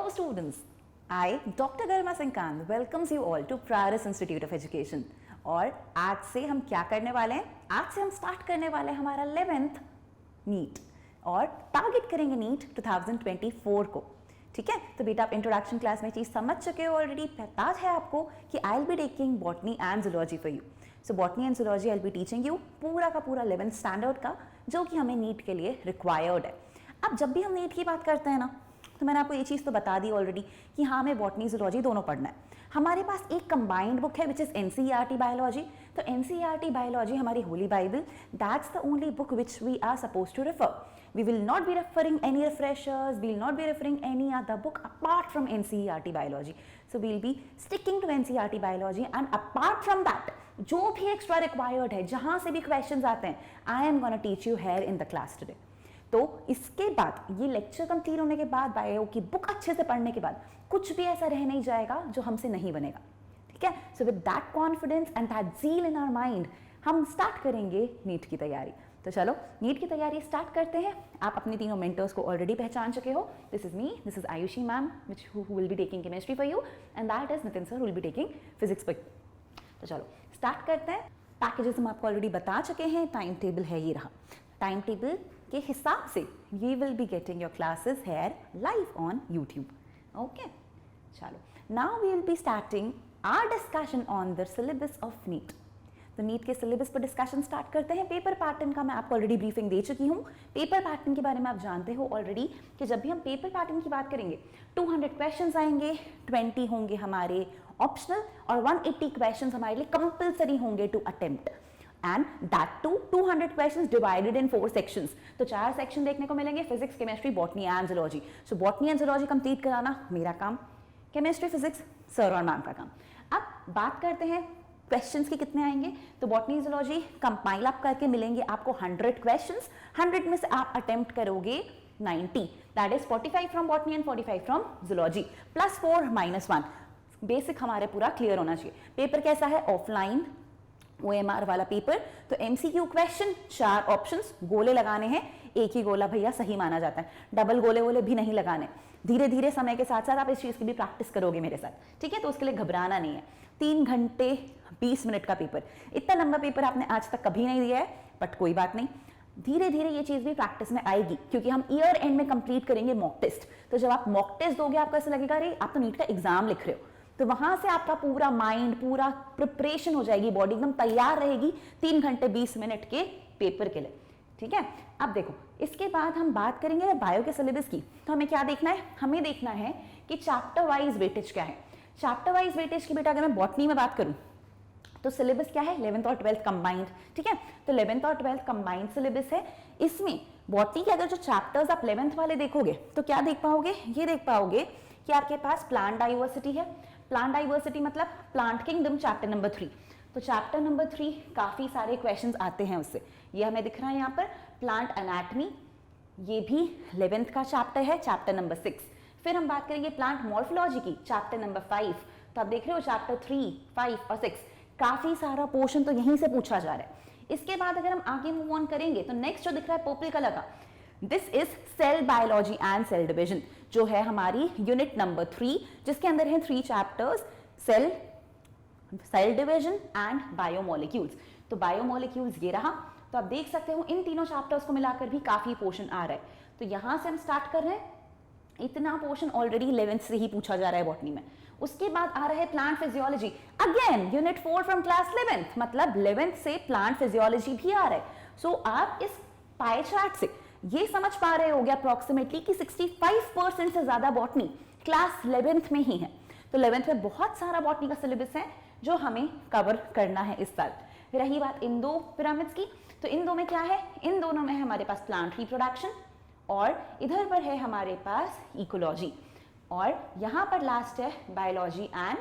students, I, Dr. Garima Singh Kant, welcomes you all to Prioris Institute of Education. और आज से हम क्या करने वाले हैं? आज से हम स्टार्ट करने वाले हैं हमारा 11th नीट और टारगेट करेंगे नीट 2024 को. ठीक है, तो बेटा आप इंट्रोडक्शन क्लास में चीज समझ चुके हो ऑलरेडी. पता है आपको कि I will be taking botany and zoology for you. So botany and zoology I will be teaching you पूरा का पूरा 11th स्टैंडर्ड का, जो कि हमें नीट के लिए रिक्वायर्ड है. अब जब भी हम नीट की बात करते हैं ना, तो मैंने आपको ये चीज़ तो बता दी ऑलरेडी कि हाँ हमें बॉटनी जूलॉजी दोनों पढ़ना है. हमारे पास एक कंबाइंड बुक है विच इज़ एनसीईआरटी बायोलॉजी. तो एनसीईआरटी बायोलॉजी हमारी holy bible, that's the only book which we are suppose to refer. We will not be referring any refreshers, we will not be referring any other book apart from NCERT biology. So we will be sticking to NCERT biology, and apart from that, जो भी extra required है, जहाँ से भी questions आते हैं, I am gonna teach you here in the class today. तो इसके बाद ये लेक्चर कंप्लीट होने के बाद, बायो की बुक अच्छे से पढ़ने के बाद, कुछ भी ऐसा रह नहीं जाएगा जो हमसे नहीं बनेगा. ठीक है, so with that confidence and that zeal in our mind हम स्टार्ट करेंगे नीट की तैयारी. तो चलो नीट की तैयारी स्टार्ट करते हैं. आप अपने तीनों मेंटर्स को ऑलरेडी पहचान चुके हो. This is me, this is Ayushi ma'am which who will be taking chemistry for you, and that is Nitin sir who will be taking physics for you. तो चलो स्टार्ट करते हैं. पैकेजेस हम आपको ऑलरेडी बता चुके हैं. टाइम टेबल है ये रहा. टाइम टेबल के हिसाब से ये will be getting your classes here live on YouTube. Okay, चलो now we will be starting our discussion on the syllabus of NEET. तो नीट के सिलेबस पर डिस्कशन स्टार्ट करते हैं. पेपर पैटर्न का मैं आपको ऑलरेडी ब्रीफिंग दे चुकी हूँ. पेपर पैटर्न के बारे में आप जानते हो ऑलरेडी कि जब भी हम पेपर पैटर्न की बात करेंगे 200 क्वेश्चंस आएंगे, 20 होंगे हमारे ऑप्शनल और 180 क्वेश्चंस हमारे लिए कंपल्सरी होंगे to attempt. And that too 200 questions divided in 4 sections. तो 4 सेक्शन देखने को मिलेंगे, physics, chemistry, botany and zoology. So botany and zoology complete कराना मेरा काम, केमिस्ट्री फिजिक्स सर और मैम का काम. अब बात करते हैं क्वेश्चंस के कितने आएंगे. तो बॉटनी जूलॉजी कंपाइल अप करके मिलेंगे आपको 100 क्वेश्चंस. 100 में से आप अटेम्प्ट करोगे 90, that is 45 from botany and 45 from zoology, +4 -1. Basic हमारे पूरा क्लियर होना चाहिए. पेपर कैसा है? ऑफलाइन OMR वाला पेपर. तो MCQ क्वेश्चन, 4 ऑप्शंस, गोले लगाने हैं. एक ही गोला भैया सही माना जाता है, डबल गोले वोले भी नहीं लगाने. धीरे धीरे समय के साथ साथ आप इस चीज़ की भी प्रैक्टिस करोगे मेरे साथ. ठीक है, तो उसके लिए घबराना नहीं है. 3 घंटे 20 मिनट का पेपर, इतना लंबा पेपर आपने आज तक कभी नहीं दिया है, बट कोई बात नहीं, धीरे धीरे ये चीज़ भी प्रैक्टिस में आएगी, क्योंकि हम ईयर एंड में कंप्लीट करेंगे मॉक टेस्ट. तो जब आप मॉक टेस्ट दोगे आपको ऐसा लगेगा अरे आप तो नीट का एग्जाम लिख रहे हो. तो वहां से आपका पूरा माइंड, पूरा प्रिपरेशन हो जाएगी, बॉडी एकदम तैयार रहेगी 3 घंटे 20 मिनट के पेपर के लिए. ठीक है, अब देखो इसके बाद हम बात करेंगे बायो के सिलेबस की. तो हमें क्या देखना है? हमें देखना है कि चैप्टर वाइज वेटेज क्या है. चैप्टर वाइज वेटेज की बेटा अगर मैं बॉटनी में बात करूं तो सिलेबस क्या है? 11th और 12th कंबाइंड. ठीक है, तो 11th और 12th कंबाइंड सिलेबस है. इसमें बॉटनी के अगर जो चैप्टर्स आप 11th वाले देखोगे तो क्या देख पाओगे? ये देख पाओगे कि आपके पास प्लांट डाइवर्सिटी है. प्लांट डाइवर्सिटी मतलब प्लांट किंगडम, चैप्टर नंबर 3. तो चैप्टर नंबर 3 काफी सारे क्वेश्चंस आते हैं उससे. ये हमें दिख रहा है यहाँ पर प्लांट एनाटमी, ये भी 11th का चैप्टर है, चैप्टर नंबर 6. फिर हम बात करेंगे प्लांट मॉर्फोलॉजी की, चैप्टर नंबर 5. तो आप देख रहे हो चैप्टर 3, 5 और 6 काफी सारा पोर्शन तो यहीं से पूछा जा रहा है. इसके बाद अगर हम आगे मूव ऑन करेंगे तो नेक्स्ट जो दिख रहा है पर्पल कलर का, this is cell biology and cell division, जो है हमारी यूनिट नंबर 3, जिसके अंदर है 3 chapters, cell division and biomolecules. तो बायोमोलिक्यूल्स ये रहा. तो आप देख सकते हो इन तीनों चैप्टर्स को मिलाकर भी काफी पोर्शन आ रहा है. तो यहां से हम स्टार्ट कर रहे हैं. इतना पोर्शन ऑलरेडी 11th से ही पूछा जा रहा है बॉटनी में. उसके बाद आ रहा है plant physiology, again unit 4 from class 11th, मतलब 11th से प्लांट फिजियोलॉजी भी आ रहा है. सो आप इस पाई चार्ट से ये समझ पा रहे होगे अप्रोक्सीमेटली कि 65% से ज्यादा बॉटनी क्लास 11th में ही है. तो 11th में बहुत सारा बॉटनी का सिलेबस है जो हमें कवर करना है इस साल. रही बात इन 2 पिरामिड्स की, तो इन 2 में क्या है? इन दोनों में है हमारे पास प्लांट रिप्रोडक्शन और इधर पर है हमारे पास इकोलॉजी, और यहां पर लास्ट है बायोलॉजी एंड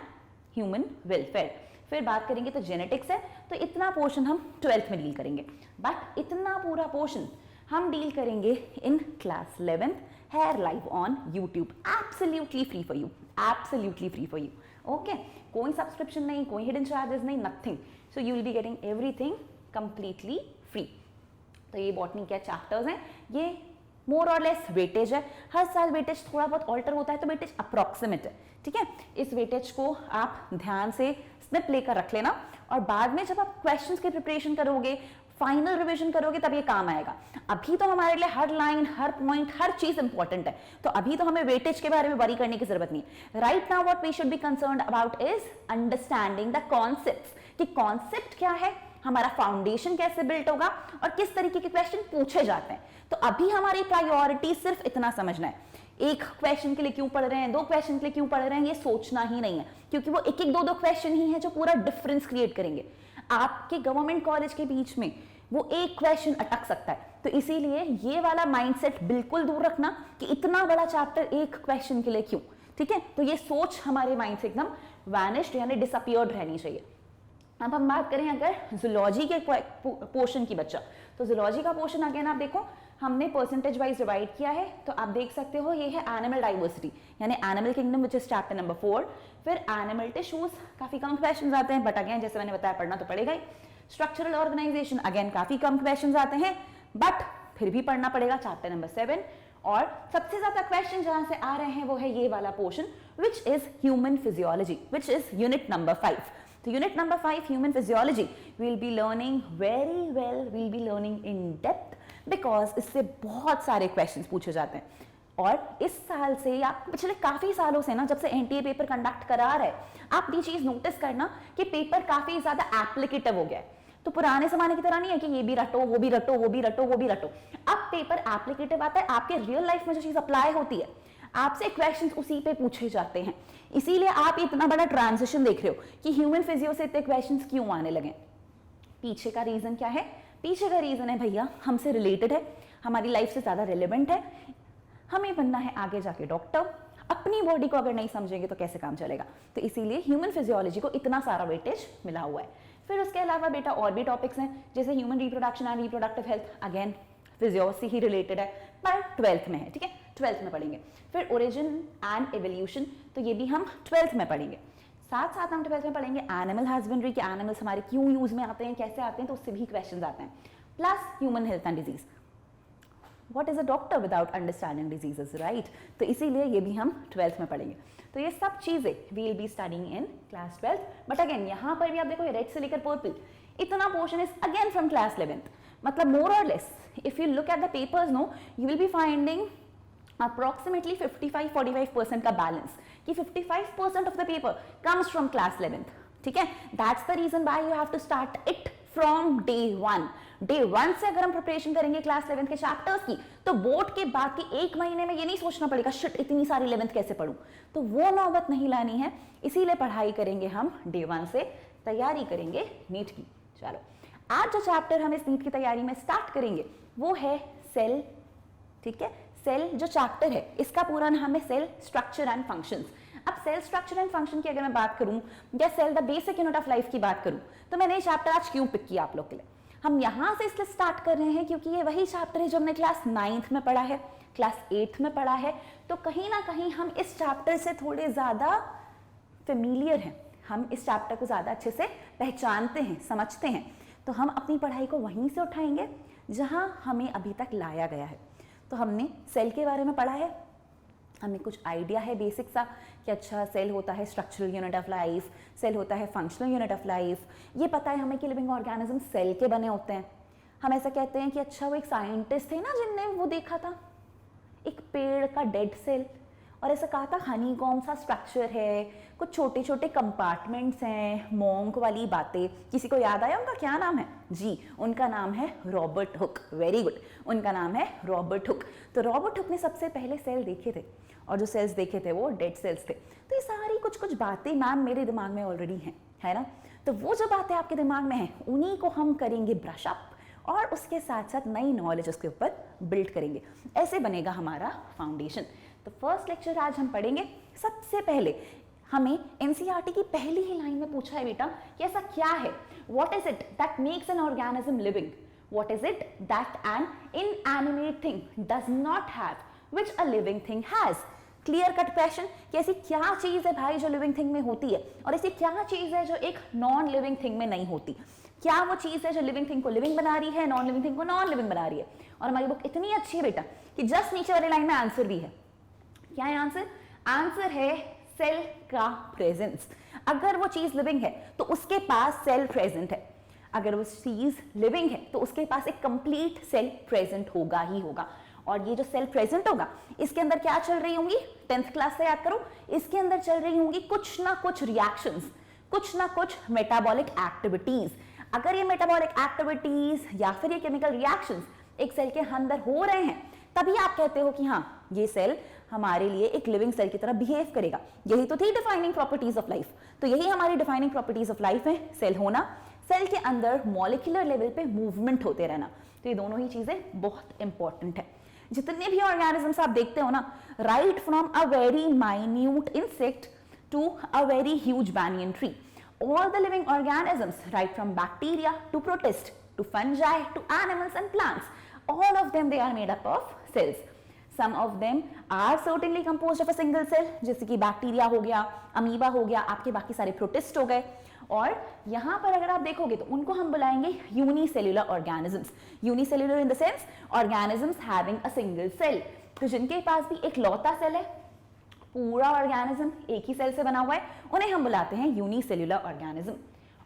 ह्यूमन वेलफेयर. फिर बात करेंगे तो जेनेटिक्स है. तो इतना पोर्शन हम 12th में डील करेंगे, बट इतना पूरा पोर्शन हम डील करेंगे in class 11th here live on YouTube, absolutely free for you, absolutely free for you. Okay, कोई सब्सक्रिप्शन नहीं, कोई हिडन चार्जेस नहीं, nothing. So you will be getting everything completely free. तो ये बॉटनी के chapters हैं, ये मोर और लेस वेटेज है, हर साल वेटेज थोड़ा बहुत ऑल्टर होता है, तो वेटेज अप्रोक्सीमेट है, ठीक है। इस वेटेज को आप ध्यान से स्निप लेकर रख लेना, और बाद में जब आप क्वेश्चंस की प्रिपरेशन करोगे, फाइनल रिवीजन करोगे, तब ये काम आएगा। अभी तो हमारे लिए हर लाइन, हर पॉइंट, हर चीज इंपॉर्टेंट है, तो अभी तो हमें वेटेज के बारे में वरी करने की जरूरत नहीं है। Right now what we should be concerned about is understanding the concepts, कि कॉन्सेप्ट क्या है, हमारा फाउंडेशन कैसे बिल्ट होगा, और किस तरीके के क्वेश्चन पूछे जाते हैं। तो अभी हमारी प्रायोरिटी सिर्फ इतना समझना है, एक क्वेश्चन के लिए क्यों पढ़ रहे हैं, दो क्वेश्चन के लिए क्यों पढ़ रहे हैं, ये सोचना ही नहीं है, क्योंकि वो एक एक दो क्वेश्चन ही है जो पूरा डिफरेंस क्रिएट करेंगे। आपके गवर्नमेंट कॉलेज के बीच में वो एक क्वेश्चन अटक सकता है, तो इसीलिए ये वाला माइंडसेट बिल्कुल दूर रखना कि इतना बड़ा चैप्टर एक क्वेश्चन के लिए क्यों, ठीक है। तो ये सोच हमारे माइंड से एकदम वैनिश्ड यानी डिसअपियर्ड रहनी चाहिए। अब हम बात करें अगर जूलॉजी के पोर्शन की बच्चा, तो जूलॉजी का पोर्शन अगेन आप देखो हमने परसेंटेज वाइज डिवाइड किया है, तो आप देख सकते हो ये है एनिमल डाइवर्सिटी यानी animal kingdom which is chapter number 4। फिर एनिमल टिश्यूज, काफी कम क्वेश्चंस आते हैं, बट अगेन जैसे मैंने बताया पढ़ना तो पड़ेगा ही। स्ट्रक्चरल ऑर्गेनाइजेशन, अगेन काफी कम क्वेश्चंस आते हैं, बट फिर भी पढ़ना पड़ेगा, चैप्टर नंबर 7। और सबसे ज्यादा क्वेश्चन जहां से आ रहे हैं वो है ये वाला portion which is human physiology, which is unit number 5। तो unit number 5 human physiology will be learning very well, will be learning in depth, because इससे बहुत सारे क्वेश्चंस पूछे जाते हैं। और इस साल से या पिछले काफी सालों से ना, जब से एनटीए पेपर कंडक्ट करा रहा है, आप ये चीज नोटिस करना कि पेपर काफी ज्यादा एप्लीकेटिव हो गया है। तो पुराने जमाने की तरह नहीं है कि ये भी रटो, वो भी रटो, वो भी रटो, वो भी रटो। अब पेपर एप्लीकेटिव आता है, आपके रियल लाइफ में जो चीज अप्लाई होती है, आपसे क्वेश्चंस उसी पे पूछे जाते हैं। इसीलिए आप इतना बड़ा ट्रांजिशन देख रहे हो कि ह्यूमन फिजियो से इतने क्वेश्चंस क्यों आने लगे। पीछे का रीजन क्या है? पीछे का रीजन है भैया हमसे रिलेटेड है, हमारी लाइफ से ज्यादा रिलेवेंट है। हमें बनना है आगे जाके डॉक्टर, अपनी बॉडी को अगर नहीं समझेंगे तो कैसे काम चलेगा। तो इसीलिए ह्यूमन फिजियोलॉजी को इतना सारा वेटेज मिला हुआ है। फिर उसके अलावा बेटा और भी टॉपिक्स हैं, जैसे human reproduction and reproductive health, again physio से ही रिलेटेड है, पर 12th में है, ठीक है, 12th में पढ़ेंगे। फिर ओरिजिन एंड एवोल्यूशन, तो ये भी हम 12th में पढ़ेंगे। साथ साथ हम 12th में पढ़ेंगे एनिमल हस्बेंड्री के एनिमल्स हमारे क्यों यूज में आते हैं, कैसे आते हैं, तो उससे भी क्वेश्चंस आते हैं। Plus human health and disease, what is a doctor without understanding diseases, right. तो इसीलिए ये भी हम 12th में पढ़ेंगे। तो ये सब चीजें we will be studying in class 12th। But again यहाँ पर भी आप देखो रेड से लेकर पर्पल इतना portion is again from class 11th, मतलब मोर और less if you look at the papers no you will be finding approximately 55-45% का बैलेंस, कि 55% of the paper comes from class 11th, ठीक है। That's the reason why you have to start it from day 1। Day 1 से अगर हम preparation करेंगे class 11th के chapters की, तो बोर्ड के बाद के एक महीने में ये नहीं सोचना पड़ेगा शिट इतनी सारी 11th कैसे पढूं, तो वो नौबत नहीं लानी है। इसीलिए पढ़ाई करेंगे हम डे 1 से, तैयारी करेंगे नीट की। चलो आज जो चैप्टर हम इस नीट की तैयारी में स्टार्ट करेंगे वो है सेल, ठीक है। सेल जो चैप्टर है इसका पूरा नाम है सेल स्ट्रक्चर एंड फंक्शंस। अब सेल स्ट्रक्चर एंड फंक्शन की अगर मैं बात करूं या cell the basic unit of life की बात करूं, तो मैंने ये चैप्टर आज क्यों पिक किया आप लोग के लिए। हम यहां से इसलिए स्टार्ट कर रहे हैं क्योंकि ये वही चैप्टर है जो हमने क्लास 9th में पढ़ा है, क्लास 8th में पढ़ा है, तो कहीं ना कहीं हम इस चैप्टर से थोड़े ज्यादा फेमिलियर हैं, हम इस चैप्टर को ज्यादा अच्छे से पहचानते हैं, समझते हैं। तो हम अपनी पढ़ाई को वहीं से उठाएंगे जहां हमें अभी तक लाया गया है। तो हमने सेल के बारे में पढ़ा है, हमें कुछ आइडिया है बेसिक सा कि अच्छा सेल होता है structural unit of life, cell होता है फंक्शनल यूनिट ऑफ लाइफ, ये पता है हमें कि लिविंग ऑर्गेनिज्म सेल के बने होते हैं। हम ऐसा कहते हैं कि अच्छा वो एक साइंटिस्ट थे ना जिनने वो देखा था एक पेड़ का डेड सेल, और ऐसा कहा था हनीकॉम्ब सा स्ट्रक्चर है, कुछ छोटे छोटे कंपार्टमेंट्स हैं, मोंक वाली बातें। किसी को याद आया उनका क्या नाम है? जी उनका नाम है रॉबर्ट हुक। वेरी गुड, उनका नाम है रॉबर्ट हुक। तो रॉबर्ट हुक ने सबसे पहले सेल देखे थे, और जो सेल्स देखे थे वो डेड सेल्स थे। तो ये सारी कुछ कुछ बातें मैम मेरे दिमाग में ऑलरेडी हैं, है ना। तो वो जो बातें आपके दिमाग में हैं उन्हीं को हम करेंगे ब्रश अप, और उसके साथ साथ नई नॉलेज उसके ऊपर बिल्ड करेंगे। ऐसे बनेगा हमारा फाउंडेशन। तो फर्स्ट लेक्चर आज हम पढ़ेंगे। सबसे पहले हमें एनसीईआरटी की पहली ही लाइन में पूछा है बेटा कि ऐसा क्या है, what is it that makes an organism living, what is it that an inanimate thing does not have which a living thing has. Clear cut question कि ऐसी क्या चीज है भाई जो लिविंग थिंग में होती है, और ऐसी क्या चीज है जो एक नॉन लिविंग थिंग में नहीं होती। क्या वो चीज है जो लिविंग थिंग को लिविंग बना रही है, नॉन लिविंग थिंग को नॉन लिविंग बना रही है। और हमारी बुक इतनी अच्छी है बेटा कि जस्ट नीचे वाली लाइन में आंसर भी है। क्या है आंसर? आंसर है सेल का प्रेजेंस। अगर वो चीज लिविंग है तो उसके पास सेल प्रेजेंट है, अगर वो चीज लिविंग है तो उसके पास एक कंप्लीट सेल प्रेजेंट होगा ही होगा। और ये जो सेल प्रेजेंट होगा इसके अंदर क्या चल रही होंगी, 10th क्लास से याद करो, इसके अंदर चल रही होंगी कुछ ना कुछ रिएक्शंस, कुछ ना कुछ मेटाबॉलिक एक्टिविटीज। अगर ये मेटाबॉलिक एक्टिविटीज या फिर ये केमिकल रिएक्शंस एक सेल के अंदर हो रहे हैं तभी आप कहते हो कि हाँ ये सेल हमारे लिए एक लिविंग सेल की तरह बिहेव करेगा। यही तो थी डिफाइनिंग प्रॉपर्टीज ऑफ लाइफ। तो यही हमारी डिफाइनिंग प्रॉपर्टीज ऑफ लाइफ है, सेल होना, सेल के अंदर मॉलिक्यूलर लेवल पे मूवमेंट होते रहना। तो ये दोनों ही चीजें बहुत इंपॉर्टेंट है। जितने भी ऑर्गेनिजम्स आप देखते हो ना, right from a very minute insect to a very huge banyan tree, all the living organisms, right from bacteria to protist to fungi to animals and plants, all of them they are made up of cells. Some of them are certainly composed of a single cell, जैसे कि bacteria हो गया, amoeba हो गया, आपके बाकी सारे protist हो गए। और यहाँ पर अगर आप देखोगे तो उनको हम बुलाएंगे unicellular organisms. Unicellular in the sense organisms having a single cell, तो जिनके पास भी एक लौता सेल है, पूरा ऑर्गेनिज्म एक ही सेल से बना हुआ है, उन्हें हम बुलाते हैं यूनिसेल्युलर ऑर्गेनिज्म।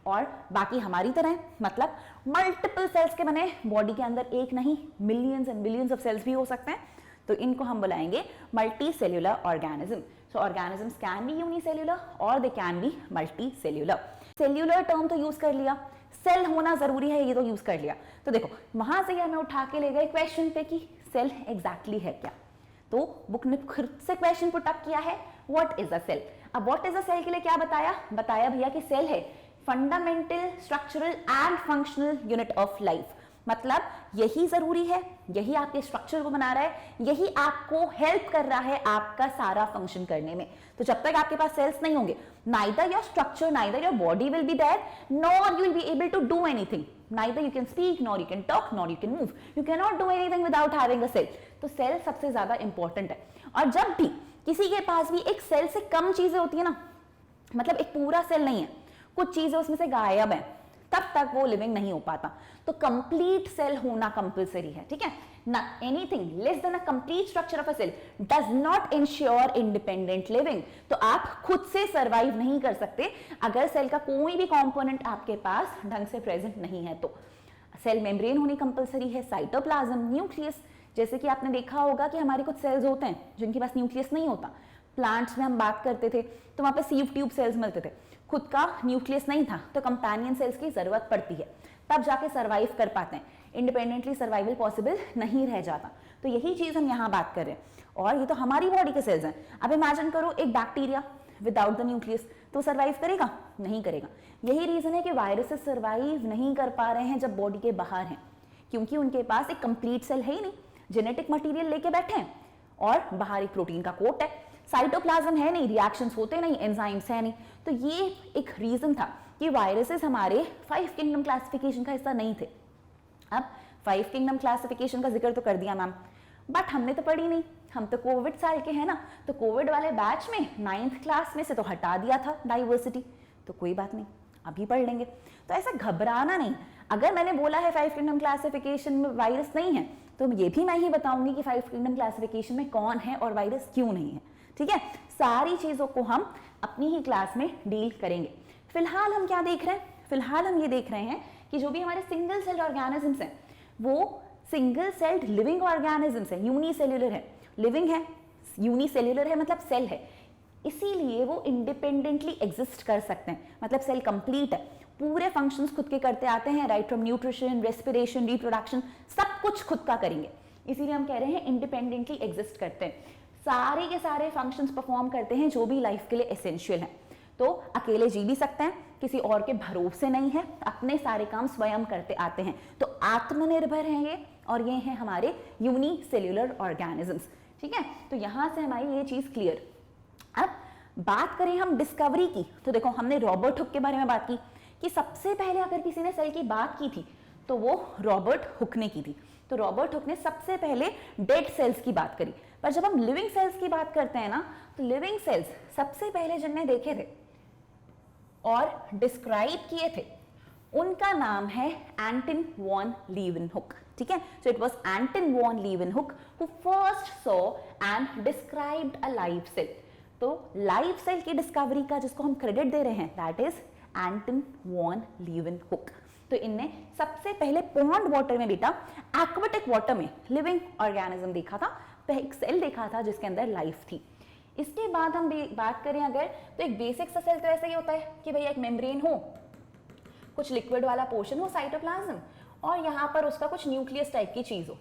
और बाकी हमारी तरह मतलब मल्टीपल सेल्स के बने बॉडी के अंदर एक नहीं millions and billions of cells भी हो सकते हैं, तो इनको हम बुलाएंगे multi cellular organism. So organisms can be unicellular और they can be multi cellular. Cellular term तो यूज कर लिया, सेल होना जरूरी है ये तो यूज कर लिया। तो देखो वहां से हमें उठा के ले गए क्वेश्चन पे कि सेल एग्जैक्टली है क्या। तो बुक ने खुद से क्वेश्चन पुट अप किया है, व्हाट इज अ सेल। अब व्हाट इज अ सेल के लिए क्या बताया, बताया भैया कि सेल है fundamental structural and functional unit of life. मतलब यही जरूरी है, यही आपके स्ट्रक्चर को बना रहा है, यही आपको हेल्प कर रहा है आपका सारा फंक्शन करने में। तो जब तक आपके पास सेल्स नहीं होंगे, neither your structure, neither your body will be there, nor you will be able to do anything. Neither you can speak, nor you can talk, nor you can move. You cannot do anything without having a cell. तो cell सबसे ज्यादा important है। और जब भी किसी के पास भी एक सेल से कम चीजें होती है ना, मतलब एक पूरा सेल नहीं है, कुछ चीजें उसमें से गायब है, तब तक वो लिविंग नहीं हो पाता। तो कंप्लीट सेल होना कंपलसरी है, ठीक है ना। Anything less than a complete structure of a cell does not ensure independent living. तो आप खुद से सर्वाइव नहीं कर सकते अगर सेल का कोई भी कंपोनेंट आपके पास ढंग से प्रेजेंट नहीं है। तो सेल मेम्ब्रेन होनी कंपलसरी है, साइटोप्लाज्म, न्यूक्लियस। जैसे कि आपने देखा होगा कि हमारे कुछ सेल्स होते हैं जिनके पास न्यूक्लियस नहीं होता। प्लांट्स में हम बात करते थे तो वहां पे सीव ट्यूब सेल्स मिलते थे, खुद का न्यूक्लियस नहीं था, तो कंपेनियन सेल्स की जरूरत पड़ती है, तब जाके सर्वाइव कर पाते हैं। इंडिपेंडेंटली सर्वाइवल पॉसिबल नहीं रह जाता। तो यही चीज हम यहाँ बात कर रहे हैं। और ये तो हमारी बॉडी के सेल्स हैं। अब इमेजिन करो एक बैक्टीरिया विदाउट द न्यूक्लियस, तो सर्वाइव करेगा? नहीं करेगा। यही रीजन है कि वायरसेस सर्वाइव नहीं कर पा रहे हैं जब बॉडी के बाहर हैं, क्योंकि उनके पास एक कंप्लीट सेल है ही नहीं, जेनेटिक मटेरियल लेके बैठे हैं और बाहर एक प्रोटीन का कोट है, साइटोप्लाज्म है नहीं, रिएक्शंस होते नहीं, एंजाइम्स है नहीं। तो ये एक रीजन था कि वायरसेस हमारे 5 किंगडम क्लासिफिकेशन का हिस्सा नहीं थे। अब 5 किंगडम क्लासिफिकेशन का जिक्र तो कर दिया मैम, बट हमने तो पढ़ी नहीं, हम तो कोविड साल के हैं ना, तो कोविड वाले बैच में 9th क्लास में से तो हटा दिया था डाइवर्सिटी, तो कोई बात नहीं अभी पढ़ लेंगे। तो ऐसा घबराना नहीं। अगर मैंने बोला है 5 किंगडम क्लासिफिकेशन में वायरस नहीं है, तो ये भी मैं ही बताऊंगी कि 5 किंगडम क्लासिफिकेशन में कौन है और वायरस क्यों नहीं है, ठीक है। सारी चीजों को हम अपनी ही क्लास में डील करेंगे। फिलहाल हम क्या देख रहे हैं, फिलहाल हम ये देख रहे हैं कि जो भी हमारे सिंगल सेल ऑर्गेनिजम्स हैं वो सिंगल सेल्ड लिविंग ऑर्गेनिजम्स हैं, यूनिसेल्युलर है, लिविंग है, यूनिसेल्युलर है मतलब सेल है, इसीलिए वो इंडिपेंडेंटली एग्जिस्ट कर सकते हैं। मतलब सेल कंप्लीट है, पूरे फंक्शंस खुद के करते आते हैं, right from nutrition, respiration, reproduction, सब कुछ खुद का करेंगे। इसीलिए हम कह रहे हैं इंडिपेंडेंटली एग्जिस्ट करते हैं, सारे के सारे फंक्शंस परफॉर्म करते हैं जो भी लाइफ के लिए एसेंशियल हैं। तो अकेले जी भी सकते हैं, किसी और के भरोसे नहीं है, अपने सारे काम स्वयं करते आते हैं, तो आत्मनिर्भर हैं ये, और ये हैं हमारे यूनिसेल्युलर ऑर्गेनिजम्स, ठीक है। तो यहां से हमारी ये चीज क्लियर। अब बात करें हम डिस्कवरी की, तो देखो हमने रॉबर्ट हुक के बारे में बात की कि सबसे पहले अगर किसी ने सेल की बात की थी तो वो रॉबर्ट हुक ने की थी। तो रॉबर्ट हुक ने सबसे पहले डेड सेल्स की बात करी। पर जब हम लिविंग सेल्स की बात करते हैं ना, तो लिविंग सेल्स सबसे पहले जिनने देखे थे और डिस्क्राइब किए थे उनका नाम है एंटन वॉन लीवनहुक, ठीक है। So it was Anton von Leeuwenhoek who first saw and described a live cell. तो लाइव सेल की डिस्कवरी का जिसको हम क्रेडिट दे रहे हैं that is Anton von Leeuwenhoek. तो इनने सबसे पहले पॉन्ड वाटर में बेटा, एक्वेटिक वाटर में लिविंग ऑर्गेनिज्म देखा था, एक सेल देखा था जिसके अंदर लाइफ थी। इसके बाद हम बात करें अगर, तो एक बेसिक सा सेल तो ऐसा ही होता है कि भैया एक मेम्ब्रेन हो, कुछ लिक्विड वाला पोर्शन हो साइटोप्लाज्म, और यहाँ पर उसका कुछ न्यूक्लियस टाइप की चीज हो,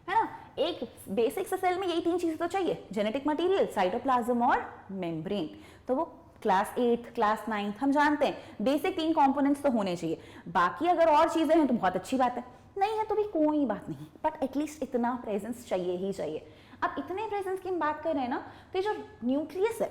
है ना। एक बेसिक से सेल में यही तीन चीजें तो चाहिए, जेनेटिक मटेरियल, साइटोप्लाज्म और मेम्ब्रेन। तो वो क्लास 8 क्लास 9 हम जानते हैं, बेसिक तीन कंपोनेंट्स तो होने चाहिए। बाकी अगर और चीजें हैं तो बहुत अच्छी बात है, नहीं है तो भी कोई बात नहीं, बट एटलीस्ट इतना प्रेजेंस चाहिए ही चाहिए। अब इतने प्रेजेंस की हम बात कर रहे हैं ना, तो जो न्यूक्लियस है,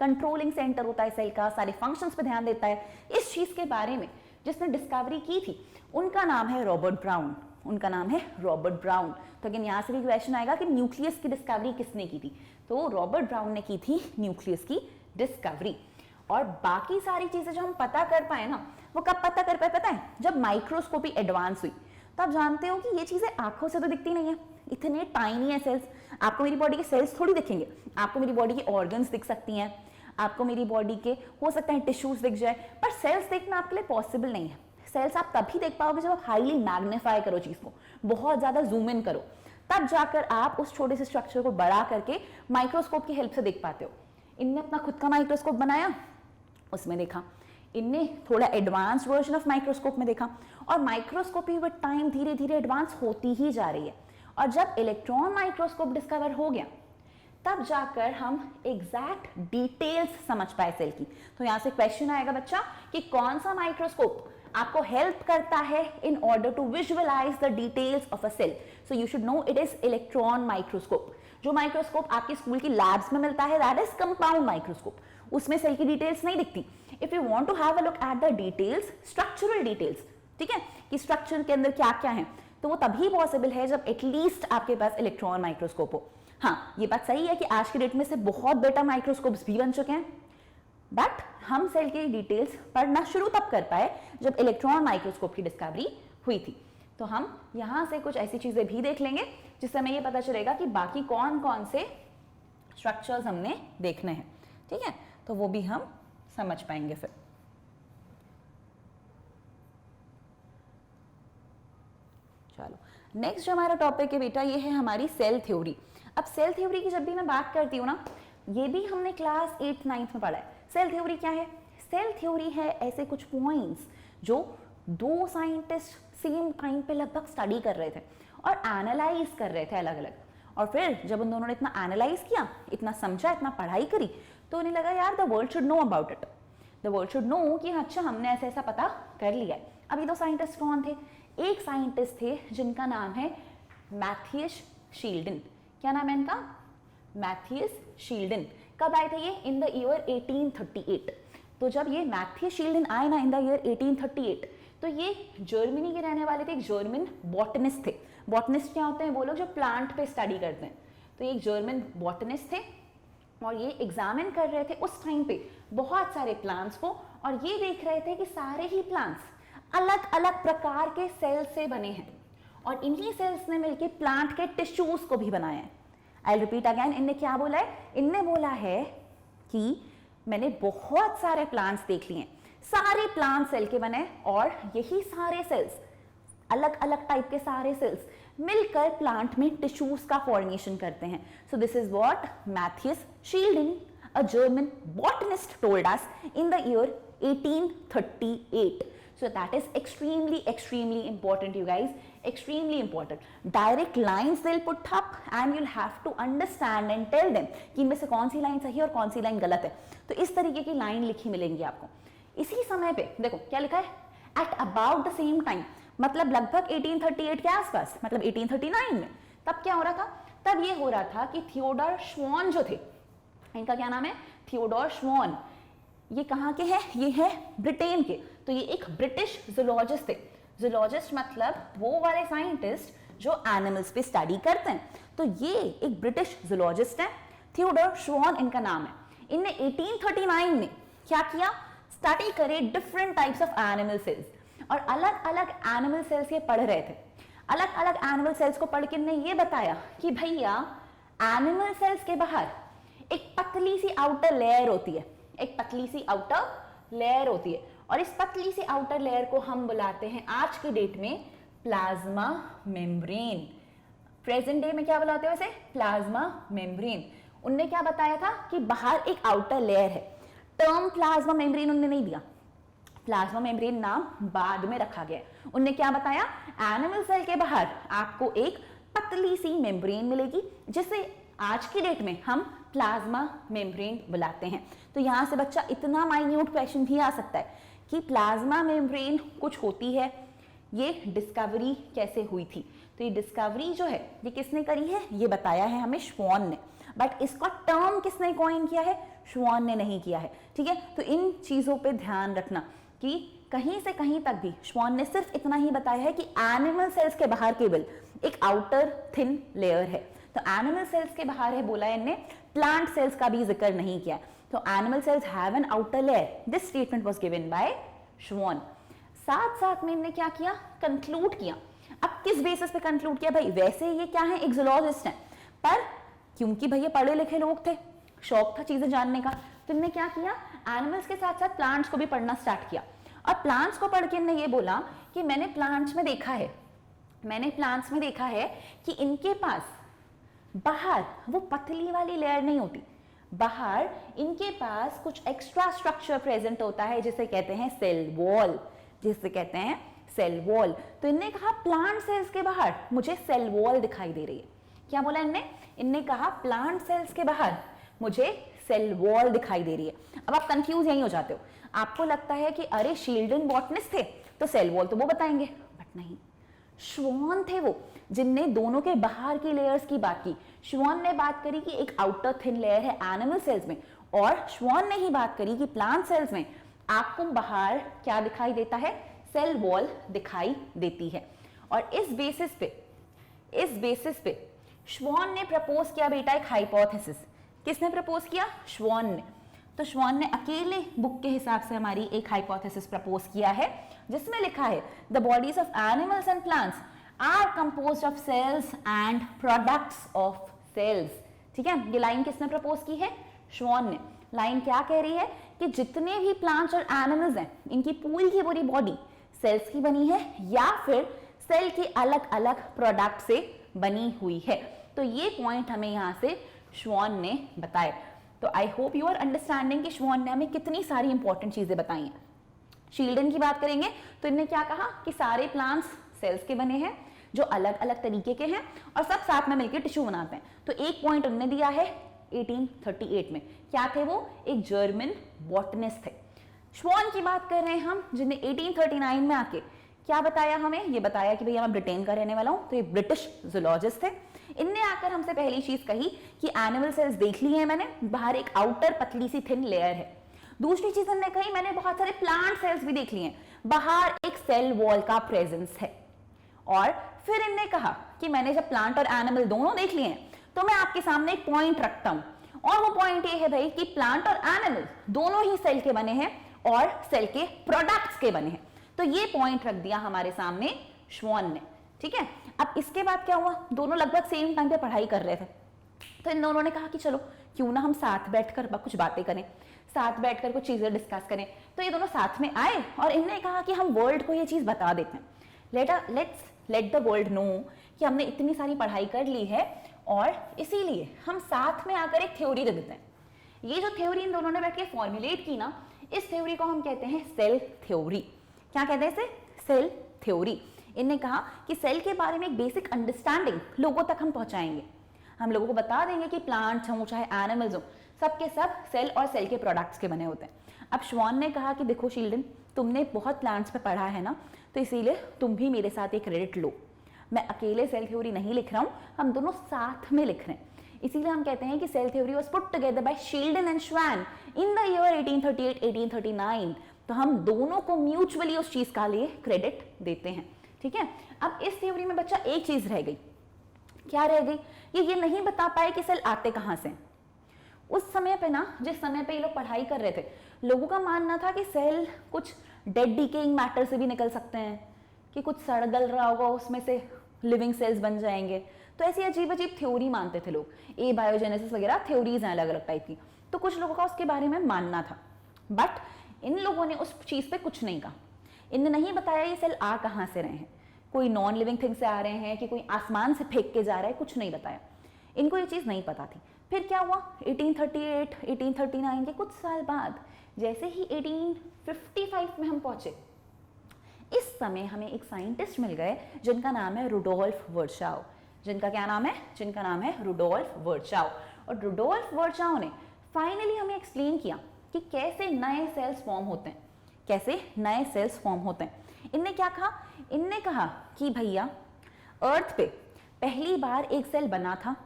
कंट्रोलिंग सेंटर होता है सेल का, सारे फंक्शंस पे ध्यान देता है, इस चीज के बारे में जिसने डिस्कवरी की थी उनका नाम है रॉबर्ट ब्राउन। उनका नाम है रॉबर्ट ब्राउन। तो अगेन यहाँ से भी क्वेश्चन आएगा कि न्यूक्लियस की डिस्कवरी किसने की थी, तो रॉबर्ट ब्राउन ने की थी न्यूक्लियस की डिस्कवरी। और बाकी सारी चीजें जो हम पता कर पाए ना, वो कब पता कर पाए पता है, जब माइक्रोस्कोपी एडवांस हुई। तो आप जानते हो कि ये चीजें आंखों से तो दिखती नहीं है, इतने टाइनी है सेल्स। आपको मेरी बॉडी के सेल्स थोड़ी दिखेंगे, आपको मेरी बॉडी के ऑर्गन्स दिख सकती हैं, आपको मेरी बॉडी के हो सकता है टिश्यूज दिख जाए, पर सेल्स देखना आपके लिए पॉसिबल नहीं है। सेल्स आप तभी देख पाओगे जब आप हाईली मैग्नीफाई करो चीज को, बहुत ज्यादा जूम इन करो, तब जाकर आप उस छोटे से स्ट्रक्चर को बड़ा करके माइक्रोस्कोप की हेल्प से देख पाते हो। इनने अपना खुद का माइक्रोस्कोप बनाया, उसमें देखा। इनने थोड़ा एडवांस वर्जन ऑफ माइक्रोस्कोप में देखा, और माइक्रोस्कोपी विद टाइम धीरे धीरे एडवांस होती ही जा रही है। और जब इलेक्ट्रॉन माइक्रोस्कोप डिस्कवर हो गया, तब जाकर हम एग्जैक्ट डिटेल्स समझ पाए सेल की। तो यहां से क्वेश्चन आएगा बच्चा कि कौन सा माइक्रोस्कोप आपको हेल्प करता है in order to visualise the details of a cell. So you should know it is electron microscope. जो माइक्रोस्कोप आपकी स्कूल की लैब्स में मिलता है दैट इज कंपाउंड माइक्रोस्कोप, उसमें सेल की डिटेल्स नहीं दिखती। If you want to have a look at the details, structural details, ठीक है, कि स्ट्रक्चर के अंदर क्या क्या है, तो वो तभी पॉसिबल है जब एटलीस्ट आपके पास इलेक्ट्रॉन माइक्रोस्कोप हो। हाँ, ये बात सही है कि आज के डेट में से बहुत बेटा माइक्रोस्कोप्स भी बन चुके हैं, बट हम सेल की डिटेल्स पढ़ना शुरू तब कर पाए जब इलेक्ट्रॉन माइक्रोस्कोप की डिस्कवरी हुई थी। तो हम यहां से कुछ ऐसी चीजें भी देख लेंगे जिससे हमें ये पता चलेगा कि बाकी कौन कौन से स्ट्रक्चर्स हमने देखने हैं, ठीक है, तो वो भी हम समझ पाएंगे फिर। चलो नेक्स्ट जो हमारा टॉपिक है बेटा, ये है हमारी सेल थ्योरी। अब सेल थ्योरी की जब भी मैं बात करती हूँ ना, ये भी हमने क्लास 8 9th में पढ़ा है। सेल थ्योरी क्या है? सेल थ्योरी है ऐसे कुछ पॉइंट्स जो दो साइंटिस्ट सेम टाइम पे लगभग स्टडी कर रहे थे और एनालाइज कर रहे थे अलग अलग, और फिर जब उन दोनों ने इतना एनालाइज किया, इतना समझा, इतना पढ़ाई करी, तो उन्हें लगा यार the world should know about it, the world should know कि अच्छा हमने ऐसा ऐसा पता कर लिया है। अब ये दो साइंटिस्ट कौन थे? एक साइंटिस्ट थे जिनका नाम है मैथियस शील्डन। क्या नाम है इनका? Matthias Schleiden. कब आए थे ये? In the year 1838। तो जब ये मैथियस शील्डन आए ना इन द ईयर 1838, तो ये जर्मनी के रहने वाले थे, एक जर्मन बॉटनिस्ट थे। बॉटनिस्ट क्या होते हैं? वो लोग जो प्लांट पे स्टडी करते हैं। तो ये एक जर्मन बॉटनिस्ट थे और ये एग्जामिन कर रहे थे उस टाइम पे बहुत सारे प्लांट्स को, और ये देख रहे थे कि सारे ही प्लांट्स अलग अलग प्रकार के सेल से बने हैं, और इन्हीं सेल्स ने मिलकर प्लांट के टिश्यूज को भी बनाया है। आई रिपीट अगेन, इनने क्या बोला है? इनने बोला है कि मैंने बहुत सारे प्लांट्स देख लिए, सारे प्लांट सेल के बने, और यही सारे सेल्स, अलग अलग टाइप के सारे सेल्स मिलकर प्लांट में टिश्यूज का फॉर्मेशन करते हैं। So this is what Matthias Schleiden, a German botanist, told us in the year 1838. So that is extremely important, you guys, extremely important. Direct lines they'll put up and you'll have to understand and tell them कि इनमें से कौन सी line सही है और कौन सी line गलत है। तो इस तरीके की लाइन लिखी मिलेंगी आपको। इसी समय पे देखो क्या लिखा है? At about the same time, मतलब लगभग 1838 के आसपास, मतलब 1839 में। तब क्या हो रहा था? तब ये हो रहा था कि थियोडोर श्वान जो थे, इनका क्या नाम है? थियोडोर श्वान। ये कहाँ के हैं? ये है ब्रिटेन के। तो ये एक ब्रिटिश जूलॉजिस्ट थे। जूलॉजिस्ट मतलब वो वाले साइंटिस्ट जो एनिमल्स पे स्टडी करते हैं। तो ये एक ब्रिटिश जूलॉजिस्ट है, थियोडोर श्वान इनका नाम है। इनने 1839 में क्या किया? स्टडी करे different types of animal cells और अलग अलग एनिमल सेल्स ये पढ़ रहे थे। अलग अलग एनिमल सेल्स को पढ़ के ने ये बताया कि भैया एनिमल सेल्स के बाहर एक पतली सी आउटर लेयर होती है, एक पतली सी आउटर लेयर होती है और इस पतली सी आउटर लेयर को हम बुलाते हैं आज की डेट में प्लाज्मा मेम्ब्रेन। प्रेजेंट डे में क्या बुलाते हैं वैसे? Plasma membrane. उनने क्या बताया था कि बाहर एक आउटर लेयर है। टर्म प्लाज्मा मेम्ब्रेन उन्होंने नहीं दिया, प्लाज्मा मेम्ब्रेन नाम बाद में रखा गया। उन्होंने क्या बताया? एनिमल सेल के बाहर आपको एक पतली सी मेम्ब्रेन मिलेगी जिसे आज की डेट में हम प्लाज्मा मेम्ब्रेन बुलाते हैं। तो यहां से बच्चा इतना माइन्यूट क्वेश्चन भी आ सकता है कि प्लाज्मा मेम्ब्रेन कुछ होती है, ये डिस्कवरी कैसे हुई थी? तो ये डिस्कवरी जो है ये किसने करी है? ये बताया है हमें श्वान ने, बट इसका टर्म किसने कॉइन किया है? श्वान ने नहीं किया है। ठीक है, तो इन चीजों पे ध्यान रखना कि कहीं से कहीं तक भी श्वान ने सिर्फ इतना ही बताया है कि एनिमल सेल्स के बाहर केवल एक आउटर थिन लेयर है। तो एनिमल सेल्स के बाहर है बोला है इनने, प्लांट सेल्स का भी जिक्र नहीं किया। तो animal cells have an outer layer, this statement was given by श्वान। साथ साथ में इनने क्या किया? कंक्लूड किया। अब किस बेसिस पे कंक्लूड किया? भाई वैसे ये क्या है? एक जूलॉजिस्ट है, पर क्योंकि भैया पढ़े लिखे लोग थे, शौक था चीजें जानने का, तो इनने क्या किया? एनिमल्स के साथ साथ प्लांट्स को भी पढ़ना स्टार्ट किया। और प्लांट्स को पढ़ के इनने ये बोला कि मैंने प्लांट्स में देखा है कि इनके पास बाहर वो पतली वाली लेयर नहीं होती, बाहर इनके पास कुछ एक्स्ट्रा स्ट्रक्चर प्रेजेंट होता है जिसे कहते हैं सेल वॉल, जिसे कहते हैं सेल वॉल। तो इनने कहा प्लांट सेल्स के बाहर मुझे सेल वॉल दिखाई दे रही है। क्या बोला इनने? इनने कहा प्लांट सेल्स के बाहर मुझे सेल वॉल दिखाई दे रही है। अब आप कंफ्यूज यही हो जाते हो, आपको लगता है कि अरे शील्डन बॉटनिस्ट थे तो सेल वॉल तो वो बताएंगे, बट नहीं, श्वान थे वो जिनने दोनों के बाहर की लेयर्स की बात की। श्वान ने बात करी कि एक आउटर थिन लेयर है एनिमल सेल्स में, और श्वान ने ही बात करी कि प्लांट सेल्स में आपको बाहर क्या दिखाई देता है? सेल वॉल दिखाई देती है। और इस बेसिस पे श्वान ने प्रपोज किया बेटा एक हाइपोथेसिस। किसने प्रपोज किया? श्वान ने। तो श्वान ने अकेले बुक के हिसाब से हमारी एक हाइपोथेसिस प्रपोज किया है जिसमें लिखा है the bodies of animals and plants are composed of cells and products of cells. ठीक है, ये लाइन किसने प्रपोज की है? श्वान ने। लाइन क्या कह रही है कि जितने भी प्लांट्स और एनिमल्स हैं इनकी पूरी की पूरी बॉडी सेल्स की बनी है या फिर सेल की अलग अलग प्रोडक्ट से बनी हुई है। तो ये पॉइंट हमें यहां से श्वान ने बताए। तो I hope you are understanding कि श्वान ने हमें कितनी सारी इंपॉर्टेंट चीजें बताई हैं। शील्डन की बात करेंगे तो इन्होंने क्या कहा कि सारे प्लांट्स सेल्स के बने हैं जो अलग अलग तरीके के हैं और सब साथ में मिलकर टिश्यू बनाते हैं। तो एक पॉइंट उन्होंने दिया है 1838 में। क्या थे वो? एक जर्मन बॉटनिस्ट थे। श्वान की बात कर रहे हैं हम, जिन्हें 1839 में आके क्या बताया हमें? ये बताया कि भैया मैं ब्रिटेन का रहने वाला हूं। तो ये ब्रिटिश जूलॉजिस्ट थे। इनने आकर हमसे पहली चीज कही कि एनिमल सेल्स देख ली है मैंने, बाहर एक आउटर पतली सी थिन लेयर है। दूसरी चीज इन्होंने कही मैंने बहुत सारे प्लांट सेल्स भी देख लिए हैं, बाहर एक सेल वॉल का प्रेजेंस है। और फिर इन्होंने कहा कि मैंने जब प्लांट और एनिमल दोनों देख लिए हैं तो मैं आपके सामने एक पॉइंट रखता हूं, और वो पॉइंट ये है भाई कि प्लांट और एनिमल दोनों ही सेल के बने हैं और सेल के प्रोडक्ट्स के बने हैं। तो ये पॉइंट रख दिया हमारे सामने श्वान ने। ठीक है, अब इसके बाद क्या हुआ? दोनों लगभग सेम टाइम पे पढ़ाई कर रहे थे, तो इन दोनों ने कहा कि चलो क्यों ना हम साथ बैठकर कुछ बातें करें, साथ बैठकर कुछ चीजें डिस्कस करें। तो ये दोनों साथ में आए और इन्होंने कहा कि हम वर्ल्ड को ये चीज बता देते हैं, लेट द वर्ल्ड नो कि हमने इतनी सारी पढ़ाई कर ली है और इसीलिए हम साथ में आकर एक थ्योरी दे देते हैं। ये जो थ्योरी इन दोनों ने बैठ के फॉर्मुलेट की ना, इस थ्योरी को हम कहते हैं सेल थ्योरी। क्या कहते हैं इसे? Cell theory. इन्होंने कहा कि सेल के बारे में एक बेसिक अंडरस्टैंडिंग लोगों तक हम पहुंचाएंगे। हम लोगों को बता देंगे कि प्लांट्स हों चाहे एनिमल्स हों, सब के सब सेल और सेल के प्रोडक्ट्स के बने होते हैं। अब श्वान ने कहा कि देखो शील्डन, तुमने बहुत प्लांट्स पे पढ़ा है ना, तो इसीलिए तुम भी मेरे साथ एक क्रेडिट लो। मैं अकेले सेल थ्योरी नहीं लिख रहा हूँ, हम दोनों साथ में लिख रहे हैं। इसीलिए हम कहते हैं कि cell theory was put together by Schleiden and Schwann in the year 1838-1839। तो हम दोनों को म्यूचुअली उस चीज का लिए क्रेडिट देते हैं। ठीक है, अब इस थ्योरी में बच्चा एक चीज रह गई। क्या रह गई? ये नहीं बता पाए कि सेल आते कहां से। उस समय पे ना, जिस समय पे ये लोग पढ़ाई कर रहे थे, लोगों का मानना था कि सेल कुछ डेड डिकेइंग मैटर से भी निकल सकते हैं, कि कुछ सड़ गल रहा होगा, उसमें से लिविंग सेल्स बन जाएंगे। तो ऐसी अजीब अजीब थ्योरी मानते थे लोग, ए बायोजेनेसिस वगैरह थ्योरीज हैं अलग अलग टाइप की। तो कुछ लोगों का उसके बारे में मानना था, बट इन लोगों ने उस चीज़ पे कुछ नहीं कहा। इनने नहीं बताया ये सेल आ कहाँ से रहे हैं, कोई नॉन लिविंग थिंग से आ रहे हैं कि कोई आसमान से फेंक के जा रहा है, कुछ नहीं बताया। इनको ये चीज़ नहीं पता थी। फिर क्या हुआ, 1838 1839 के कुछ साल बाद जैसे ही 1855 में हम पहुंचे, इस समय हमें एक साइंटिस्ट मिल गए जिनका नाम है रुडोल्फ वर्चाउ। जिनका क्या नाम है? जिनका नाम है रुडोल्फ वर्चाउ। और रुडोल्फ वर्चाउ ने फाइनली हमें एक्सप्लेन किया कि कैसे नए सेल्स फॉर्म होते हैं, कैसे नए सेल्स फॉर्म होते हैं। इनने क्या कहा? इनने कहा कि भैया अर्थ पे पहली बार एक सेल बना था,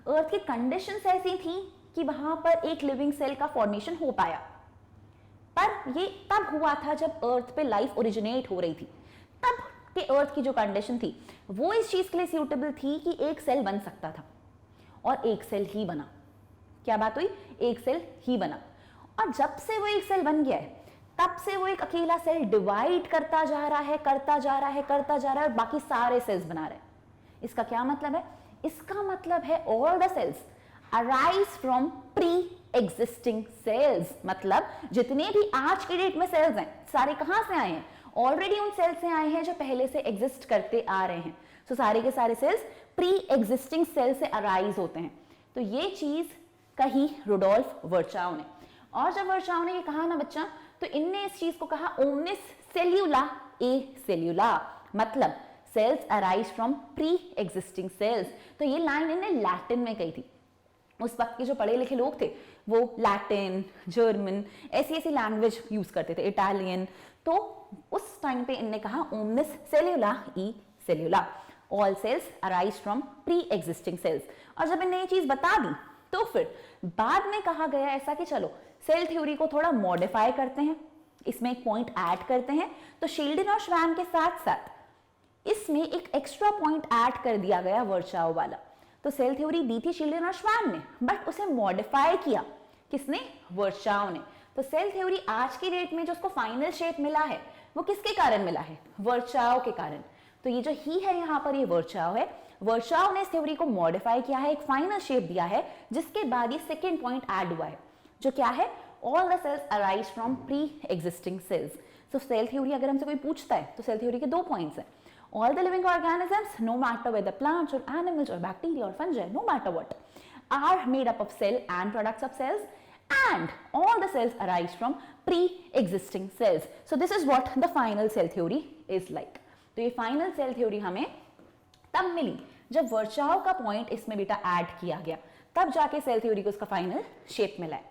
अर्थ की कंडीशंस ऐसी थी कि वहां पर एक लिविंग सेल का फॉर्मेशन हो पाया, पर ये तब हुआ था जब अर्थ पे लाइफ ओरिजिनेट हो रही थी। तब के अर्थ की जो कंडीशन थी वो इस चीज के लिए सूटेबल थी कि एक सेल बन सकता था, और एक सेल ही बना। क्या बात हुई? एक सेल ही बना। और जब से वो एक सेल बन गया है, तब से वो एक अकेला सेल डिवाइड करता जा रहा है, करता जा रहा है, करता जा रहा है, और बाकी सारे सेल्स बना रहे हैं। इसका क्या मतलब है? इसका मतलब है all the cells arise from pre existing cells. मतलब जितने भी आज के डेट में सेल्स हैं, सारे कहां से आए हैं? ऑलरेडी उन सेल्स से आए हैं जो पहले से एग्जिस्ट करते आ रहे हैं। तो सारे के सारे सेल्स प्री एग्जिस्टिंग सेल से अराइज होते हैं। तो ये चीज कही रुडोल्फ वर्चाउ ने। और जब वर्चाउ ने ये कहा ना बच्चा, तो इनने इस चीज को कहा ओमनिस सेल्यूला ए सेल्यूला, मतलब cells arise from pre existing cells. तो ये लाइन इन्हें लैटिन में कही थी। उस वक्त के जो पढ़े लिखे लोग थे वो लैटिन, जर्मन, ऐसी ऐसी लैंग्वेज यूज करते थे, इटालियन। तो उस टाइम पे इनने कहा ओमनिस सेल्यूला ई सेल्यूला, all cells arise from pre existing cells. और जब इन्हें ये चीज बता दी, तो फिर बाद में कहा गया ऐसा कि चलो सेल थ्योरी को थोड़ा मॉडिफाई करते हैं, इसमें एक पॉइंट ऐड करते हैं। तो शील्डन और श्वान के साथ साथ इसमें एक एक्स्ट्रा पॉइंट ऐड कर दिया गया वर्चाउ वाला। तो सेल थ्योरी दी थी शील्डन और श्वान ने, बट उसे मॉडिफाई किया किसने? वर्चाउ ने। तो सेल थ्योरी आज की डेट में जो उसको फाइनल शेप मिला है वो किसके कारण मिला है? वर्चाउ के कारण। तो ये जो ही है यहाँ पर, ये वर्चाउ है। वर्चाउ ने इस थ्योरी को मॉडिफाई किया है, एक फाइनल शेप दिया है, जिसके बाद ये सेकेंड पॉइंट ऐड हुआ है, जो क्या है? All the cells arise from pre existing cells. तो सेल थ्योरी अगर हमसे कोई पूछता है तो सेल थ्योरी के दो पॉइंट्स हैं। All the living organisms, no matter whether plants or animals or bacteria or fungi, no matter what, are made up of cell and products of cells, and all the cells arise from pre-existing cells. So this is what the final cell theory is like. तो ये final cell theory हमें तब मिली जब वर्चाउ का point इसमें बेटा add किया गया, तब जाके सेल थ्योरी को उसका फाइनल शेप मिला है।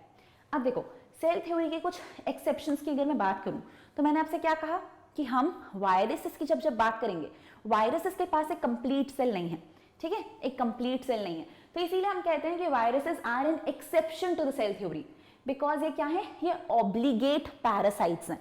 अब देखो सेल थ्योरी के कुछ एक्सेप्शंस की अगर मैं बात करूं, तो मैंने आपसे क्या कहा कि हम वायरसेस की जब बात करेंगे, वायरसेस के पास एक कंप्लीट सेल नहीं है, ठीक है, एक कंप्लीट सेल नहीं है। तो इसीलिए हम कहते हैं कि viruses are an exception to the cell theory, because ये क्या है? ये ऑब्लिगेट पैरासाइट्स हैं।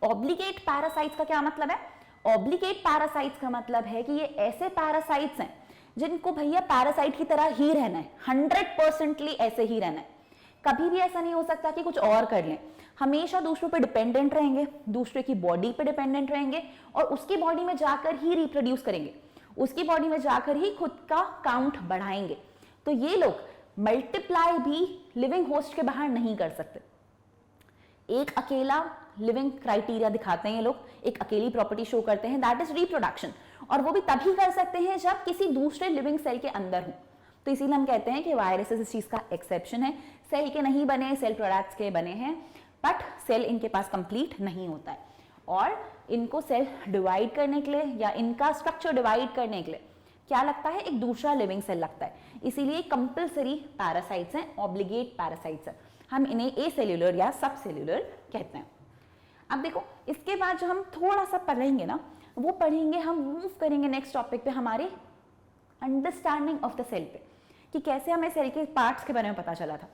ऑब्लिगेट पैरासाइट्स का क्या मतलब है? ऑब्लिगेट पैरासाइट्स का मतलब है कि ये ऐसे पैरासाइट्स हैं जिनको भैया पैरासाइट की तरह ही रहना है, 100% ऐसे ही रहना है। कभी भी ऐसा नहीं हो सकता कि कुछ और कर लें, हमेशा दूसरों पे डिपेंडेंट रहेंगे, दूसरे की बॉडी पे डिपेंडेंट रहेंगे, और उसकी बॉडी में जाकर ही रिप्रोड्यूस करेंगे, उसकी बॉडी में जाकर ही खुद का काउंट बढ़ाएंगे। तो ये लोग मल्टीप्लाई भी लिविंग होस्ट के बाहर नहीं कर सकते। एक अकेला लिविंग क्राइटेरिया दिखाते हैं ये लोग, एक अकेली प्रॉपर्टी शो करते हैं, दैट इज रिप्रोडक्शन, और वो भी तभी कर सकते हैं जब किसी दूसरे लिविंग सेल के अंदर हो। तो इसीलिए हम कहते हैं कि वायरसेस इस चीज का एक्सेप्शन है, सेल के नहीं बने, सेल प्रोडक्ट्स के बने हैं, बट सेल इनके पास कंप्लीट नहीं होता है। और इनको सेल डिवाइड करने के लिए या इनका स्ट्रक्चर डिवाइड करने के लिए क्या लगता है? एक दूसरा लिविंग सेल लगता है। इसीलिए कंपल्सरी पैरासाइट्स हैं, ऑब्लिगेट पैरासाइट्स हैं, हम इन्हें ए सेल्यूलर या सब सेल्यूलर कहते हैं। अब देखो इसके बाद जो हम थोड़ा सा पढ़ेंगे ना, वो पढ़ेंगे, हम मूव करेंगे नेक्स्ट टॉपिक पे, हमारे अंडरस्टैंडिंग ऑफ द सेल पे, कि कैसे हमें सेल के पार्ट्स के बारे में पता चला था।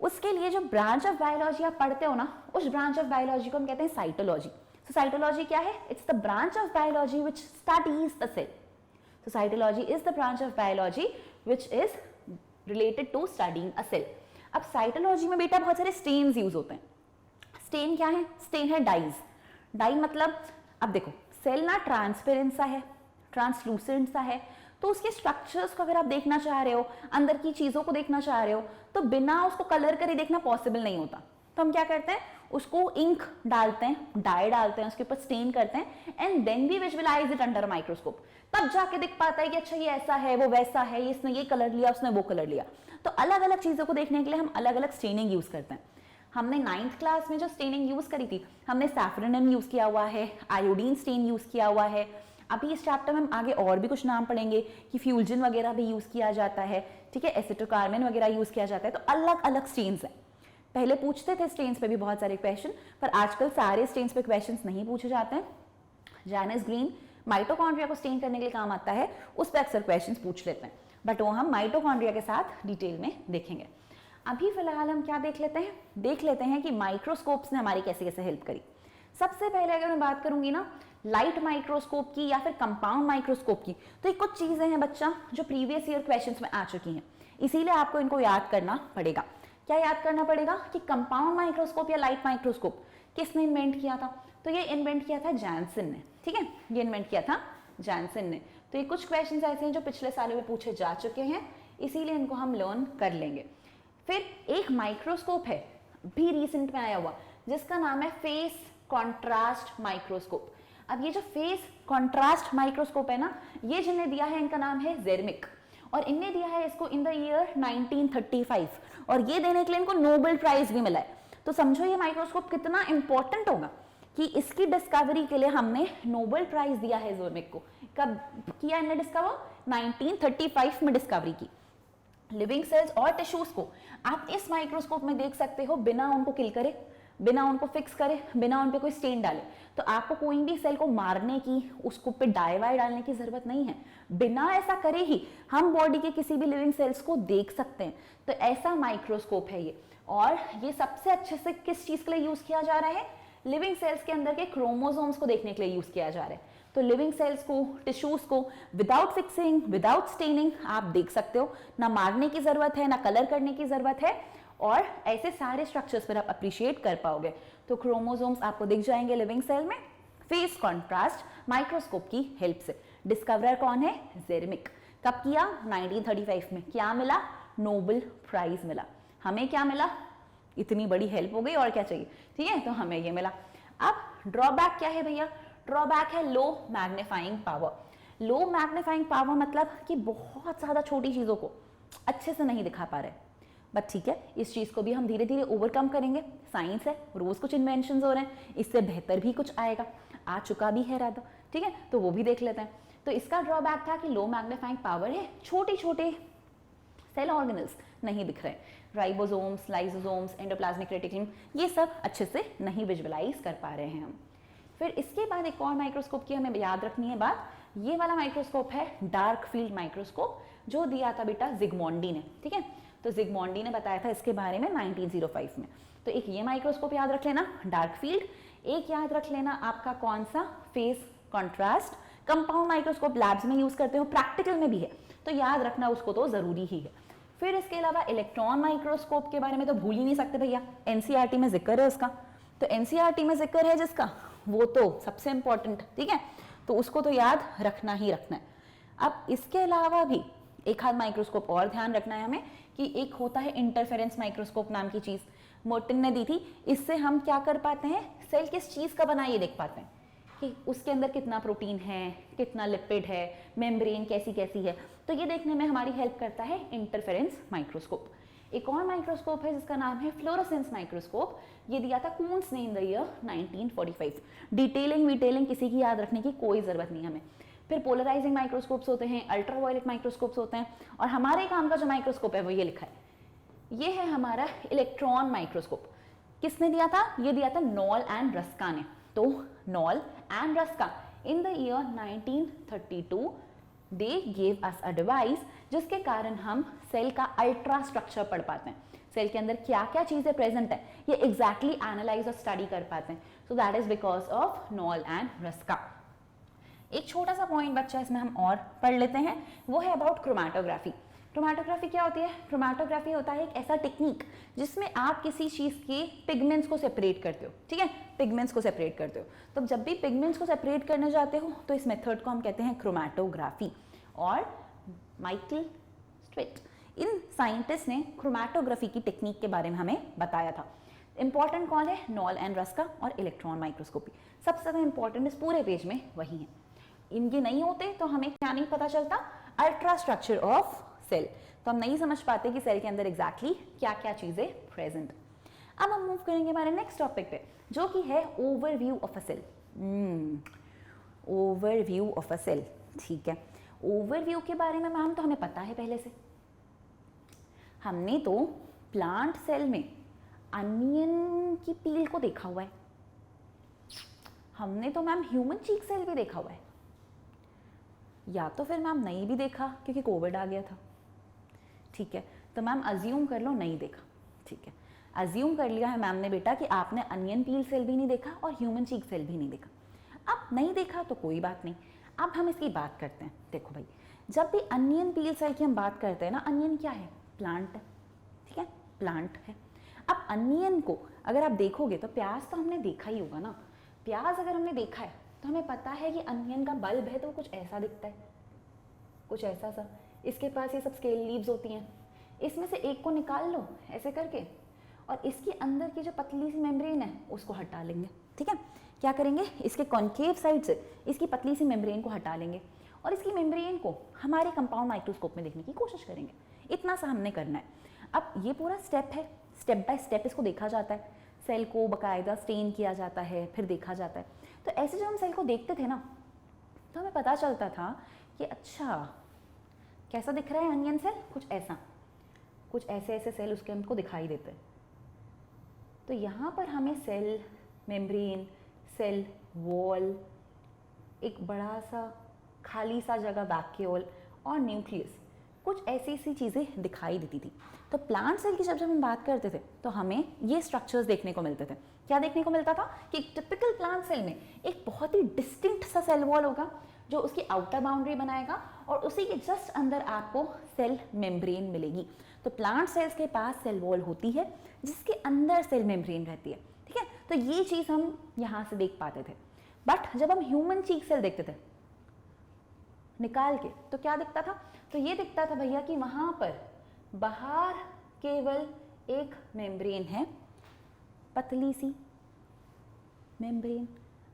उसके लिए जो ब्रांच ऑफ बायोलॉजी आप पढ़ते हो ना, उस ब्रांच ऑफ बायोलॉजी को हम कहते हैं साइटोलॉजी। तो साइटोलॉजी क्या है? It's the branch of biology which studies the cell. So cytology is the branch of biology which is related to studying a cell. अब साइटोलॉजी में बेटा बहुत सारे स्टेन्स यूज होते हैं। स्टेन क्या है? स्टेन है डाइज। डाई मतलब अब देखो सेल ना ट्रांसपेरेंट सा है, ट्रांसलूसेंट सा है, तो उसके स्ट्रक्चर्स को अगर आप देखना चाह रहे हो, अंदर की चीजों को देखना चाह रहे हो, तो बिना उसको कलर करे देखना पॉसिबल नहीं होता। तो हम क्या करते हैं, उसको इंक डालते हैं, डाई डालते हैं, उसके ऊपर स्टेन करते हैं and then we visualise it under microscope. तब जाके दिख पाता है कि अच्छा ये ऐसा है, वो वैसा है, इसने ये कलर लिया, उसने वो कलर लिया। तो अलग अलग चीजों को देखने के लिए हम अलग अलग स्टेनिंग यूज करते हैं। हमने 9th क्लास में जो स्टेनिंग यूज करी थी, हमने सैफरनम यूज किया हुआ है, आयोडीन स्टेन यूज किया हुआ है। अभी इस चैप्टर में हम आगे और भी कुछ नाम पढ़ेंगे कि फ्यूजन वगैरह भी यूज किया जाता है, ठीक है, एसिटोकार्बन वगैरह यूज किया जाता है। तो अलग अलग स्टेन्स हैं। पहले पूछते थे स्टेन्स पे भी बहुत सारे क्वेश्चन, पर आजकल सारे स्टेन्स पे क्वेश्चंस नहीं पूछे जाते हैं। जैनस ग्रीन माइटोकॉन्ड्रिया को स्टेन करने के लिए काम आता है, उस पर अक्सर क्वेश्चंस पूछ लेते हैं, बट वो हम माइटोकॉन्ड्रिया के साथ डिटेल में देखेंगे। अभी फिलहाल हम क्या देख लेते हैं कि माइक्रोस्कोप्स ने हमारी कैसे कैसे हेल्प करी। सबसे पहले अगर मैं बात करूंगी ना लाइट माइक्रोस्कोप की या फिर कंपाउंड माइक्रोस्कोप की, तो ये कुछ चीजें हैं बच्चा जो प्रीवियस ईयर क्वेश्चंस में आ चुकी हैं, इसीलिए आपको इनको याद करना पड़ेगा। क्या याद करना पड़ेगा कि कंपाउंड माइक्रोस्कोप या लाइट माइक्रोस्कोप किसने इन्वेंट किया था? तो ये इन्वेंट किया था जैनसन ने, ठीक है, ये इन्वेंट किया था जैनसन ने। तो ये कुछ क्वेश्चंस ऐसे हैं जो पिछले सालों में पूछे जा चुके हैं, इसीलिए इनको हम लर्न कर लेंगे। फिर एक माइक्रोस्कोप है भी रिसेंट में आया हुआ, जिसका नाम है फेस कॉन्ट्रास्ट माइक्रोस्कोप। अब ये जो फेस कॉन्ट्रास्ट माइक्रोस्कोप है ना, ये जिन्हें दिया है इनका नाम है जेर्मिक, और इनने दिया है इसको इन द ईयर 1935, और ये देने के लिए इनको नोबेल प्राइज भी मिला है। तो समझो ये माइक्रोस्कोप कितना इंपॉर्टेंट होगा कि इसकी डिस्कवरी के लिए हमने नोबेल प्राइज दिया है जेर्मिक को। कब किया इन्हें डिस्कवर? 1935 में डिस्कवरी की। लिविंग सेल्स और टिश्यूज को आप इस माइक्रोस्कोप में देख सकते हो बिना उनको किल करे, बिना उनको फिक्स करे, बिना उन पे कोई स्टेन डाले। तो आपको कोई भी सेल को मारने की, उसको पे डाई वाई डालने की जरूरत नहीं है। बिना ऐसा करे ही हम बॉडी के किसी भी लिविंग सेल्स को देख सकते हैं। तो ऐसा माइक्रोस्कोप है ये, और ये सबसे अच्छे से किस चीज के लिए यूज किया जा रहा है? लिविंग सेल्स के अंदर के क्रोमोसोम्स को देखने के लिए यूज किया जा रहा है। तो लिविंग सेल्स को, टिश्यूज को विदाउट फिक्सिंग, विदाउट स्टेनिंग आप देख सकते हो। ना मारने की जरूरत है, ना कलर करने की जरूरत है, और ऐसे सारे स्ट्रक्चर्स पर आप अप्रिशिएट कर पाओगे। तो क्रोमोसोम्स आपको दिख जाएंगे लिविंग सेल में फेस कॉन्ट्रास्ट माइक्रोस्कोप की हेल्प से। डिस्कवरर कौन है? जेर्मिक। कब किया? 1935 में। क्या मिला? नोबेल प्राइज मिला। हमें क्या मिला? इतनी बड़ी हेल्प हो गई, और क्या चाहिए, ठीक है, तो हमें ये मिला। अब ड्रॉबैक क्या है भैया? ड्रॉबैक है लो मैग्नीफाइंग पावर। लो मैग्नीफाइंग पावर मतलब कि बहुत ज्यादा छोटी चीजों को अच्छे से नहीं दिखा पा रहे, बट ठीक है, इस चीज को भी हम धीरे धीरे ओवरकम करेंगे। साइंस है, रोज कुछ इन्वेंशंस हो रहे हैं, इससे बेहतर भी कुछ आएगा, आ चुका भी है राधा, ठीक है, तो वो भी देख लेते हैं। तो इसका ड्रॉबैक था कि लो मैग्नीफाइंग पावर है, छोटे छोटे सेल ऑर्गेनल्स नहीं दिख रहे, राइबोसोम्स, लाइसोसोम्स, एंडोप्लाज्मिक रेटिकुलम, ये सब अच्छे से नहीं विजुअलाइज कर पा रहे हैं हम। फिर इसके बाद एक और माइक्रोस्कोप की हमें याद रखनी है बात, ये वाला माइक्रोस्कोप है डार्क फील्ड माइक्रोस्कोप, जो दिया था बेटा जिग्मोंडी ने, ठीक है, तो जिग्मोंडी ने बताया था इसके बारे में 1905 में। तो एक ये माइक्रोस्कोप याद रख लेना, डार्क फील्ड। एक याद रख लेना आपका कौन सा? Face contrast. Compound microscope labs में यूज करते हो, प्रैक्टिकल में भी है, तो याद रखना उसको तो जरूरी ही है। फिर इसके अलावा इलेक्ट्रॉन माइक्रोस्कोप के बारे में तो भूल ही नहीं सकते भैया, एनसीईआरटी में जिक्र है उसका। तो एनसीईआरटी में जिक्र है जिसका, वो तो सबसे इंपॉर्टेंट, ठीक है, तो उसको तो याद रखना ही रखना है। अब इसके अलावा भी एक हाथ माइक्रोस्कोप और ध्यान रखना है हमें कि एक होता है इंटरफेरेंस माइक्रोस्कोप नाम की चीज, मोर्टन ने दी थी। इससे हम क्या कर पाते हैं? सेल किस चीज का बना ये देख पाते हैं कि उसके अंदर कितना प्रोटीन है, कितना लिपिड है, मेम्ब्रेन कैसी कैसी है, तो ये देखने में हमारी हेल्प करता है इंटरफेरेंस माइक्रोस्कोप। एक और माइक्रोस्कोप है जिसका नाम है फ्लोरोसेंस माइक्रोस्कोप, ये दिया था कून्स ने इन द ईयर 1945। डिटेलिंग किसी की याद रखने की कोई जरूरत नहीं हमें। फिर पोलराइजिंग माइक्रोस्कोप्स होते हैं, अल्ट्रावायलेट माइक्रोस्कोप्स होते हैं, और हमारे काम का जो माइक्रोस्कोप है वो ये लिखा है, ये है हमारा इलेक्ट्रॉन माइक्रोस्कोप। किसने दिया था? ये दिया था नॉल एंड रस्का ने। तो knoll and Ruska in the year 1932 they gave us a device जिसके कारण हम सेल का अल्ट्रा स्ट्रक्चर पढ़ पाते हैं, सेल के अंदर क्या क्या चीजें प्रेजेंट है ये एग्जैक्टली एनालाइज और स्टडी कर पाते हैं। So that is because of knoll and Ruska. एक छोटा सा पॉइंट बच्चा इसमें हम और पढ़ लेते हैं, वो है अबाउट क्रोमैटोग्राफी। क्रोमैटोग्राफी क्या होती है? क्रोमैटोग्राफी होता है एक ऐसा टेक्निक जिसमें आप किसी चीज़ के पिगमेंट्स को सेपरेट करते हो, ठीक है, पिगमेंट्स को सेपरेट करते हो। तो जब भी पिगमेंट्स को सेपरेट करने जाते हो तो इस मेथड को हम कहते हैं क्रोमैटोग्राफी। और माइकल स्ट्विट, इन साइंटिस्ट ने क्रोमैटोग्राफी की टेक्निक के बारे में हमें बताया था। इंपॉर्टेंट कौन है? नॉल एंड रस्का और इलेक्ट्रॉन माइक्रोस्कोपी, सबसे ज़्यादा इंपॉर्टेंट इस पूरे पेज में वही है। इनके नहीं होते तो हमें क्या नहीं पता चलता? अल्ट्रा स्ट्रक्चर ऑफ सेल, तो हम नहीं समझ पाते कि सेल के अंदर एग्जैक्टली क्या क्या चीजें प्रेजेंट। अब हम मूव करेंगे हमारे नेक्स्ट टॉपिक पे, जो कि है overview of a cell. Overview of a cell, ठीक है। ओवरव्यू के बारे में मैम तो हमें पता है पहले से, हमने तो प्लांट सेल में अनियन की पील को देखा हुआ है, हमने तो मैम ह्यूमन चीक सेल भी देखा हुआ है, या तो फिर मैम नहीं भी देखा क्योंकि कोविड आ गया था, ठीक है। तो मैम अज्यूम कर लो नहीं देखा, ठीक है, अज्यूम कर लिया है मैम ने बेटा कि आपने अनियन पील सेल भी नहीं देखा और ह्यूमन चीक सेल भी नहीं देखा। अब नहीं देखा तो कोई बात नहीं, अब हम इसकी बात करते हैं। देखो भाई, जब भी अनियन पील सेल की हम बात करते हैं ना, अनियन क्या है? प्लांट है, ठीक है, प्लांट है। अब अनियन को अगर आप देखोगे तो प्याज तो हमने देखा ही होगा ना, प्याज अगर हमने देखा है तो हमें पता है कि अनियन का बल्ब है तो कुछ ऐसा दिखता है, कुछ ऐसा सा। इसके पास ये सब स्केल लीव्स होती हैं, इसमें से एक को निकाल लो ऐसे करके और इसके अंदर की जो पतली सी मेम्ब्रेन है उसको हटा लेंगे, ठीक है। क्या करेंगे? इसके कॉन्केव साइड से इसकी पतली सी मेम्ब्रेन को हटा लेंगे और इसकी मेम्ब्रेन को हमारे कंपाउंड माइक्रोस्कोप में देखने की कोशिश करेंगे। इतना सा हमने करना है। अब ये पूरा स्टेप है, स्टेप बाय स्टेप इसको देखा जाता है, सेल को बाकायदा स्टेन किया जाता है, फिर देखा जाता है। तो ऐसे जब हम सेल को देखते थे ना तो हमें पता चलता था कि अच्छा कैसा दिख रहा है अनियन सेल, कुछ ऐसा, कुछ ऐसे ऐसे सेल उसके हमको दिखाई देते हैं। तो यहाँ पर हमें सेल मेम्ब्रेन, सेल वॉल, एक बड़ा सा खाली सा जगह वैक्यूल और न्यूक्लियस, कुछ ऐसी ऐसी चीज़ें दिखाई देती थी। तो प्लांट सेल की जब हम बात करते थे तो हमें ये स्ट्रक्चर्स देखने को मिलते थे। क्या देखने को मिलता था कि एक टिपिकल प्लांट सेल में एक बहुत ही डिस्टिंक्ट सा सेल वॉल होगा जो उसकी आउटर बाउंड्री बनाएगा और उसी के जस्ट अंदर आपको सेल मेम्ब्रेन मिलेगी। तो प्लांट सेल्स के पास सेल वॉल होती है जिसके अंदर सेल मेम्ब्रेन रहती है, ठीक है। तो ये चीज़ हम यहाँ से देख पाते थे। बट जब हम ह्यूमन चीक सेल देखते थे निकाल के तो क्या दिखता था? तो ये दिखता था भैया कि वहाँ पर बाहर केवल एक मेम्ब्रेन है, पतली सी membrane,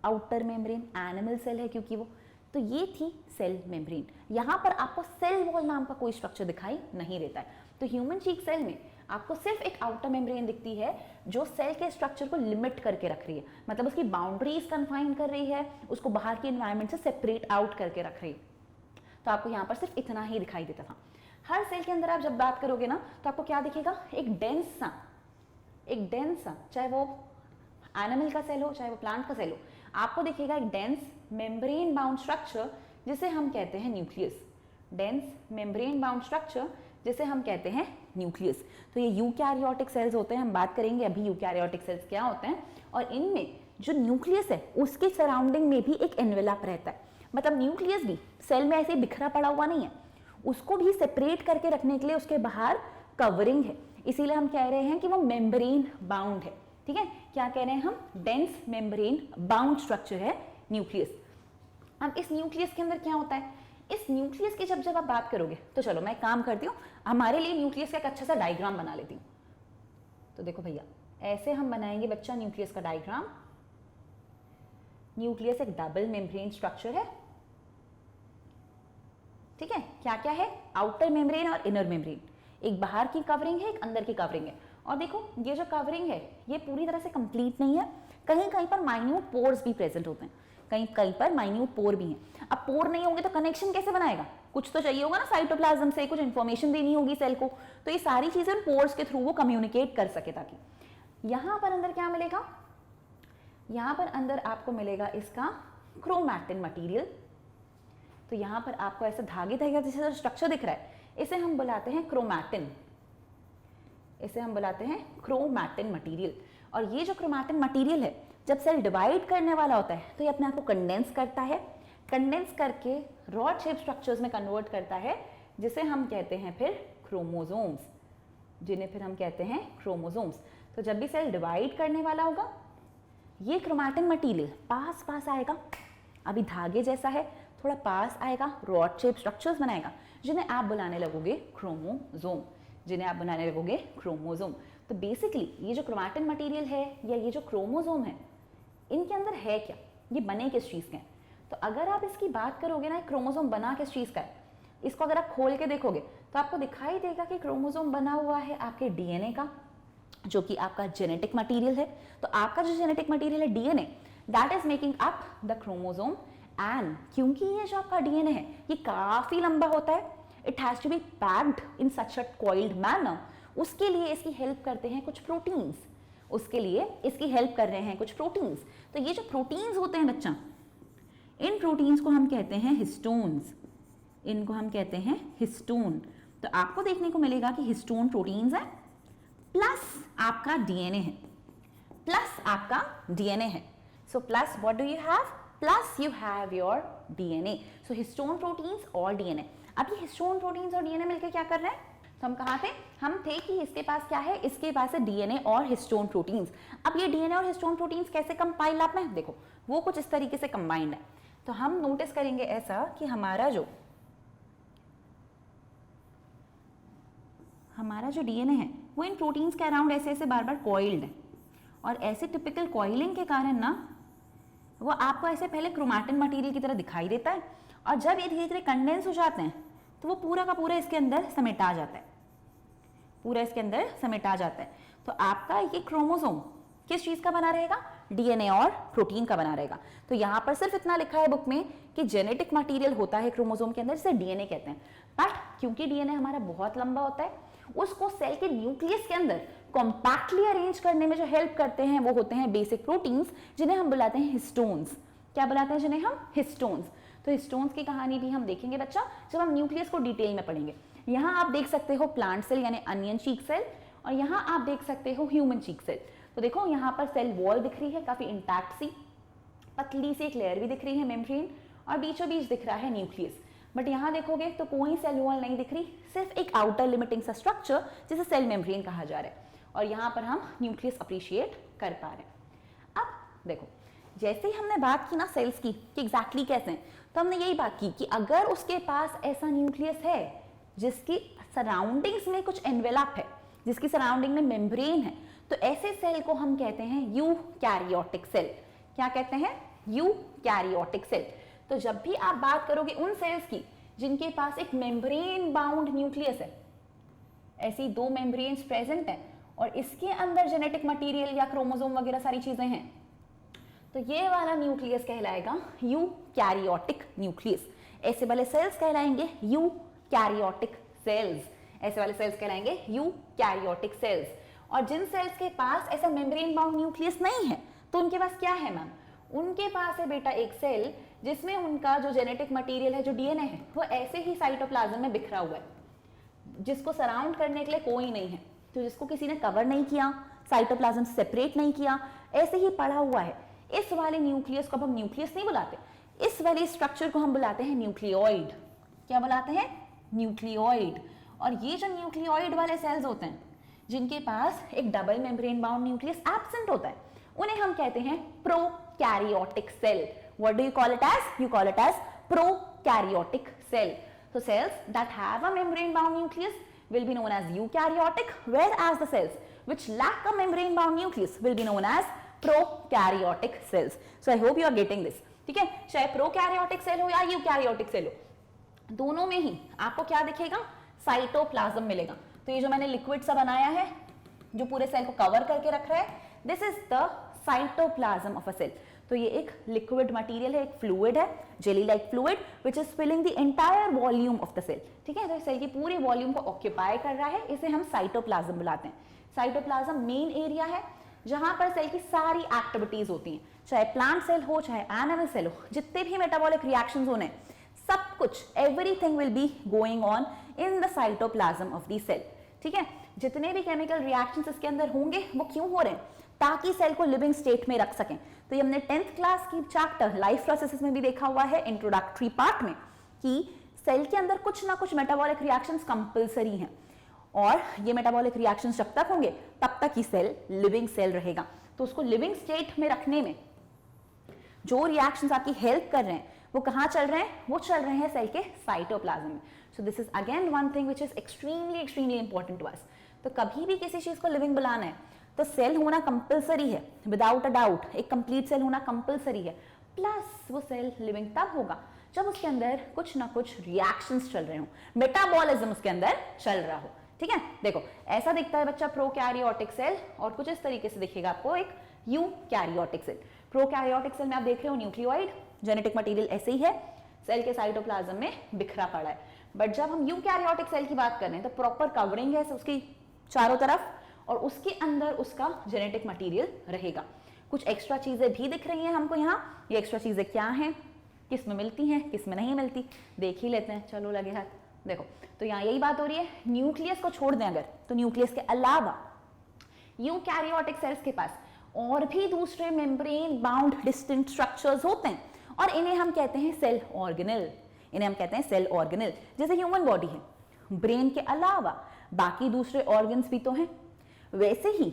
outer membrane, animal cell है क्योंकि वो, तो ये थी सेल मेम्ब्रेन। यहाँ पर आपको सेल वॉल नाम का कोई स्ट्रक्चर दिखाई नहीं देता है। तो ह्यूमन चीक सेल में आपको सिर्फ एक आउटर मेम्ब्रेन दिखती है जो सेल के स्ट्रक्चर को लिमिट करके रख रही है, मतलब उसकी बाउंड्रीज कन्फाइन कर रही है, उसको बाहर के एनवायरनमेंट से सेपरेट आउट करके रख रही है। तो आपको यहाँ पर सिर्फ इतना ही दिखाई देता था। हर सेल के अंदर आप जब बात करोगे ना तो आपको क्या दिखेगा? एक डेंस सा, चाहे वो एनिमल का सेल हो चाहे वो प्लांट का सेल हो, आपको दिखेगा एक डेंस मेम्ब्रेन बाउंड स्ट्रक्चर जिसे हम कहते हैं nucleus. Dense membrane bound structure जिसे हम कहते हैं न्यूक्लियस। तो ये यूकैरियोटिक सेल्स होते हैं, हम बात करेंगे अभी यूकैरियोटिक सेल्स क्या होते हैं। और इनमें जो न्यूक्लियस है उसके सराउंडिंग में भी एक एनवेलप रहता है, मतलब न्यूक्लियस भी सेल में ऐसे बिखरा पड़ा हुआ नहीं है, उसको भी सेपरेट करके रखने के लिए उसके बाहर कवरिंग है। इसीलिए हम कह रहे हैं कि वो मेम्ब्रेन बाउंड है, ठीक है। क्या कह रहे हैं हम? डेंस मेम्ब्रेन बाउंड स्ट्रक्चर है न्यूक्लियस। अब इस न्यूक्लियस के अंदर क्या होता है? इस न्यूक्लियस की जब आप बात करोगे तो चलो मैं काम करती हूँ, हमारे लिए न्यूक्लियस का एक अच्छा सा डायग्राम बना लेती हूँ। तो देखो भैया, ऐसे हम बनाएंगे बच्चा न्यूक्लियस का डायग्राम। न्यूक्लियस एक डबल मेम्ब्रेन स्ट्रक्चर है, ठीक है। क्या क्या है? आउटर मेम्ब्रेन और इनर मेम्ब्रेन, एक बाहर की कवरिंग है, एक अंदर की कवरिंग है। और देखो ये जो कवरिंग है ये पूरी तरह से कंप्लीट नहीं है, कहीं कहीं पर माइन्यूट पोर्स भी प्रेजेंट होते हैं, कहीं कहीं पर माइन्यूट पोर भी हैं। अब पोर नहीं होंगे तो कनेक्शन कैसे बनाएगा? कुछ तो चाहिए होगा ना साइटोप्लाज्म से, कुछ इंफॉर्मेशन देनी होगी सेल को, तो ये सारी चीजें उन पोर्स के थ्रू वो कम्युनिकेट कर सके। ताकि यहाँ पर अंदर क्या मिलेगा? यहाँ पर अंदर आपको मिलेगा इसका क्रोमैटिन मटेरियल। तो यहाँ पर आपको ऐसा धागे धागे जैसा स्ट्रक्चर दिख रहा है, इसे हम बुलाते हैं क्रोमैटिन, इसे हम बुलाते हैं क्रोमैटिन मटेरियल। और ये जो क्रोमैटिन मटेरियल है जब सेल डिवाइड करने वाला होता है तो ये अपने आप को कंडेंस करता है, कंडेंस करके रॉड शेप स्ट्रक्चर्स में कन्वर्ट करता है जिसे हम कहते हैं फिर क्रोमोसोम्स, जिन्हें फिर हम कहते हैं क्रोमोसोम्स। तो जब भी सेल डिवाइड करने वाला होगा, ये क्रोमैटिन मटीरियल पास पास आएगा, अभी धागे जैसा है, थोड़ा पास आएगा, रॉड शेप स्ट्रक्चर्स बनाएगा, जिन्हें आप बुलाने लगोगे क्रोमोसोम, जिन्हें आप बनाने लगोगे क्रोमोसोम। तो बेसिकली ये जो क्रोमैटिन मटीरियल है या ये जो क्रोमोसोम है, इनके अंदर है क्या, ये बने किस चीज़ के हैं? तो अगर आप इसकी बात करोगे ना, क्रोमोसोम बना किस चीज़ का है, इसको अगर आप खोल के देखोगे तो आपको दिखाई देगा कि क्रोमोसोम बना हुआ है आपके डीएनए का, जो कि आपका जेनेटिक मटेरियल है। तो आपका जो जेनेटिक मटेरियल है DNA, that is making up the chromosome. And क्योंकि ये जो आपका डीएनए है ये काफी लंबा होता है, it has to be packed in such a coiled manner, उसके लिए इसकी हेल्प करते हैं कुछ प्रोटीन्स, उसके लिए इसकी हेल्प कर रहे हैं कुछ प्रोटीन्स। तो ये जो प्रोटीन्स होते हैं बच्चा, इन प्रोटीन्स को हम कहते हैं हिस्टोन्स, इनको हम कहते हैं हिस्टोन। तो आपको देखने को मिलेगा कि हिस्टोन प्रोटीन्स है प्लस आपका डीएनए है, प्लस आपका डीएनए है। So plus what do you have? Plus you have your DNA. So histone proteins और डीएनए। अब ये हिस्टोन प्रोटीन्स और डीएनए मिलकर क्या कर रहे हैं? तो हम कहाँ थे? हम थे कि इसके पास क्या है, इसके पास है डीएनए और हिस्टोन प्रोटीन्स। अब ये डीएनए और हिस्टोन प्रोटीन्स कैसे कंपाइल अप में, देखो वो कुछ इस तरीके से कंबाइंड है। तो हम नोटिस करेंगे ऐसा कि हमारा जो डीएनए है वो इन प्रोटीन्स के अराउंड ऐसे ऐसे बार बार कॉइल्ड है, और ऐसे टिपिकल कॉइलिंग के कारण ना वो आपको ऐसे पहले क्रोमैटिन मटेरियल की तरह दिखाई देता है, और जब ये धीरे धीरे कंडेंस हो जाते हैं तो वो पूरा का पूरा इसके अंदर समेटा जाता है, पूरा इसके अंदर समेटा जाता है। तो आपका ये क्रोमोसोम किस चीज़ का बना रहेगा? डीएनए और प्रोटीन का बना रहेगा। तो यहाँ पर सिर्फ इतना लिखा है बुक में कि जेनेटिक मटेरियल होता है क्रोमोसोम के अंदर, जिसे डीएनए कहते हैं। बट क्योंकि डीएनए हमारा बहुत लंबा होता है, उसको सेल के न्यूक्लियस के अंदर कॉम्पैक्टली अरेंज करने में जो हेल्प करते हैं वो होते हैं बेसिक प्रोटीन्स, जिन्हें हम बुलाते हैं हिस्टोन्स। क्या बुलाते हैं? जिन्हें हम हिस्टोन्स। तो हिस्टोन्स की कहानी भी हम देखेंगे बच्चा जब हम न्यूक्लियस को डिटेल में पढ़ेंगे। यहाँ आप देख सकते हो प्लांट सेल यानी अनियन चीक सेल, और यहाँ आप देख सकते हो ह्यूमन चीक सेल। तो देखो यहाँ पर सेल वॉल दिख रही है काफी इंटैक्ट सी, पतली सी एक लेयर भी दिख रही है मेम्ब्रेन, और बीचों बीच दिख रहा है न्यूक्लियस। बट यहाँ देखोगे तो कोई सेल वॉल नहीं दिख रही, सिर्फ एक आउटर लिमिटिंग सा स्ट्रक्चर जिसे सेल मेम्ब्रेन कहा जा रहा है, और यहाँ पर हम न्यूक्लियस अप्रिशिएट कर पा रहे हैं। अब देखो जैसे ही हमने बात की ना सेल्स की कि एग्जैक्टली कैसे हैं, तो हमने यही बात की कि अगर उसके पास ऐसा न्यूक्लियस है जिसकी सराउंडिंग्स में कुछ एनवेलप है, जिसकी सराउंडिंग में मेम्ब्रेन है, तो ऐसे सेल को हम कहते हैं यूकैरियोटिक सेल। क्या कहते हैं? Eukaryotic cell. तो जब भी आप बात करोगे उन सेल्स की जिनके पास एक मेम्ब्रेन बाउंड न्यूक्लियस है, ऐसी दो मेम्ब्रेन्स प्रेजेंट है और इसके अंदर जेनेटिक मटेरियल या क्रोमोसोम वगैरह सारी चीजें हैं, तो ये वाला न्यूक्लियस कहलाएगा यूकैरियोटिक न्यूक्लियस। ऐसे वाले सेल्स कहलाएंगे यूकैरियोटिक सेल्स। ऐसे वाले सेल्स कहलाएंगे यूकैरियोटिक सेल्स। और जिन सेल्स के पास ऐसा मेम्ब्रेन बाउंड न्यूक्लियस नहीं है, तो उनके पास क्या है मैम? उनके पास है बेटा एक सेल जिसमें उनका जो जेनेटिक मटेरियल है, जो डीएनए है, वो ऐसे ही साइटोप्लाज्म में बिखरा हुआ है, जिसको सराउंड करने के लिए कोई नहीं है, तो जिसको किसी ने कवर नहीं किया, साइटोप्लाज्म सेपरेट नहीं किया, ऐसे ही पड़ा हुआ है। इस वाले न्यूक्लियस को अब हम न्यूक्लियस नहीं बुलाते, इस वाले स्ट्रक्चर को हम बुलाते हैं न्यूक्लियोइड। क्या बुलाते हैं? न्यूक्लियोइड। और ये जो न्यूक्लियोइड वाले सेल्स होते हैं जिनके पास एक double membrane bound nucleus absent होता है, उन्हें हम कहते हैं prokaryotic cell. What do you call it as? You call it as prokaryotic cell. So cells that have a membrane bound nucleus will be known as eukaryotic, whereas the cells which lack a membrane bound nucleus will be known as prokaryotic cells. So I hope you are getting this. ठीक है, चाहे prokaryotic cell हो या eukaryotic cell हो, दोनों में ही आपको क्या दिखेगा? साइटोप्लाज्म मिलेगा। तो ये जो मैंने लिक्विड सा बनाया है जो पूरे सेल को कवर करके रख रहा है, this is the cytoplasm of a cell. तो ये एक लिक्विड मटेरियल है, एक फ्लूइड है, jelly like fluid which is filling the entire volume of the cell. ठीक है, तो सेल की पूरी वॉल्यूम को ऑक्यूपाई कर रहा है, इसे हम साइटोप्लाज्म बुलाते हैं। साइटोप्लाज्म मेन एरिया है जहां पर सेल की सारी एक्टिविटीज होती हैं, चाहे प्लांट सेल हो चाहे एनिमल सेल हो, जितने भी मेटाबॉलिक रिएक्शंस होने, सब कुछ everything will be going on in the cytoplasm of the cell. ठीक है, जितने भी केमिकल रिएक्शंस इसके अंदर होंगे वो क्यों हो रहे हैं? ताकि सेल को लिविंग स्टेट में रख सकें। तो ये हमने 10th क्लास की चैप्टर लाइफ प्रोसेसेस में भी देखा हुआ है इंट्रोडक्टरी पार्ट में कि सेल के अंदर कुछ ना कुछ मेटाबॉलिक रिएक्शंस कंपलसरी हैं, और ये मेटाबॉलिक रिएक्शंस जब तक होंगे तब तक ही सेल लिविंग सेल रहेगा। तो उसको लिविंग स्टेट में रखने में जो रिएक्शंस आपकी हेल्प कर रहे हैं वो कहाँ चल रहे हैं, वो चल रहे हैं सेल के साइटोप्लाज्म में। So this is again one thing which is extremely important to us. तो कभी भी किसी चीज को लिविंग बुलाना है तो सेल होना कंपलसरी है, विदाउट अ डाउट एक कंप्लीट सेल होना कंपलसरी है। प्लस वो सेल लिविंग तब होगा जब उसके अंदर कुछ ना कुछ रिएक्शंस चल रहे हो, मेटाबॉलिज्म उसके अंदर चल रहा हो। ठीक है, देखो ऐसा दिखता है बच्चा प्रोकैरियोटिक सेल, और कुछ इस तरीके से दिखेगा आपको एक यूकैरियोटिक सेल। प्रोकैरियोटिक सेल में आप देख रहे हो न्यूक्लियोइड, जेनेटिक मटेरियल ऐसे ही है, सेल के साइटोप्लाज्म में बिखरा पड़ा है। बट जब हम यूकैरियोटिक सेल की बात कर रहे हैं तो प्रॉपर कवरिंग है उसकी चारों तरफ, और उसके अंदर उसका जेनेटिक मटेरियल रहेगा। कुछ एक्स्ट्रा चीजें भी दिख रही हैं हमको यहाँ, ये एक्स्ट्रा चीजें क्या हैं, किस में मिलती हैं, किस में नहीं मिलती, देख ही लेते हैं, चलो लगे हाथ। देखो तो यहाँ यही बात हो रही है, न्यूक्लियस को छोड़ दें अगर, तो न्यूक्लियस के अलावा यूकैरियोटिक सेल्स के पास और भी दूसरे मेम्ब्रेन बाउंड डिस्टिंक्ट स्ट्रक्चर्स होते हैं, और इन्हें हम कहते हैं सेल ऑर्गेनेल। इन्हें हम कहते हैं सेल ऑर्गेनेल। जैसे ह्यूमन बॉडी है, ब्रेन के अलावा बाकी दूसरे ऑर्गन्स भी तो हैं, वैसे ही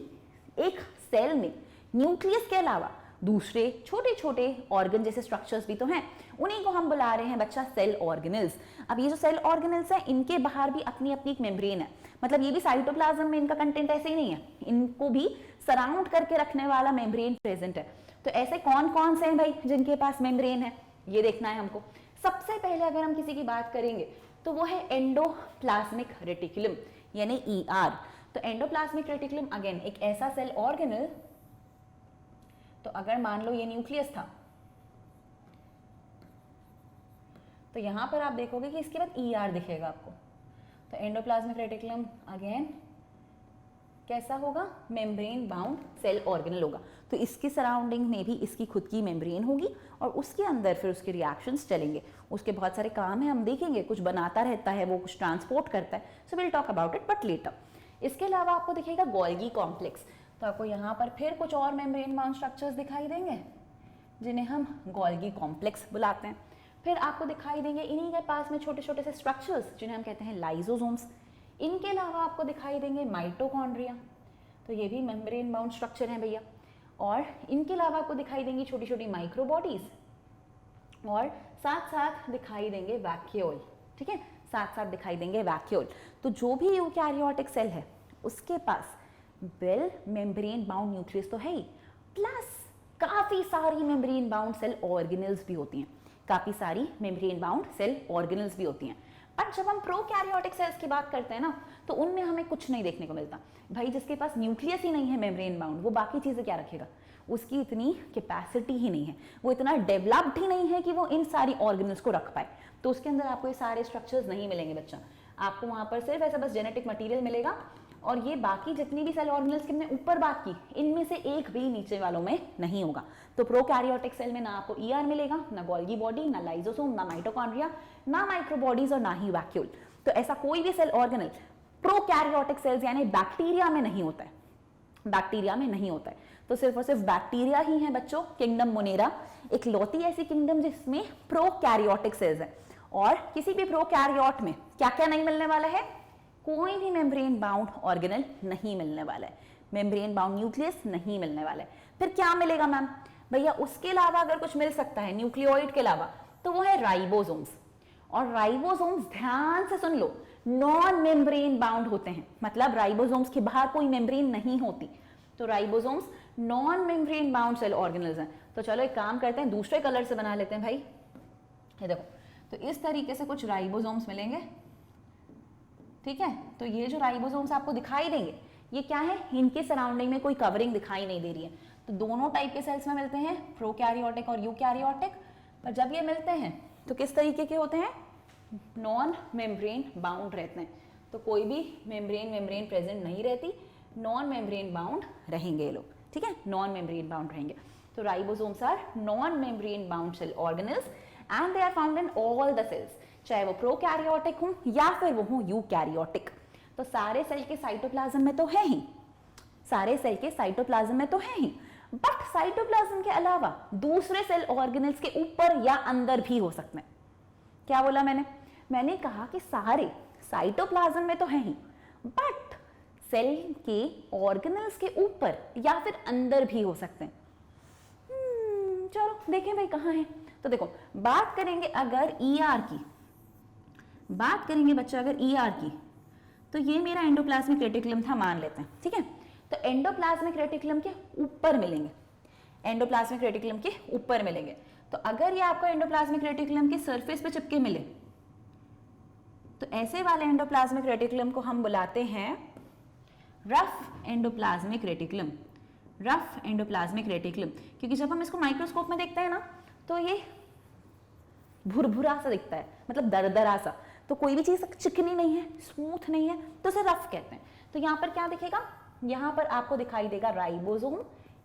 एक सेल में न्यूक्लियस के अलावा दूसरे छोटे छोटे ऑर्गन जैसे स्ट्रक्चर्स भी तो हैं, उन्हीं को हम बुला रहे हैं बच्चा सेल ऑर्गेनेल्स। अब ये जो सेल ऑर्गेनेल्स हैं इनके बाहर भी अपनी अपनी एक मेम्ब्रेन है, मतलब ये भी साइटोप्लाज्म में इनका कंटेंट ऐसे ही नहीं है, इनको भी सराउंड करके रखने वाला मेम्ब्रेन प्रेजेंट है। तो ऐसे कौन कौन से हैं भाई जिनके पास मेम्ब्रेन है, ये देखना है हमको। सबसे पहले अगर हम किसी की बात करेंगे तो वो है एंडोप्लाज्मिक रेटिकुलम यानी ER। तो एंडोप्लाज्मिक रेटिकुलम अगेन एक ऐसा सेल ऑर्गेनल, तो अगर मान लो ये न्यूक्लियस था तो यहां पर आप देखोगे कि इसके बाद ER दिखेगा आपको। तो एंडोप्लाज्मिक रेटिकुलम अगेन कैसा होगा, मेम्ब्रेन बाउंड सेल ऑर्गेनल होगा। तो इसकी सराउंडिंग में भी इसकी खुद की मेम्ब्रेन होगी, और उसके अंदर फिर उसके रिएक्शंस चलेंगे। उसके बहुत सारे काम है, हम देखेंगे, कुछ बनाता रहता है वो, कुछ ट्रांसपोर्ट करता है। So will talk about it but later. इसके अलावा आपको दिखेगा गोल्गी कॉम्प्लेक्स। तो आपको यहाँ पर फिर कुछ और मेम्ब्रेन बाउंड स्ट्रक्चर्स दिखाई देंगे जिन्हें हम गोल्गी कॉम्प्लेक्स बुलाते हैं। फिर आपको दिखाई देंगे इन्हीं के पास में छोटे छोटे से स्ट्रक्चर्स जिन्हें हम कहते हैं लाइजोसोम्स। इनके अलावा आपको दिखाई देंगे माइटोकॉन्ड्रिया, तो ये भी मेम्ब्रेन बाउंड स्ट्रक्चर हैं भैया। और इनके अलावा आपको दिखाई देंगी छोटी छोटी माइक्रोबॉडीज, और साथ साथ दिखाई देंगे वैक्यूल। ठीक है, साथ साथ दिखाई देंगे वैक्यूल। तो जो भी यूकैरियोटिक सेल है उसके पास वेल मेम्ब्रेन बाउंड न्यूक्लियस तो है ही, प्लस काफी सारी मेम्ब्रेन बाउंड सेल ऑर्गेनल्स भी होती हैं, काफी सारी मेम्ब्रेन बाउंड सेल ऑर्गेनल्स भी होती हैं। पर जब हम प्रोकैरियोटिक सेल्स की बात करते हैं ना, तो उनमें हमें कुछ नहीं देखने को मिलता। भाई जिसके पास न्यूक्लियस ही नहीं है मेम्ब्रेन बाउंड, वो बाकी चीजें क्या रखेगा, उसकी इतनी कैपेसिटी ही नहीं है, वो इतना डेवलप्ड ही नहीं है कि वो इन सारी ऑर्गेनल्स को रख पाए। तो उसके अंदर आपको ये सारे स्ट्रक्चर्स नहीं मिलेंगे बच्चा, आपको वहां पर सिर्फ ऐसा बस जेनेटिक मटेरियल मिलेगा। और ये बाकी जितनी भी सेल ऑर्गेनल्स की हमने ऊपर बात की, इनमें से एक भी नीचे वालों में नहीं होगा। तो प्रोकैरियोटिक सेल में ना आपको ER मिलेगा, ना गोल्गी बॉडी, ना लाइजोसोम, ना माइटोकॉन्ड्रिया, ना माइक्रोबॉडीज और ना ही वैक्यूल। तो ऐसा कोई भी सेल ऑर्गेनल प्रोकैरियोटिक सेल्स यानी बैक्टीरिया में नहीं होता है, बैक्टीरिया में नहीं होता है। तो सिर्फ और सिर्फ बैक्टीरिया ही है बच्चों, किंगडम मोनेरा एक लौती ऐसी किंगडम जिसमें प्रोकैरियोटिक सेल्स है। और किसी भी प्रोकैरियोट में क्या क्या नहीं मिलने वाला है, कोई भी मेम्ब्रेन बाउंड ऑर्गेनल नहीं मिलने वाला है, मेम्ब्रेन बाउंड न्यूक्लियस नहीं मिलने वाला है। फिर क्या मिलेगा मैम, भैया उसके अलावा अगर कुछ मिल सकता है न्यूक्लियोइड के अलावा, तो वो है राइबोसोम्स। और राइबोसोम्स ध्यान से सुन लो, नॉन मेम्ब्रेन बाउंड होते हैं, मतलब राइबोसोम्स के बाहर कोई मेम्ब्रेन नहीं होती। तो ribosomes non membrane bound cell organelles हैं। तो चलो एक काम करते हैं, दूसरे कलर से बना लेते हैं भाई। ये देखो, तो इस तरीके से कुछ राइबोसोम्स मिलेंगे। ठीक है, तो ये जो राइबोसोम्स आपको दिखाई देंगे, ये क्या है, इनके सराउंडिंग में कोई कवरिंग दिखाई नहीं दे रही है। तो दोनों टाइप के सेल्स में मिलते हैं, प्रोकैरियोटिक और यूकैरियोटिक। पर जब ये मिलते हैं तो किस तरीके के होते हैं, नॉन मेम्ब्रेन बाउंड रहते हैं। तो कोई भी मेम्ब्रेन प्रेजेंट नहीं रहती, नॉन मेम्ब्रेन बाउंड रहेंगे ये लोग। ठीक है, नॉन मेम्ब्रेन बाउंड रहेंगे। तो ribosomes are non membrane bound cell organelles and they are found in all the cells, चाहे वो प्रोकैरियोटिक हो या फिर वो हो यूकैरियोटिक। तो सारे सेल के साइटोप्लाज्म में तो है ही, सारे सेल के साइटोप्लाज्म में तो है ही, बट साइटोप्लाज्म के अलावा दूसरे सेल ऑर्गेनल्स के ऊपर या अंदर भी हो सकते हैं। क्या बोला मैंने, मैंने कहा कि सारे साइटोप्लाज्म में तो है ही, बट सेल के ऑर्गेनल्स के ऊपर या फिर अंदर भी हो सकते हैं। चलो देखें भाई कहाँ है। तो देखो, बात करेंगे अगर ईआर की, बात करेंगे बच्चा अगर ईआर की, तो ये मेरा एंडोप्लाज्मिक रेटिकुलम था मान लेते हैं, ठीक है। तो एंडोप्लाज्मिक रेटिकुलम के ऊपर मिलेंगे, एंडोप्लाज्मिक रेटिकुलम के ऊपर मिलेंगे। तो अगर ये आपको एंडोप्लाज्मिक रेटिकुलम के सरफेस पे चिपके मिले, तो ऐसे वाले एंडोप्लाज्मिक रेटिकुलम को हम बुलाते हैं rough endoplasmic reticulum, rough endoplasmic reticulum. क्योंकि जब हम इसको माइक्रोस्कोप में देखते हैं ना, तो ये भुरभुरा सा दिखता है, मतलब दरदरा सा, तो कोई भी चीज चिकनी नहीं है, स्मूथ नहीं है, तो उसे रफ कहते हैं। तो यहाँ पर क्या दिखेगा, यहाँ पर आपको दिखाई देगा राइबोसोम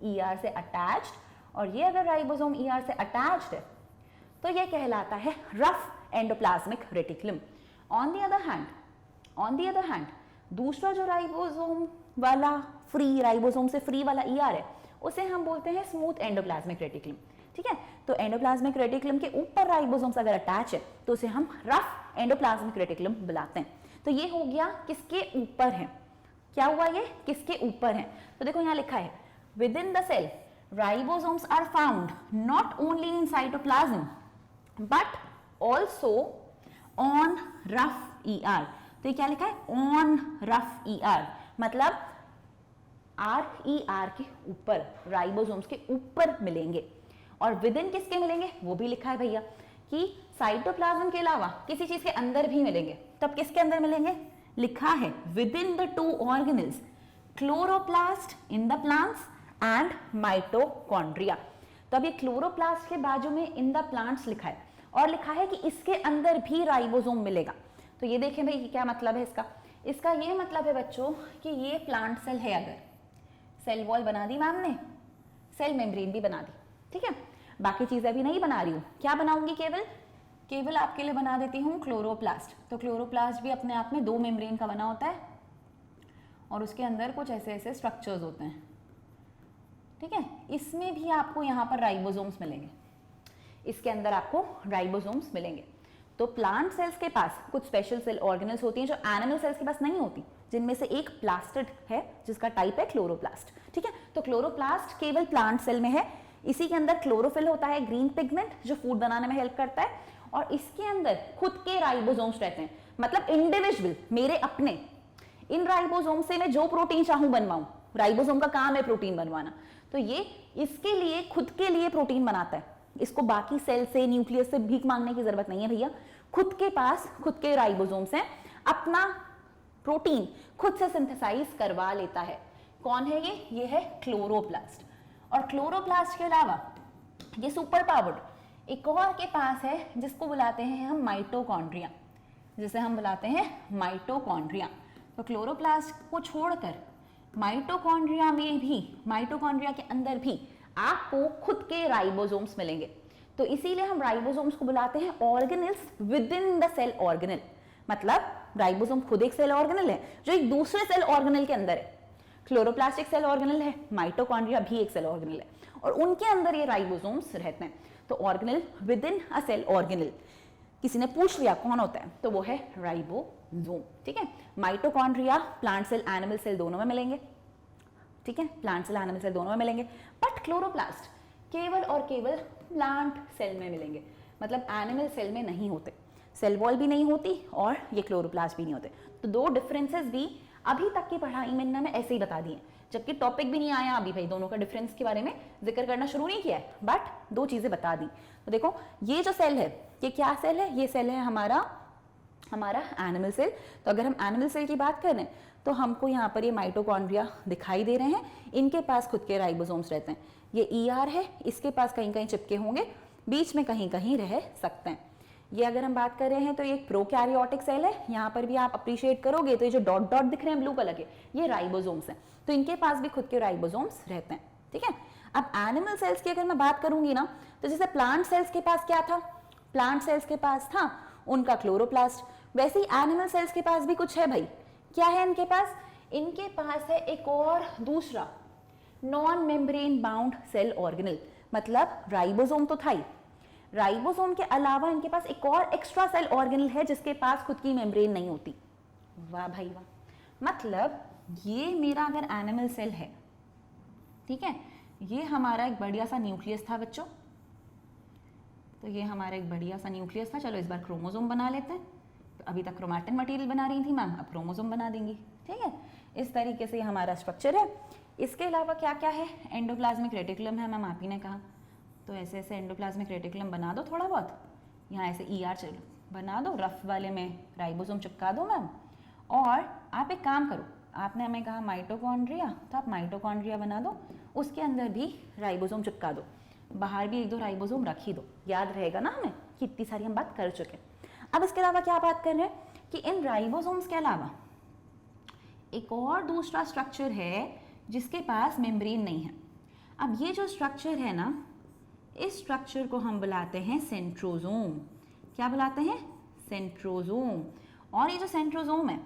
ईआर से अटैच्ड, और ये अगर राइबोसोम ईआर से अटैच्ड है तो ये कहलाता है rough endoplasmic reticulum. On the other hand दूसरा जो राइबोसोम वाला फ्री, राइबोसोम से फ्री वाला ईआर है, उसे हम बोलते हैं स्मूथ एंडोप्लाज्मिक रेटिकुलम, ठीक है। तो एंडोप्लाज्मिक रेटिकुलम के ऊपर राइबोसोम्स अगर अटैच है तो उसे हम रफ एंडोप्लाज्मिक रेटिकुलम बुलाते हैं। तो ये हो गया किसके ऊपर है, क्या हुआ ये किसके ऊपर है। तो देखो यहाँ लिखा है within the cell ribosomes are found not only in cytoplasm but also on rough ER. तो ये क्या लिखा है, ऑन रफ ईआर, मतलब आर के ऊपर, राइबोसोम्स के ऊपर मिलेंगे। और विद इन किसके मिलेंगे वो भी लिखा है भैया, कि साइटोप्लाज्म के अलावा किसी चीज के अंदर भी मिलेंगे। तब किसके अंदर मिलेंगे, लिखा है within the two organelles chloroplast in the plants and mitochondria. तो अब ये क्लोरोप्लास्ट के बाजू में इन द प्लांट्स लिखा है, और लिखा है कि इसके अंदर भी राइबोसोम मिलेगा। तो ये देखें भाई क्या मतलब है इसका, इसका ये मतलब है बच्चों कि ये प्लांट सेल है, अगर सेल वॉल बना दी मैम ने, सेल मेम्ब्रेन भी बना दी, ठीक है। बाकी चीजें अभी नहीं बना रही हूँ, क्या बनाऊंगी, केवल आपके लिए बना देती हूँ क्लोरोप्लास्ट। तो क्लोरोप्लास्ट भी अपने आप में 2 मेम्ब्रेन का बना होता है, और उसके अंदर कुछ ऐसे ऐसे स्ट्रक्चर्स होते हैं, ठीक है। इसमें भी आपको यहाँ पर राइबोसोम्स मिलेंगे, इसके अंदर आपको राइबोसोम्स मिलेंगे। तो प्लांट सेल्स के पास कुछ स्पेशल सेल ऑर्गेनल्स होती हैं जो एनिमल सेल्स के पास नहीं होती, जिनमें से एक प्लास्टिड है जिसका टाइप है क्लोरोप्लास्ट, ठीक है। तो क्लोरोप्लास्ट केवल प्लांट सेल में है, इसी के अंदर क्लोरोफिल होता है, ग्रीन पिगमेंट जो फूड बनाने में हेल्प करता है, और इसके अंदर खुद के राइबोसोम्स रहते हैं, मतलब इंडिविजुअल, मेरे अपने। इन राइबोसोम से मैं जो प्रोटीन चाहूं बनवाऊं, राइबोसोम का काम है प्रोटीन बनवाना, तो ये इसके लिए खुद के लिए प्रोटीन बनाता है। इसको बाकी सेल से, न्यूक्लियस से भीख मांगने की जरूरत नहीं है भैया, खुद के पास खुद के राइबोसोम्स हैं, अपना प्रोटीन खुद से सिंथेसाइज करवा लेता है। कौन है ये है क्लोरोप्लास्ट। और क्लोरोप्लास्ट के अलावा ये सुपर पावर्ड एक और के पास है जिसको बुलाते हैं हम माइटोकॉन्ड्रिया, जिसे हम बुलाते हैं माइटोकॉन्ड्रिया। तो क्लोरोप्लास्ट को छोड़कर माइटोकॉन्ड्रिया में भी, माइटोकॉन्ड्रिया के अंदर भी आपको खुद के राइबोसोम्स मिलेंगे। तो इसीलिए हम राइबोसोम्स को बुलाते हैं organelles within the cell organelle, मतलब राइबोसोम खुद एक सेल ऑर्गेनल है जो एक दूसरे सेल ऑर्गेनल के अंदर है। क्लोरोप्लास्ट एक सेल ऑर्गेनल है, माइटोकॉन्ड्रिया भी एक सेल ऑर्गेनल है, और उनके अंदर ये राइबोसोम्स रहते हैं। तो organelle within a cell organelle, किसी ने पूछ लिया कौन होता है, तो वो है राइबोसोम, ठीक है। Mitochondria plant cell animal cell दोनों में मिलेंगे, ठीक है, प्लांट सेल एनिमल सेल दोनों में मिलेंगे, बट क्लोरोप्लास्ट केवल और केवल प्लांट सेल में मिलेंगे, मतलब एनिमल सेल में नहीं होते, सेल वॉल भी नहीं होती और ये क्लोरोप्लास्ट भी नहीं होते। तो 2 डिफरेंसेस भी अभी तक की पढ़ाई में मैंने ऐसे ही बता दिए, जबकि टॉपिक भी नहीं आया अभी भाई, दोनों का डिफरेंस के बारे में जिक्र करना शुरू नहीं किया है, बट 2 चीजें बता दी। तो देखो ये जो सेल है, ये क्या सेल है, ये सेल है हमारा एनिमल सेल। तो अगर हम एनिमल सेल की बात करें तो हमको यहाँ पर ये माइटोकॉन्ड्रिया दिखाई दे रहे हैं, इनके पास खुद के राइबोसोम्स रहते हैं। ये ईआर है, इसके पास कहीं कहीं चिपके होंगे, बीच में कहीं कहीं रह सकते हैं। ये अगर हम बात कर रहे हैं तो ये एक प्रोकैरियोटिक सेल है, यहाँ पर भी आप अप्रिशिएट करोगे तो ये जो डॉट डॉट दिख रहे हैं ब्लू कलर के, ये राइबोसोम्स हैं, तो इनके पास भी खुद के राइबोसोम्स रहते हैं, ठीक है। अब एनिमल सेल्स की अगर मैं बात करूंगी ना, तो जैसे प्लांट सेल्स के पास क्या था, प्लांट सेल्स के पास था उनका क्लोरोप्लास्ट, वैसे ही एनिमल सेल्स के पास भी कुछ है भाई। क्या है इनके पास, इनके पास है एक और दूसरा non membrane bound cell organelle, मतलब राइबोसोम तो था ही, राइबोसोम के अलावा इनके पास एक और एक्स्ट्रा सेल ऑर्गेनल है जिसके पास खुद की मेम्ब्रेन नहीं होती। वाह भाई वाह, मतलब ये मेरा अगर एनिमल सेल है, ठीक है, ये हमारा एक बढ़िया सा न्यूक्लियस था बच्चों, तो ये हमारा एक बढ़िया सा न्यूक्लियस था। चलो इस बार क्रोमोसोम बना लेते हैं। तो अभी तक क्रोमैटिन मटेरियल बना रही थी मैम, अब क्रोमोसोम बना देंगी, ठीक है। इस तरीके से हमारा स्ट्रक्चर है। इसके अलावा क्या क्या है, एंडोप्लाज्मिक रेटिकुलम है मैम, आप ही ने कहा, तो ऐसे ऐसे एंडोप्लाज्मिक रेटिकुलम बना दो थोड़ा बहुत, यहाँ ऐसे ER चलो बना दो, रफ वाले में राइबोसोम चिपका दो मैम। और आप एक काम करो, आपने हमें कहा माइटोकॉन्ड्रिया, तो आप माइटोकॉन्ड्रिया बना दो, उसके अंदर भी राइबोसोम चिपका दो, बाहर भी 1-2 राइबोसोम रख ही दो, याद रहेगा ना हमें कि इतनी सारी हम बात कर चुके। अब इसके अलावा क्या बात कर रहे हैं कि इन राइबोसोम्स के अलावा एक और दूसरा स्ट्रक्चर है जिसके पास मेम्ब्रेन नहीं है। अब ये जो स्ट्रक्चर है ना, इस स्ट्रक्चर को हम बुलाते हैं सेंट्रोजोम। क्या बुलाते हैं, सेंट्रोजोम। और ये जो सेंट्रोजोम है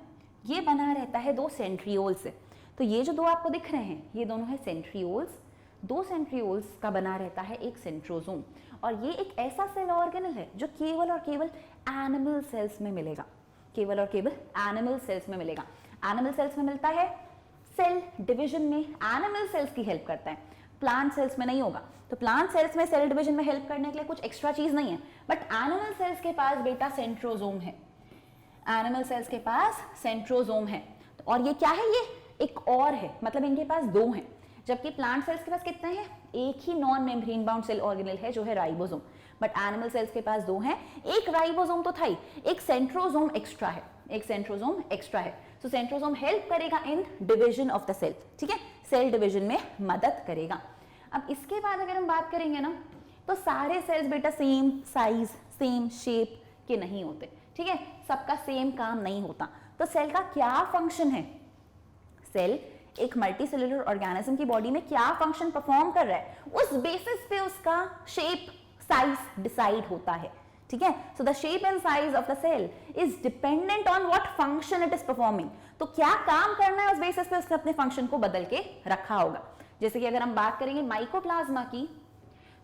ये बना रहता है 2 सेंट्रियोल से। तो ये जो 2 आपको दिख रहे हैं ये दोनों है सेंट्रियोल्स, 2 सेंट्रियोल्स का बना रहता है एक सेंट्रोजोम। और ये एक ऐसा सेल ऑर्गेनल है जो केवल और केवल एनिमल सेल्स में मिलेगा, केवल और केवल एनिमल सेल्स में मिलेगा। एनिमल सेल्स में मिलता है, सेल डिवीजन में एनिमल सेल्स की हेल्प करता है, प्लांट सेल्स में नहीं होगा। तो प्लांट सेल्स में सेल डिवीजन में हेल्प करने के लिए कुछ एक्स्ट्रा चीज नहीं है, बट एनिमल सेल्स के पास बेटा सेंट्रोजोम है, एनिमल सेल्स के पास सेंट्रोजोम है। और ये क्या है, ये एक और है, मतलब इनके पास 2 हैं। जबकि प्लांट सेल्स के पास कितने हैं, एक ही non membrane bound cell organelle है जो है राइबोसोम, बट एनिमल सेल्स के पास 2 हैं। एक राइबोसोम तो था ही, एक सेंट्रोजोम एक्स्ट्रा है, एक सेंट्रोजोम एक्स्ट्रा है। सो सेंट्रोजोम हेल्प करेगा in division of the cell, ठीक है, सेल डिवीजन में मदद करेगा। अब इसके बाद अगर हम बात करेंगे ना, तो सारे सेल्स बेटा सेम साइज सेम शेप के नहीं होते, ठीक है, सबका सेम काम नहीं होता। तो सेल का क्या फंक्शन है, सेल एक मल्टीसेलुलर ऑर्गेनिज्म की बॉडी में क्या फंक्शन परफॉर्म कर रहा है, उस बेसिस पे उसका शेप साइज डिसाइड होता है, ठीक है। So the shape and size of the cell is dependent on what function it is performing. तो क्या काम करना है उस बेसिस पे उसने अपने फंक्शन को बदल के रखा होगा। जैसे कि अगर हम बात करेंगे माइकोप्लाज्मा की,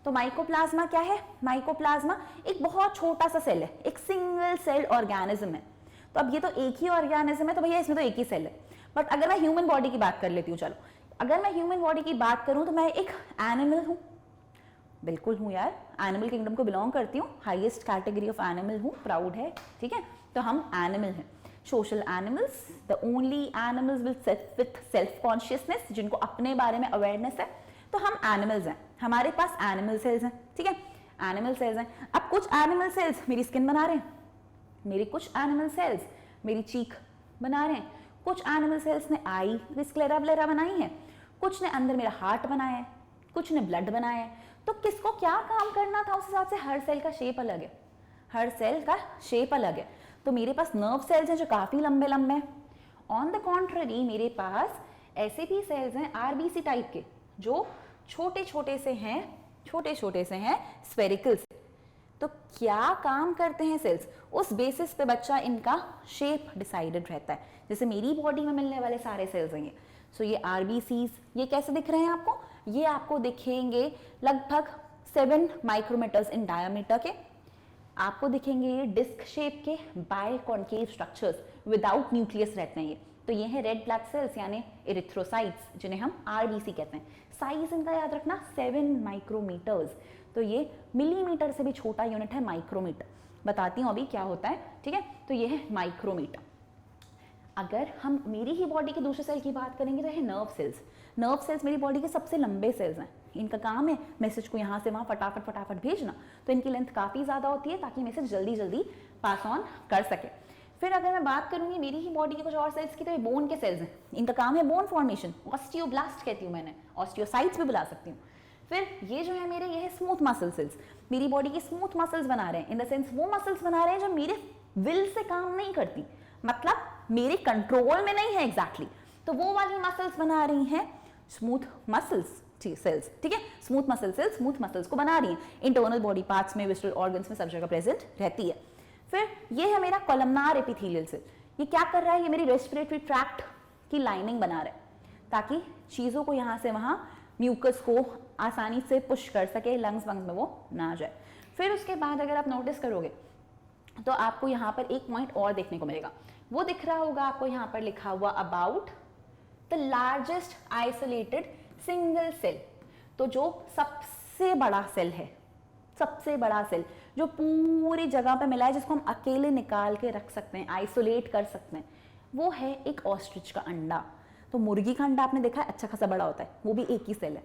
तो माइकोप्लाज्मा क्या है, माइकोप्लाज्मा एक बहुत छोटा सा सेल है, एक सिंगल सेल ऑर्गेनिज्म है। तो अब ये तो एक ही ऑर्गेनिज्म है, तो भैया इसमें तो एक ही सेल है। बट अगर मैं ह्यूमन बॉडी की बात कर लेती हूँ, चलो अगर मैं ह्यूमन बॉडी की बात करूँ तो मैं एक एनिमल हूँ, बिल्कुल हूँ यार, एनिमल किंगडम को बिलोंग करती हूँ, हाईएस्ट कैटेगरी ऑफ एनिमल हूँ, प्राउड है, ठीक है। तो हम एनिमल हैं, social animals, the only animals with self consciousness, जिनको अपने बारे में अवेयरनेस है। तो हम एनिमल्स हैं, हमारे पास एनिमल सेल्स हैं, ठीक है, एनिमल सेल्स हैं। अब कुछ एनिमल सेल्स मेरी स्किन बना रहे हैं, मेरी कुछ एनिमल सेल्स मेरी चीक बना रहे हैं, कुछ एनिमल सेल्स ने आई स्क्लेरा व्लेरा बनाई है, कुछ ने अंदर मेरा हार्ट बनाया है, कुछ ने ब्लड बनाया है। तो किसको क्या काम करना था उस हिसाब से हर सेल का शेप अलग है, हर सेल का शेप अलग है। तो मेरे पास नर्व सेल्स हैं जो काफी लंबे लंबे हैं। ऑन द कॉन्ट्ररी मेरे पास ऐसे भी सेल्स हैं आरबीसी टाइप के जो छोटे छोटे से हैं, छोटे छोटे से हैं, स्फेरिकल से। तो क्या काम करते हैं सेल्स, उस बेसिस पे बच्चा इनका शेप डिसाइडेड रहता है। जैसे मेरी बॉडी में मिलने वाले सारे सेल्स हैं ये, सो ये आरबीसीज, ये कैसे दिख रहे हैं आपको, ये आपको दिखेंगे लगभग 7 माइक्रोमीटर्स इन डायमीटर के, आपको दिखेंगे ये डिस्क शेप के बायकॉन्केव स्ट्रक्चर्स विदाउट न्यूक्लियस रहते हैं ये। तो ये है रेड ब्लड सेल्स यानी इरिथ्रोसाइट्स, जिन्हें हम आरबीसी कहते हैं। साइज इनका याद रखना 7 माइक्रोमीटर्स, तो ये मिलीमीटर से भी छोटा यूनिट है माइक्रोमीटर। बताती हूँ अभी क्या होता है, ठीक है। तो ये है माइक्रोमीटर। अगर हम मेरी ही बॉडी के दूसरे सेल की बात करेंगे तो है नर्व सेल्स। नर्व सेल्स मेरी बॉडी के सबसे लंबे सेल्स हैं, इनका काम है मैसेज को यहाँ से वहाँ फटाफट फटाफट भेजना, तो इनकी लेंथ काफ़ी ज़्यादा होती है ताकि मैसेज जल्दी जल्दी पास ऑन कर सके। फिर अगर मैं बात करूँगी मेरी ही बॉडी के कुछ और सेल्स की, तो ये बोन के सेल्स हैं, इनका काम है बोन फॉर्मेशन, ऑस्टियोब्लास्ट कहती हूँ मैंने, ऑस्टियोसाइट्स भी बुला सकती हूँ। फिर ये जो है मेरे, ये है स्मूथ मसल सेल्स, मेरी बॉडी की स्मूथ मसल्स बना रहे हैं, इन द सेंस वो मसल्स बना रहे हैं जो मेरे विल से काम नहीं करती, मतलब मेरे कंट्रोल में नहीं है एग्जैक्टली, तो वो वाली मसल्स बना रही हैं स्मूथ मसल्स सेल्स, ठीक है। Smooth muscle cells smooth muscles को बना रही हैं, इंटरनल बॉडी पार्ट्स में, विस्ट्रल ऑर्गन्स में सब जगह प्रेजेंट रहती है। फिर ये है मेरा कोलमनार एपिथेलियल सेल, ये क्या कर रहा है, ये मेरी रेस्पिरेटरी ट्रैक्ट की लाइनिंग बना रहा है ताकि चीज़ों को यहाँ से वहाँ म्यूकस को आसानी से पुश कर सके, लंग्स वंग्स में वो ना जाए। फिर उसके बाद अगर आप नोटिस करोगे तो आपको यहाँ पर एक पॉइंट और देखने को मिलेगा, वो दिख रहा होगा आपको यहाँ पर लिखा हुआ about the largest isolated single cell. तो जो सबसे बड़ा सेल है, सबसे बड़ा सेल जो पूरी जगह पे मिला है, जिसको हम अकेले निकाल के रख सकते हैं, आइसोलेट कर सकते हैं, वो है एक ऑस्ट्रिच का अंडा। तो मुर्गी का अंडा आपने देखा है अच्छा खासा बड़ा होता है, वो भी एक ही सेल है।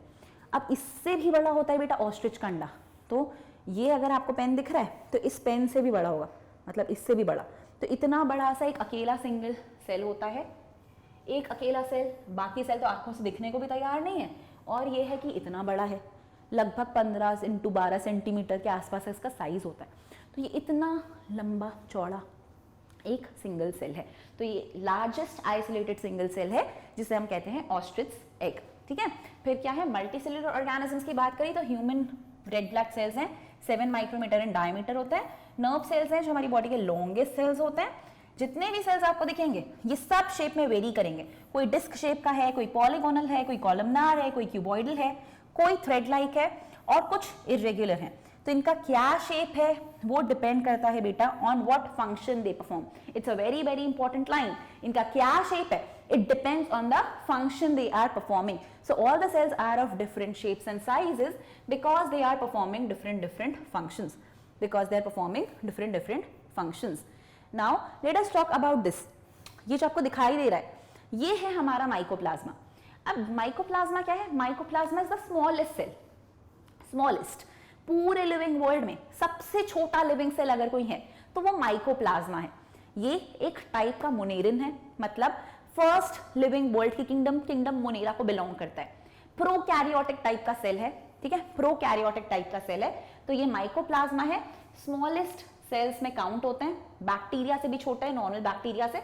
अब इससे भी बड़ा होता है बेटा ऑस्ट्रिच का अंडा। तो ये अगर आपको पेन दिख रहा है तो इस पेन से भी बड़ा होगा, मतलब इससे भी बड़ा। तो इतना बड़ा सा एक अकेला सिंगल सेल होता है, एक अकेला सेल। बाकी सेल तो आंखों से दिखने को भी तैयार नहीं है, और ये है कि इतना बड़ा है, लगभग 15 × 12 सेंटीमीटर के आसपास इसका साइज होता है। तो ये इतना लंबा चौड़ा एक सिंगल सेल है। तो ये लार्जेस्ट आइसोलेटेड सिंगल सेल है, जिसे हम कहते हैं ऑस्ट्रिच एग। ठीक है, फिर क्या है, मल्टी सेलुलर ऑर्गेनिजम्स की बात करें तो ह्यूमन रेड ब्लड सेल्स हैं, 7 माइक्रोमीटर इन डायमीटर होता है। नर्व सेल्स हैं जो हमारी बॉडी के लॉन्गेस्ट सेल्स होते हैं। जितने भी सेल्स आपको दिखेंगे ये सब शेप में वेरी करेंगे, कोई डिस्क शेप का है, कोई पॉलीगोनल है, कोई कॉलमनार है, कोई क्यूबॉइडल है, कोई थ्रेड लाइक है, और कुछ इरेगुलर है। तो इनका क्या शेप है वो डिपेंड करता है बेटा on what function they perform. It's a very very important line. इनका क्या शेप है, it depends on the function they are performing. So all the cells are of different shapes and sizes because they are performing different functions, because they are performing different functions. Now let us talk about this. ये जो आपको दिखाई दे रहा है ये है हमारा mycoplasma. अब माइकोप्लाज्मा क्या है, mycoplasma is the smallest cell, smallest पूरे लिविंग वर्ल्ड में सबसे छोटा लिविंग सेल अगर कोई है तो वो माइकोप्लाज्मा है। ये एक टाइप का मोनेरिन है, मतलब फर्स्ट लिविंग वर्ल्ड की किंगडम मोनेरा को बिलोंग करता है। प्रोकैरियोटिक टाइप का सेल है, ठीक है, प्रोकैरियोटिक टाइप का सेल है। तो ये माइकोप्लाज्मा है, स्मॉलेस्ट सेल्स में काउंट होते हैं, बैक्टीरिया से भी छोटे हैं, नॉर्मल बैक्टीरिया से।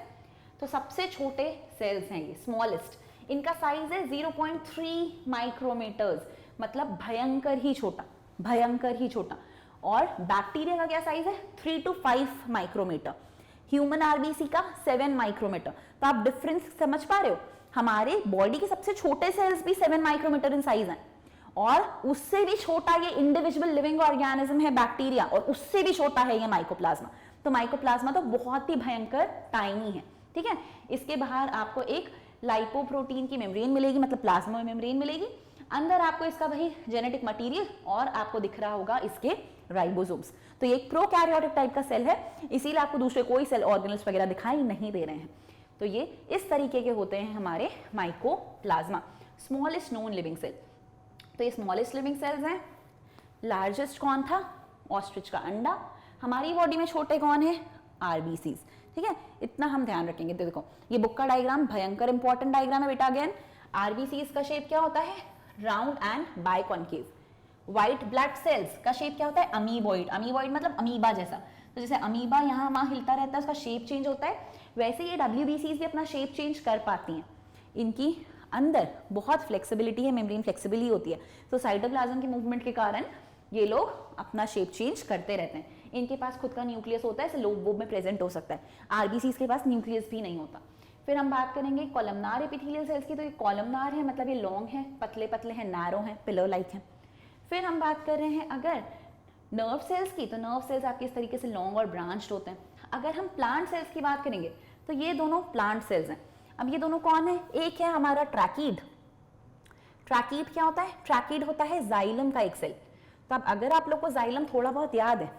तो सबसे छोटे सेल्स हैं ये, स्मॉलेस्ट। इनका साइज है 0.3 माइक्रोमीटर्स, मतलब भयंकर ही छोटा, भयंकर ही छोटा। और बैक्टीरिया का क्या साइज है, 3 to 5 माइक्रोमीटर। ह्यूमन आरबीसी का 7 माइक्रोमीटर। तो आप डिफरेंस समझ पा रहे हो, हमारे बॉडी के सबसे छोटे सेल्स भी 7 माइक्रोमीटर इन साइज हैं, और उससे भी छोटा ये इंडिविजुअल लिविंग ऑर्गेनिज्म है बैक्टीरिया, और उससे भी छोटा है ये माइकोप्लाज्मा। तो माइकोप्लाज्मा तो बहुत ही भयंकर टाइनी है। ठीक है, इसके बाहर आपको एक लाइपोप्रोटीन की मेम्ब्रेन मिलेगी, मतलब प्लाज्मा मेम्ब्रेन मिलेगी। अंदर आपको इसका वही जेनेटिक मटेरियल, और आपको दिख रहा होगा इसके राइबोसोम्स। तो ये एक प्रोकैरियोटिक टाइप का सेल है, इसीलिए आपको दूसरे कोई सेल ऑर्गेनल्स वगैरह दिखाई नहीं दे रहे हैं। तो ये इस तरीके के होते हैं हमारे mycoplasma, smallest known living cell. तो ये स्मॉलेस्ट लिविंग सेल्स हैं। लार्जेस्ट कौन था, ऑस्ट्रिच का अंडा। हमारी बॉडी में छोटे कौन है, आरबीसीज। ठीक है, इतना हम ध्यान रखेंगे। तो देखो ये बुक का डायग्राम भयंकर इंपॉर्टेंट डायग्राम है बेटा। अगेन आरबीसीज का शेप क्या होता है, round and biconcave. White blood cells का शेप क्या होता है, अमीबॉइड। अमीबॉइड मतलब अमीबा जैसा। तो जैसे अमीबा यहाँ वहाँ हिलता रहता है, उसका शेप चेंज होता है, वैसे ये डब्ल्यूबीसीज भी अपना शेप चेंज कर पाती हैं। इनकी अंदर बहुत फ्लेक्सिबिलिटी है, मेम्ब्रेन फ्लेक्सिबल ही होती है। तो साइटोप्लाज्म के मूवमेंट के कारण ये लोग अपना शेप चेंज करते रहते हैं। इनके पास खुद का न्यूक्लियस होता है, इसे लोब में प्रेजेंट हो सकता है। आरबीसीज के पास न्यूक्लियस भी नहीं होता। फिर हम बात करेंगे कॉलमनार एपिथेलियल सेल्स की। तो ये कॉलमनार है, मतलब ये लॉन्ग है, पतले पतले हैं, नैरो हैं, पिलर लाइक हैं। फिर हम बात कर रहे हैं अगर नर्व सेल्स की, तो नर्व सेल्स आपके इस तरीके से लॉन्ग और ब्रांच्ड होते हैं। अगर हम प्लांट सेल्स की बात करेंगे तो ये दोनों प्लांट सेल्स हैं। अब ये दोनों कौन है, एक है हमारा ट्रैकीड। ट्रैकीड क्या होता है, ट्रैकीड होता है जाइलम का एक सेल। तो अब अगर आप लोग को जाइलम थोड़ा बहुत याद है,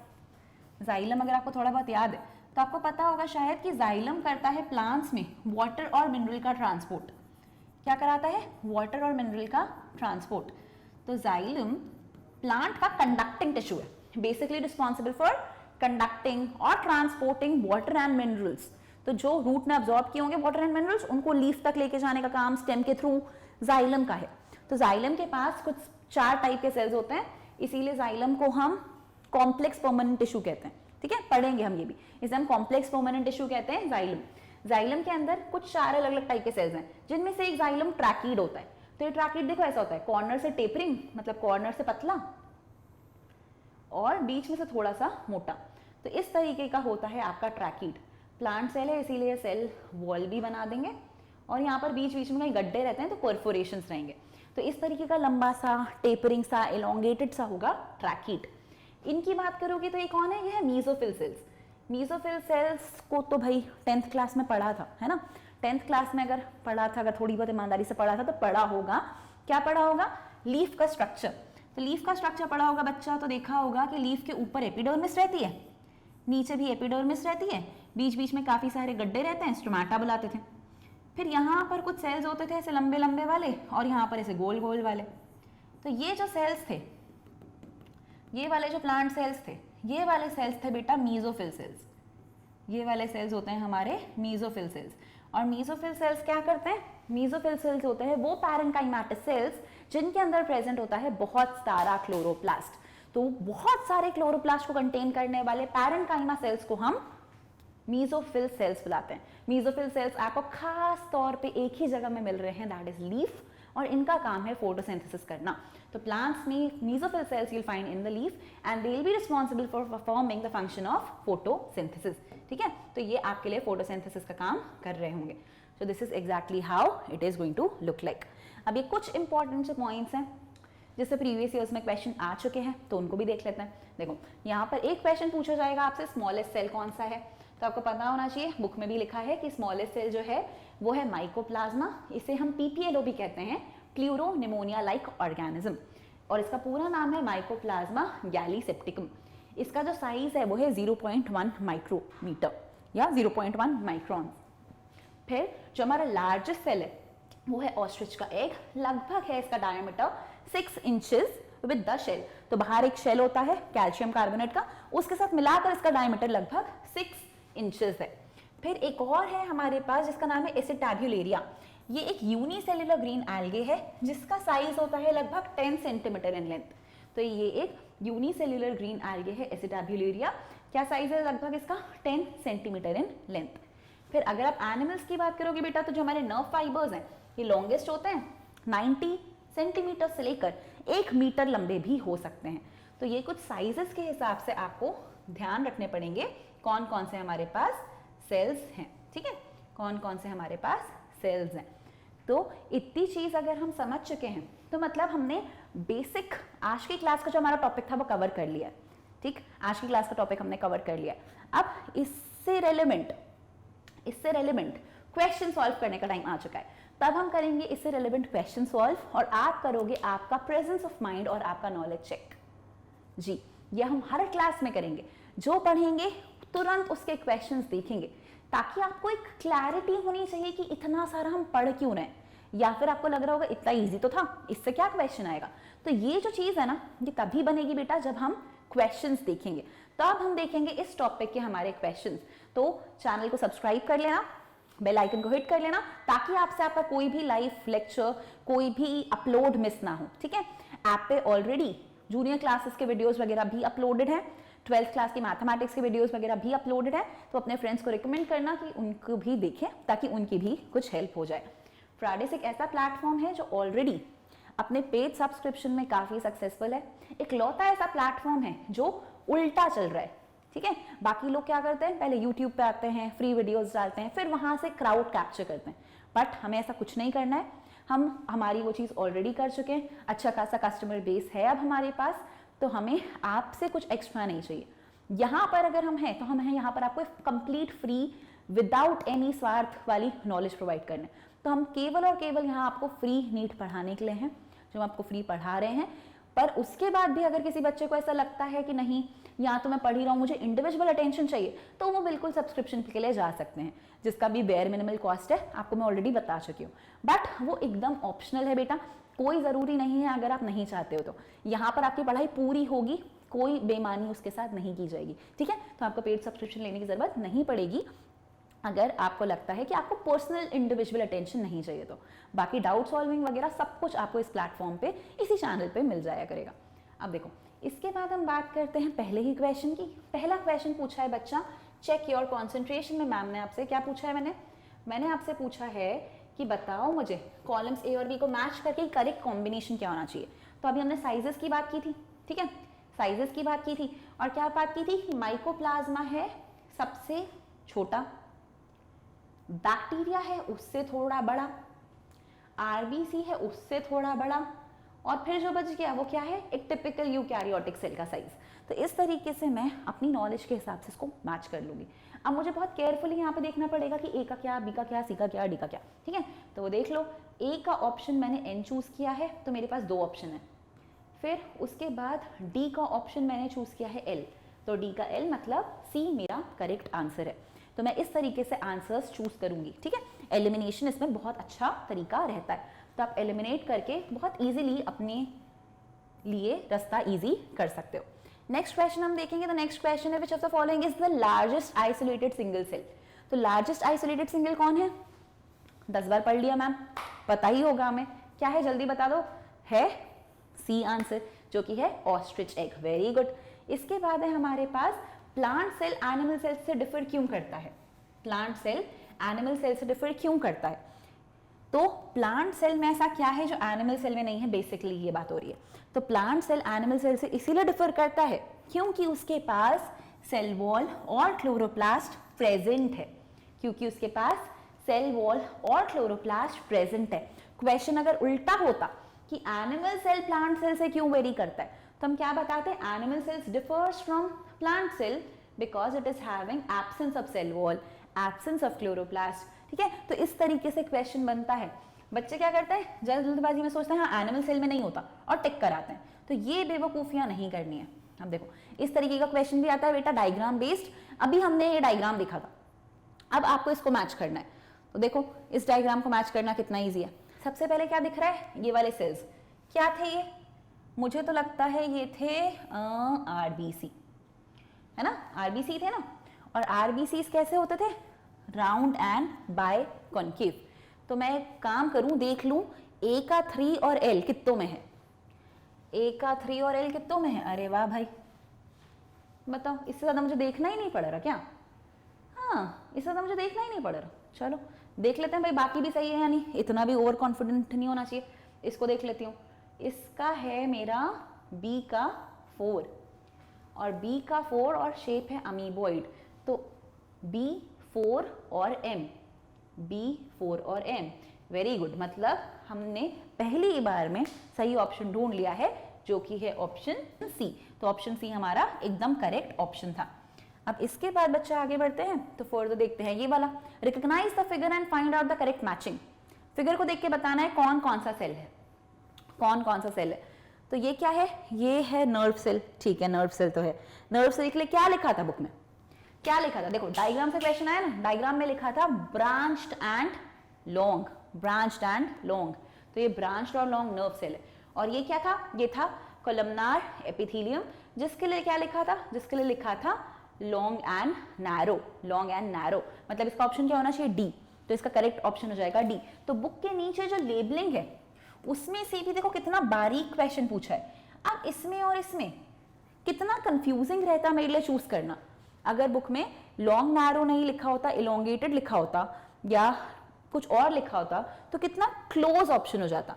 जाइलम अगर आपको थोड़ा बहुत याद है तो आपको पता होगा शायद कि जाइलम करता है प्लांट्स में वाटर और मिनरल का ट्रांसपोर्ट। क्या कराता है, वाटर और मिनरल का ट्रांसपोर्ट। तो जाइलम प्लांट का कंडक्टिंग टिश्यू है, बेसिकली रिस्पॉन्सिबल फॉर कंडक्टिंग और ट्रांसपोर्टिंग वाटर एंड मिनरल्स। तो जो रूट ने अब्सॉर्ब किए होंगे वाटर एंड मिनरल्स, उनको लीफ तक लेके जाने का काम स्टेम के थ्रू जाइलम का है। तो जाइलम के पास कुछ 4 टाइप के सेल्स होते हैं, इसीलिए जाइलम को हम कॉम्प्लेक्स परमानेंट टिश्यू कहते हैं। ठीक है, पढ़ेंगे हम ये भी, इसे हम कॉम्प्लेक्स परमानेंट टिश्यू कहते हैं जाइलम। जाइलम के अंदर कुछ 4 अलग अलग टाइप के सेल्स हैं, जिनमें से एक जाइलम ट्रैकीड होता है। तो ये ट्रैकीड देखो ऐसा होता है, कॉर्नर से टेपरिंग, मतलब कॉर्नर से पतला और बीच में से थोड़ा सा मोटा। तो इस तरीके का होता है आपका ट्रैकीड। प्लांट सेल है इसीलिए सेल वॉल भी बना देंगे, और यहाँ पर बीच बीच में कहीं गड्ढे रहते हैं तो परफोरेशंस रहेंगे। तो इस तरीके का लंबा सा टेपरिंग सा एलोंगेटेड सा होगा ट्रैकीड। इनकी बात करोगे तो ये कौन है, ये है मीजोफिल सेल्स। मीजोफिल सेल्स को तो भाई 10th क्लास में पढ़ा था, है ना। 10th क्लास में अगर पढ़ा था, अगर थोड़ी बहुत ईमानदारी से पढ़ा था तो पढ़ा होगा, क्या पढ़ा होगा, लीफ का स्ट्रक्चर। तो लीफ का स्ट्रक्चर पढ़ा होगा बच्चा, तो देखा होगा कि लीफ के ऊपर एपिडर्मिस रहती है, नीचे भी एपिडर्मिस रहती है, बीच बीच में काफ़ी सारे गड्ढे रहते हैं, स्टोमेटा बुलाते थे। फिर यहाँ पर कुछ सेल्स होते थे ऐसे लंबे लंबे वाले, और यहाँ पर ऐसे गोल गोल वाले। तो ये जो सेल्स थे, ये वाले जो प्लांट सेल्स थे, ये वाले सेल्स थे बेटा मीजोफिल सेल्स। ये वाले सेल्स होते हैं हमारे मीजोफिल सेल्स। और मीजोफिल सेल्स क्या करते हैं, मीजोफिल सेल्स होते हैं वो पैरेन्काइमेटस सेल्स जिनके अंदर प्रेजेंट होता है बहुत सारा क्लोरोप्लास्ट। तो बहुत सारे क्लोरोप्लास्ट को कंटेन करने वाले पैरेन्काइमा सेल्स को हम मीजोफिल सेल्स बुलाते हैं। मीजोफिल सेल्स आपको खास तौर पे एक ही जगह में मिल रहे हैं, दैट इज लीफ, और इनका काम है फोटोसिंथेसिस करना। तो प्लांट्स में mesophyll cells you'll find in the leaf and they will be responsible for performing the function of photosynthesis। ठीक है, तो ये आपके लिए फोटोसिंथेसिस का काम कर रहे होंगे। So this is exactly how it is going to look like। अब ये कुछ इंपॉर्टेंट से पॉइंट्स हैं जिससे प्रीवियस ईयर्स में क्वेश्चन आ चुके हैं, तो उनको भी देख लेते हैं। देखो यहाँ पर एक क्वेश्चन पूछा जाएगा आपसे, स्मॉलेस्ट सेल कौन सा है, तो आपको पता होना चाहिए, बुक में भी लिखा है कि स्मॉलेस्ट सेल जो है वो है माइकोप्लाज्मा। इसे हम PPLO भी कहते हैं, प्लूरो निमोनिया लाइक ऑर्गेनिज्म, और इसका पूरा नाम है माइकोप्लाज्मा गैलीसेप्टिकम। इसका जो साइज है वो है 0.1 माइक्रोमीटर या 0.1 माइक्रोन। फिर जो हमारा लार्जेस्ट सेल है वो है ऑस्ट्रिच का एग, लगभग है इसका diameter 6 inches with the shell. तो बाहर एक शेल होता है कैल्शियम कार्बोनेट का, उसके साथ मिलाकर इसका डायमीटर लगभग 6 इंचेस है। फिर एक और है हमारे पास जिसका नाम है एसिटाब्युलेरिया। ये एक यूनिसेल्युलर ग्रीन एल्गे है जिसका साइज होता है लगभग 10 सेंटीमीटर इन लेंथ। तो ये एक यूनिसेल्युलर ग्रीन एल्गे है एसिटाब्युलेरिया। क्या साइज है लगभग इसका, 10 सेंटीमीटर इन लेंथ। फिर अगर आप एनिमल्स की बात करोगे बेटा, तो जो हमारे नर्व फाइबर्स हैं ये लॉन्गेस्ट होते हैं, 90 सेंटीमीटर से लेकर 1 मीटर लंबे भी हो सकते हैं। तो ये कुछ साइजेस के हिसाब से आपको ध्यान रखने पड़ेंगे कौन कौन से हमारे पास सेल्स हैं। ठीक है, कौन कौन से हमारे पास सेल्स हैं। तो इतनी चीज अगर हम समझ चुके हैं तो मतलब हमने बेसिक आज की क्लास का जो हमारा टॉपिक था वो कवर कर लिया। ठीक, आज की क्लास का टॉपिक हमने कवर कर लिया। अब इससे रेलेवेंट क्वेश्चन सॉल्व करने का टाइम आ चुका है। तब हम करेंगे इससे रेलेवेंट क्वेश्चन सॉल्व, और आप करोगे आपका प्रेजेंस ऑफ माइंड और आपका नॉलेज चेक। जी, ये हम हर क्लास में करेंगे। जो पढ़ेंगे तुरंत उसके क्वेश्चंस देखेंगे, ताकि आपको एक क्लैरिटी होनी चाहिए कि इतना सारा हम पढ़ क्यों रहे हैं, या फिर आपको लग रहा होगा इतना इजी तो था, इससे क्या क्वेश्चन आएगा। तो ये जो चीज़ है ना, ये तभी बनेगी बेटा जब हम क्वेश्चंस देखेंगे, तब हम देखेंगे इस टॉपिक के हमारे क्वेश्चंस। तो चैनल को सब्सक्राइब कर लेना, बेल आइकन को हिट कर लेना, ताकि आपसे आपका कोई भी लाइव लेक्चर, कोई भी अपलोड मिस ना हो। ठीक है, ऐप पे ऑलरेडी जूनियर क्लासेस के वीडियोस वगैरह भी अपलोडेड हैं, 12th क्लास की मैथमेटिक्स के वीडियोस वगैरह भी अपलोडेड है। तो अपने फ्रेंड्स को रिकमेंड करना कि उनको भी देखें, ताकि उनकी भी कुछ हेल्प हो जाए। फ्राइडेस एक ऐसा प्लेटफॉर्म है जो ऑलरेडी अपने पेड सब्सक्रिप्शन में काफ़ी सक्सेसफुल है। एक लौता ऐसा प्लेटफॉर्म है जो उल्टा चल रहा है। ठीक है, बाकी लोग क्या करते हैं, पहले यूट्यूब पे आते हैं, फ्री वीडियोस डालते हैं, फिर वहाँ से क्राउड कैप्चर करते हैं। बट हमें ऐसा कुछ नहीं करना है, हम हमारी वो चीज़ ऑलरेडी कर चुके हैं, अच्छा खासा कस्टमर बेस है अब हमारे पास, तो हमें आपसे कुछ एक्स्ट्रा नहीं चाहिए। यहाँ पर अगर हम हैं तो हम हैं यहाँ पर आपको कंप्लीट फ्री विदाउट एनी स्वार्थ वाली नॉलेज प्रोवाइड करने। तो हम केवल और केवल यहाँ आपको फ्री नीट पढ़ाने के लिए हैं, जो हम आपको फ्री पढ़ा रहे हैं। पर उसके बाद भी अगर किसी बच्चे को ऐसा लगता है कि नहीं, यहाँ तो मैं पढ़ ही रहा हूँ, मुझे इंडिविजुअल अटेंशन चाहिए, तो वो बिल्कुल सब्सक्रिप्शन के लिए जा सकते हैं, जिसका भी बेयर मिनिमल कॉस्ट है, आपको मैं ऑलरेडी बता चुकी हूँ। बट वो एकदम ऑप्शनल है बेटा, कोई ज़रूरी नहीं है अगर आप नहीं चाहते हो तो। यहाँ पर आपकी पढ़ाई पूरी होगी, कोई बेईमानी उसके साथ नहीं की जाएगी। ठीक है, तो आपको पेड सब्सक्रिप्शन लेने की ज़रूरत नहीं पड़ेगी अगर आपको लगता है कि आपको पर्सनल इंडिविजुअल अटेंशन नहीं चाहिए तो। बाकी डाउट सॉल्विंग वगैरह सब कुछ आपको इस प्लेटफॉर्म पे, इसी चैनल पे मिल जाया करेगा। अब देखो, इसके बाद हम बात करते हैं पहले ही क्वेश्चन की। पहला क्वेश्चन पूछा है बच्चा, चेक योर कॉन्सेंट्रेशन में मैम ने आपसे क्या पूछा है, मैंने आपसे पूछा है कि बताओ मुझे कॉलम्स ए और बी को मैच करके करेक्ट कॉम्बिनेशन क्या होना चाहिए। तो अभी हमने साइजेस की बात की थी। ठीक है, साइजेस की बात की थी, और क्या बात की थी कि माइकोप्लाज्मा है सबसे छोटा, बैक्टीरिया है उससे थोड़ा बड़ा, आरबीसी है उससे थोड़ा बड़ा, और फिर जो बच गया वो क्या है, एक टिपिकल यूकैरियोटिक सेल का साइज। तो इस तरीके से मैं अपनी नॉलेज के हिसाब से इसको मैच कर लूँगी। अब मुझे बहुत केयरफुली यहाँ पे देखना पड़ेगा कि ए का क्या, बी का क्या, सी का क्या, डी का क्या, ठीक है। तो वो देख लो, ए का ऑप्शन मैंने एन चूज़ किया है तो मेरे पास 2 ऑप्शन है। फिर उसके बाद डी का ऑप्शन मैंने चूज़ किया है एल, तो डी का एल मतलब सी मेरा करेक्ट आंसर है। तो मैं इस तरीके से आंसर्स चूज़ करूँगी, ठीक है। एलिमिनेशन इसमें बहुत अच्छा तरीका रहता है, तो आप एलिमिनेट करके बहुत ईजिली अपने लिए रास्ता ईजी कर सकते हो। नेक्स्ट क्वेश्चन हम देखेंगे, तो नेक्स्ट क्वेश्चन है which of the following is the largest isolated single cell. तो लार्जेस्ट आइसोलेटेड सिंगल कौन है? 10 बार पढ़ लिया मैम, पता ही होगा हमें। क्या है जल्दी बता दो? है सी आंसर, जो कि है ऑस्ट्रिच एग। Very good. इसके बाद है हमारे पास प्लांट सेल एनिमल सेल से डिफर क्यों करता है? प्लांट सेल एनिमल सेल से डिफर क्यों करता है? तो प्लांट सेल में ऐसा क्या है जो एनिमल सेल में नहीं है? बेसिकली ये बात हो रही है। तो प्लांट सेल एनिमल सेल से इसीलिए डिफर करता है क्योंकि उसके पास सेल वॉल और क्लोरोप्लास्ट प्रेजेंट है, क्योंकि उसके पास सेल वॉल और क्लोरोप्लास्ट प्रेजेंट है। क्वेश्चन अगर उल्टा होता कि एनिमल सेल प्लांट सेल से क्यों वेरी करता है, तो हम क्या बताते हैं? Animal cells differs from plant cell because it is having absence of cell wall, absence of chloroplast, ठीक है। तो इस तरीके से क्वेश्चन बनता है। बच्चे क्या करते हैं? जल्दबाजी में सोचते हैं हाँ एनिमल सेल में नहीं होता और टिक कराते हैं। तो ये बेवकूफियां नहीं करनी है। अब देखो इस तरीके का क्वेश्चन भी आता है बेटा, डायग्राम बेस्ड। अभी हमने ये डायग्राम देखा था, अब आपको इसको मैच करना है। तो देखो इस डायग्राम को मैच करना कितना ईजी है। सबसे पहले क्या दिख रहा है? ये वाले सेल्स क्या थे? ये मुझे तो लगता है ये थे आरबीसी, है ना? आरबीसी थे ना। और आरबीसी कैसे होते थे? Round and biconcave. तो मैं एक काम करूं, देख लूं ए का 3 और एल कितनों में है? ए का 3 और एल कितनों में है? अरे वाह भाई, बताओ इससे ज्यादा मुझे देखना ही नहीं पड़ रहा क्या? हाँ, इससे ज्यादा मुझे देखना ही नहीं पड़ रहा। चलो देख लेते हैं भाई, बाकी भी सही है या नहीं, इतना भी ओवर कॉन्फिडेंट नहीं होना चाहिए। इसको देख लेती हूँ। इसका है मेरा बी का 4 और बी का 4 और शेप है अमीबॉइड। तो B4 और M, B4 और M, वेरी गुड। मतलब हमने पहली बार में सही ऑप्शन ढूंढ लिया है, जो कि है ऑप्शन सी। तो ऑप्शन सी हमारा एकदम करेक्ट ऑप्शन था। अब इसके बाद बच्चे आगे बढ़ते हैं, तो फर्दर देखते हैं ये वाला, recognise the figure and find out the correct matching. Figure को देख के बताना है कौन कौन सा सेल है, कौन कौन सा सेल है। तो ये क्या है? ये है नर्व सेल, ठीक है, नर्व सेल तो है। नर्व सेल के लिए क्या लिखा था बुक में? क्या लिखा था? देखो डायग्राम से क्वेश्चन आया ना, डायग्राम में लिखा था branched and long, branched and long. तो ये ब्रांच्ड और लॉन्ग नर्व सेल है। और ये क्या था? ये था कोलमनार एपिथेलियम, जिसके लिए क्या लिखा था? जिसके लिए लिखा था long and narrow, long and narrow. मतलब इसका ऑप्शन क्या होना चाहिए? डी। तो इसका करेक्ट ऑप्शन हो जाएगा डी। तो बुक के नीचे जो लेबलिंग है उसमें से भी देखो कितना बारीक क्वेश्चन पूछा है। अब इसमें और इसमें कितना कंफ्यूजिंग रहता मेरे लिए चूज करना। अगर बुक में लॉन्ग नैरो नहीं लिखा होता, इलोंगेटेड लिखा होता या कुछ और लिखा होता, तो कितना क्लोज ऑप्शन हो जाता।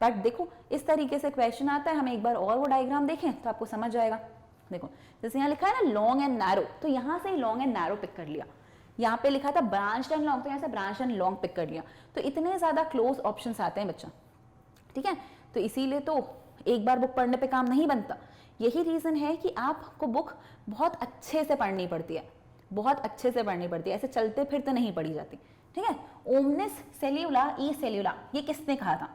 बट देखो इस तरीके से क्वेश्चन आता है, हम एक बार और वो डायग्राम देखें तो आपको समझ जाएगा। देखो जैसे यहाँ लिखा है ना लॉन्ग एंड नैरो, तो यहाँ से लॉन्ग एंड नैरो पिक कर लिया। यहाँ पे लिखा था ब्रांच एंड लॉन्ग, तो यहाँ से ब्रांच एंड लॉन्ग पिक कर लिया। तो इतने ज्यादा क्लोज ऑप्शंस आते हैं बच्चा, ठीक है। तो इसीलिए तो एक बार बुक पढ़ने पे काम नहीं बनता। यही रीजन है कि आपको बुक बहुत अच्छे से पढ़नी पड़ती है, बहुत अच्छे से पढ़नी पड़ती है, ऐसे चलते फिरते नहीं पढ़ी जाती, ठीक है। ओमनिस सेल्यूला ई सेल्यूला, ये किसने कहा था?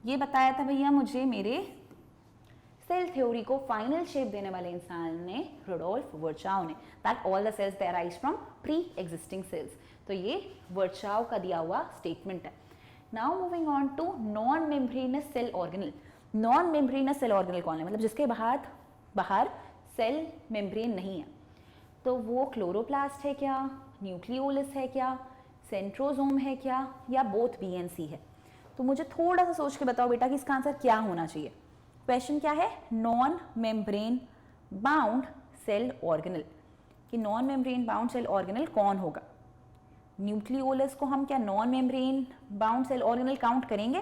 ये बताया था भैया मुझे मेरे सेल थ्योरी को फाइनल शेप देने वाले इंसान ने, रुडोल्फ वर्चाव ने, that all the cells they arise from pre existing cells. तो ये वर्चाव का दिया हुआ स्टेटमेंट है। Now moving on to non membranous cell organelle. Non membranous cell organelle कौन है? मतलब जिसके बाहर सेल मेम्ब्रेन नहीं है। तो वो क्लोरोप्लास्ट है क्या, न्यूक्लियोलस है क्या, सेंट्रोजोम है क्या, या बोथ बी एंड सी है? तो मुझे थोड़ा सा सोच के बताओ बेटा कि इसका आंसर क्या होना चाहिए। क्वेश्चन क्या है? Non membrane bound cell organelle, कि non membrane bound cell organelle कौन होगा? न्यूक्लियोलस को हम क्या non membrane bound cell organelle count करेंगे?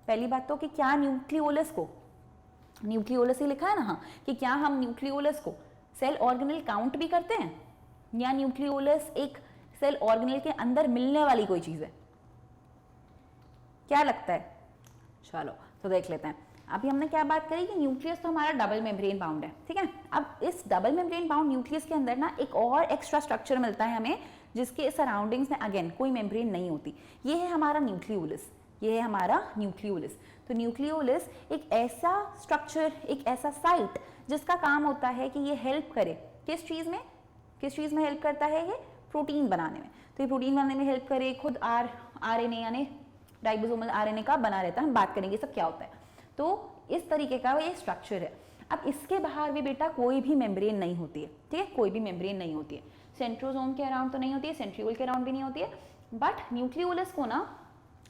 पहली बात तो कि क्या न्यूक्लियोलस को, न्यूक्लियोलस ही लिखा है ना, हाँ, कि क्या हम न्यूक्लियोलस को सेल ऑर्गेनल काउंट भी करते हैं, या न्यूक्लियोलस एक सेल ऑर्गेनल के अंदर मिलने वाली कोई चीज है? क्या लगता है? चलो तो देख लेते हैं। अभी हमने क्या बात करी कि न्यूक्लियस तो हमारा डबल मेम्ब्रेन बाउंड है, ठीक है। अब इस डबल मेम्ब्रेन बाउंड न्यूक्लियस के अंदर ना एक और एक्स्ट्रा स्ट्रक्चर मिलता है हमें, जिसके सराउंडिंग्स में अगेन कोई मेम्ब्रेन नहीं होती। ये है हमारा न्यूक्लियोलस, ये है हमारा न्यूक्लियोलस। तो न्यूक्लियोलस एक ऐसा स्ट्रक्चर, एक ऐसा साइट जिसका काम होता है कि ये हेल्प करे किस चीज़ में हेल्प करता है, ये प्रोटीन बनाने में। तो ये प्रोटीन बनाने में हेल्प करे, खुद आरएनए यानी राइबोसोमल आरएनए का बना रहता है। हम बात करेंगे सब क्या होता है। तो इस तरीके का ये स्ट्रक्चर है। अब इसके बाहर भी बेटा कोई भी मेम्ब्रेन नहीं होती है, ठीक है, कोई भी मेम्ब्रेन नहीं होती है। सेंट्रोसोम के अराउंड तो नहीं होती है, सेंट्रियोल के अराउंड भी नहीं होती है, बट न्यूक्लियोलस को ना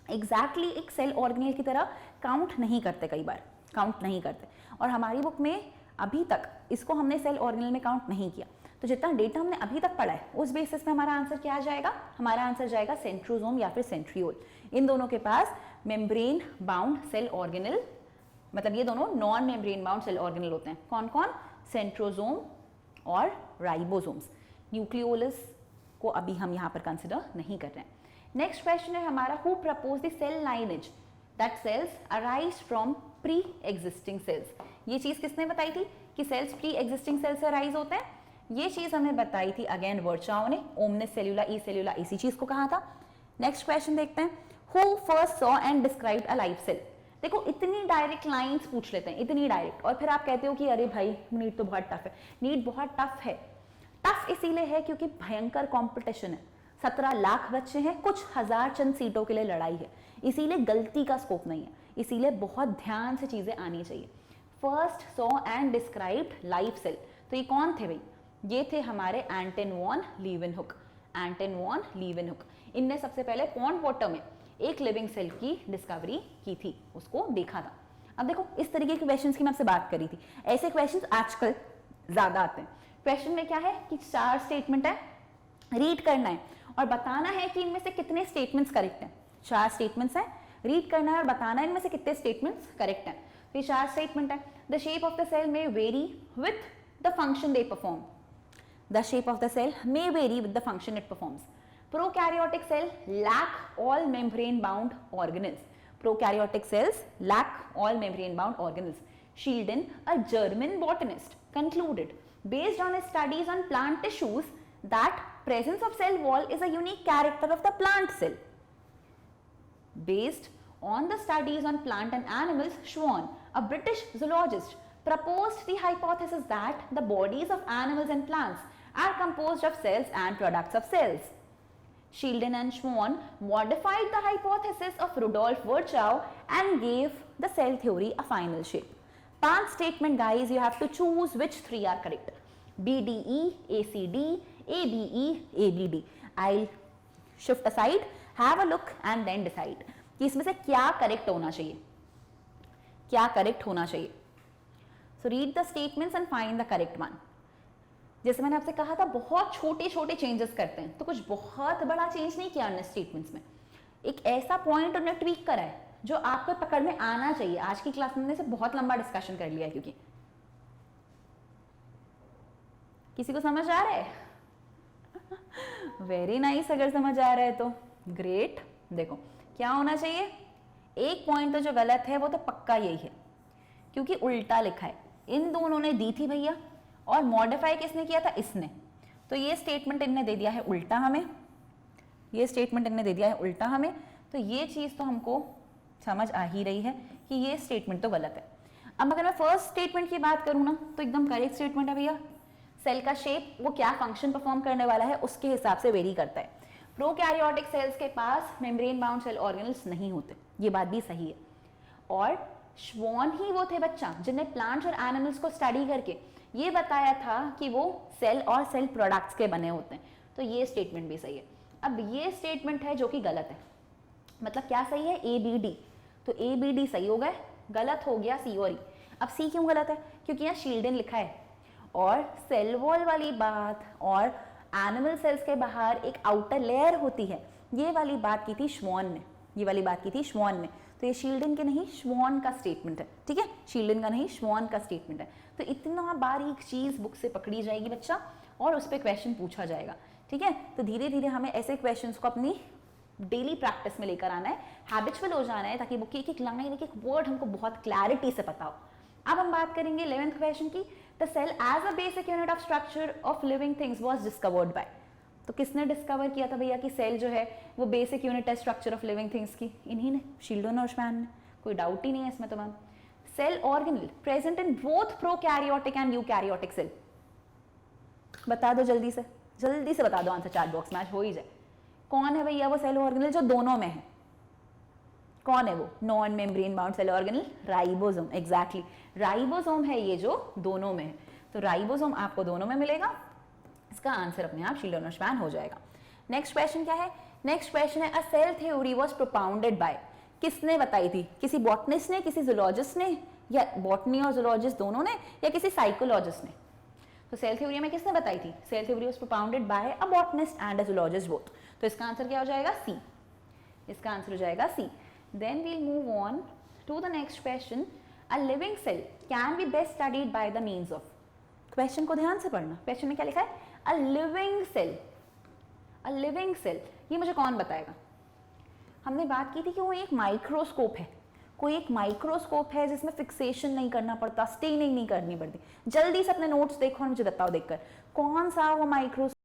एग्जैक्टली एक सेल ऑर्गेनेल की तरह काउंट नहीं करते, कई बार काउंट नहीं करते। और हमारी बुक में अभी तक इसको हमने सेल ऑर्गेनेल में काउंट नहीं किया। तो जितना डेटा हमने अभी तक पढ़ा है उस बेसिस पे हमारा आंसर क्या आ जाएगा, हमारा आंसर जाएगा सेंट्रोसोम या फिर सेंट्रियोल। इन दोनों के पास मेम्ब्रेन बाउंड सेल ऑर्गेनेल, मतलब ये दोनों non membrane bound cell organelle होते हैं। कौन कौन? सेंट्रोसोम और राइबोसोम्स। न्यूक्लियोलस को अभी हम यहाँ पर कंसिडर नहीं कर रहे हैं। नेक्स्ट क्वेश्चन है हमारा, who propose the cell lineage that cells arise from pre existing cells. ये चीज किसने बताई थी कि सेल्स प्री एग्जिस्टिंग सेल्स से अराइज होते हैं? ये चीज हमें बताई थी अगेन वर्चाओ ने, ओमनिस सेल्यूला ई सेल्यूला इसी चीज को कहा था। नेक्स्ट क्वेश्चन देखते हैं, who first saw and described a live cell. देखो इतनी डायरेक्ट लाइंस पूछ लेते हैं, इतनी डायरेक्ट, और फिर आप कहते हो कि अरे भाई नीट तो बहुत टफ है। नीट बहुत टफ है, टफ इसीलिए है क्योंकि भयंकर कंपटीशन है। 17 लाख बच्चे हैं, कुछ हजार चंद सीटों के लिए लड़ाई है, इसीलिए गलती का स्कोप नहीं है, इसीलिए बहुत ध्यान से चीजें आनी चाहिए। First saw and described live cell, तो ये कौन थे भाई? ये थे हमारे Anton van Leeuwenhoek. Anton van Leeuwenhoek, इनने सबसे पहले पॉन्ड वाटर में एक लिविंग सेल की डिस्कवरी की थी, उसको देखा था। अब देखो इस तरीके के क्वेश्चंस की मैं आपसे बात करी थी, ऐसे क्वेश्चंस आजकल ज्यादा आते हैं। क्वेश्चन में क्या है कि 4 स्टेटमेंट है, रीड करना है और बताना है कि इनमें से कितने स्टेटमेंट्स करेक्ट हैं। 4 स्टेटमेंट्स हैं, रीड करना है और बताना है इनमें से कितने स्टेटमेंट्स करेक्ट हैं। तो ये 4 स्टेटमेंट है। The shape of the cell may vary with the function they perform. The shape of the cell may vary with the function it performs. Prokaryotic cell lack all membrane bound organelles. Prokaryotic cells lack all membrane bound organelles. Sheldon, a German botanist, concluded based on his studies on plant tissues that presence of cell wall is a unique character of the plant cell. Based on the studies on plant and animals, Schwann, a British zoologist, proposed the hypothesis that the bodies of animals and plants are composed of cells and products of cells. Sheldon and Schwann modified the hypothesis of Rudolf Virchow and gave the cell theory a final shape. 5 statement guys, you have to choose which 3 are correct. BDE, ACD, ABE, ABD. I'll shift aside, have a look and then decide कि इसमें से क्या correct होना चाहिए, क्या correct होना चाहिए। So read the statements and find the correct one. जैसे मैंने आपसे कहा था बहुत छोटे छोटे चेंजेस करते हैं, तो कुछ बहुत बड़ा चेंज नहीं किया उन्होंने स्टेटमेंट्स में। एक ऐसा पॉइंट उन्होंने ट्वीक करा है जो आपको पकड़ में आना चाहिए। आज की क्लास में से बहुत लंबा डिस्कशन कर लिया है, क्योंकि किसी को समझ आ रहा है? वेरी नाइस, अगर समझ आ रहा है तो ग्रेट। देखो क्या होना चाहिए, एक पॉइंट तो जो गलत है वो तो पक्का यही है, क्योंकि उल्टा लिखा है। इन दोनों ने दी थी भैया, और मॉडिफाई किसने किया था? इसने। तो ये स्टेटमेंट इनने दे दिया है उल्टा हमें, ये स्टेटमेंट इनने दे दिया है उल्टा हमें। तो ये चीज तो हमको समझ आ ही रही है कि ये स्टेटमेंट तो गलत है। अब अगर मैं फर्स्ट स्टेटमेंट की बात करूं ना, तो एकदम करेक्ट स्टेटमेंट है भैया। सेल का शेप वो क्या फंक्शन परफॉर्म करने वाला है उसके हिसाब से वेरी करता है। प्रोकैरियोटिक सेल्स के पास मेम्ब्रेन बाउंड सेल ऑर्गेनल्स नहीं होते, ये बात भी सही है। और श्वॉन ही वो थे बच्चा जिन्हें प्लांट्स और एनिमल्स को स्टडी करके ये बताया था कि वो सेल और सेल प्रोडक्ट्स के बने होते हैं। तो ये स्टेटमेंट भी सही है। अब ये स्टेटमेंट है जो कि गलत है, मतलब क्या सही है? ABD। तो ABD सही हो गए, गलत हो गया C और E। अब C क्यों गलत है? क्योंकि यहाँ शील्डन लिखा है, और सेल वॉल वाली बात और एनिमल सेल्स के बाहर एक आउटर लेयर होती है, ये वाली बात की थी श्वॉन ने, ये वाली बात की थी श्वॉन ने। तो ये शील्डन के नहीं श्वॉन का स्टेटमेंट है, ठीक है, शील्डन का नहीं श्वॉन का स्टेटमेंट है। तो इतना बारीक चीज बुक से पकड़ी जाएगी बच्चा, और उस पर क्वेश्चन पूछा जाएगा, ठीक है। तो धीरे धीरे हमें ऐसे क्वेश्चंस को अपनी डेली प्रैक्टिस में लेकर आना है, हैबिचुअल हो जाना है, ताकि बुक की एक लाइन, एक वर्ड हमको बहुत क्लैरिटी से पता हो। अब हम बात करेंगे 11th क्वेश्चन की। The cell as a basic unit of structure of living things was discovered by. तो किसने डिस्कवर किया था भैया कि सेल जो है वो बेसिक यूनिट है स्ट्रक्चर ऑफ लिविंग थिंग्स की? इन्हीं ने, शील्डन और शमैन ने, कोई डाउट ही नहीं है इसमें तो ma'am. Cell organelle present in both prokaryotic and eukaryotic cell. बता दो जल्दी से बता दो आंसर, चैट बॉक्स में आज हो ही जाए। कौन है भैया वो सेल ऑर्गेनल जो दोनों में है? कौन है वो? Non membrane bound cell organelle, ribosome. Exactly, ribosome है ये जो दोनों में है। तो राइबोसोम आपको दोनों में मिलेगा, इसका आंसर अपने आप शील्डन हो जाएगा। नेक्स्ट क्वेश्चन क्या है? नेक्स्ट क्वेश्चन है a cell theory was propounded by. किसने बताई थी? किसी बॉटनिस्ट ने, किसी जूलॉजिस्ट ने, या बॉटनी और जूलॉजिस्ट दोनों ने, या किसी साइकोलॉजिस्ट ने? तो सेल थ्योरी में किसने बताई थी? Cell theory was propounded by a botanist and a zoologist both. तो इसका आंसर क्या हो जाएगा? सी। इसका आंसर हो जाएगा C. Then we'll move on to the next question. A living cell can be best studied by the means of. Question को ध्यान से पढ़ना, क्वेश्चन में क्या लिखा है? A living cell. A living cell, ये मुझे कौन बताएगा? हमने बात की थी कि वो एक माइक्रोस्कोप है, कोई एक माइक्रोस्कोप है जिसमें फिक्सेशन नहीं करना पड़ता, स्टेनिंग नहीं करनी पड़ती। जल्दी से अपने नोट्स देखो और मुझे बताओ देखकर कौन सा वो माइक्रोस्कोप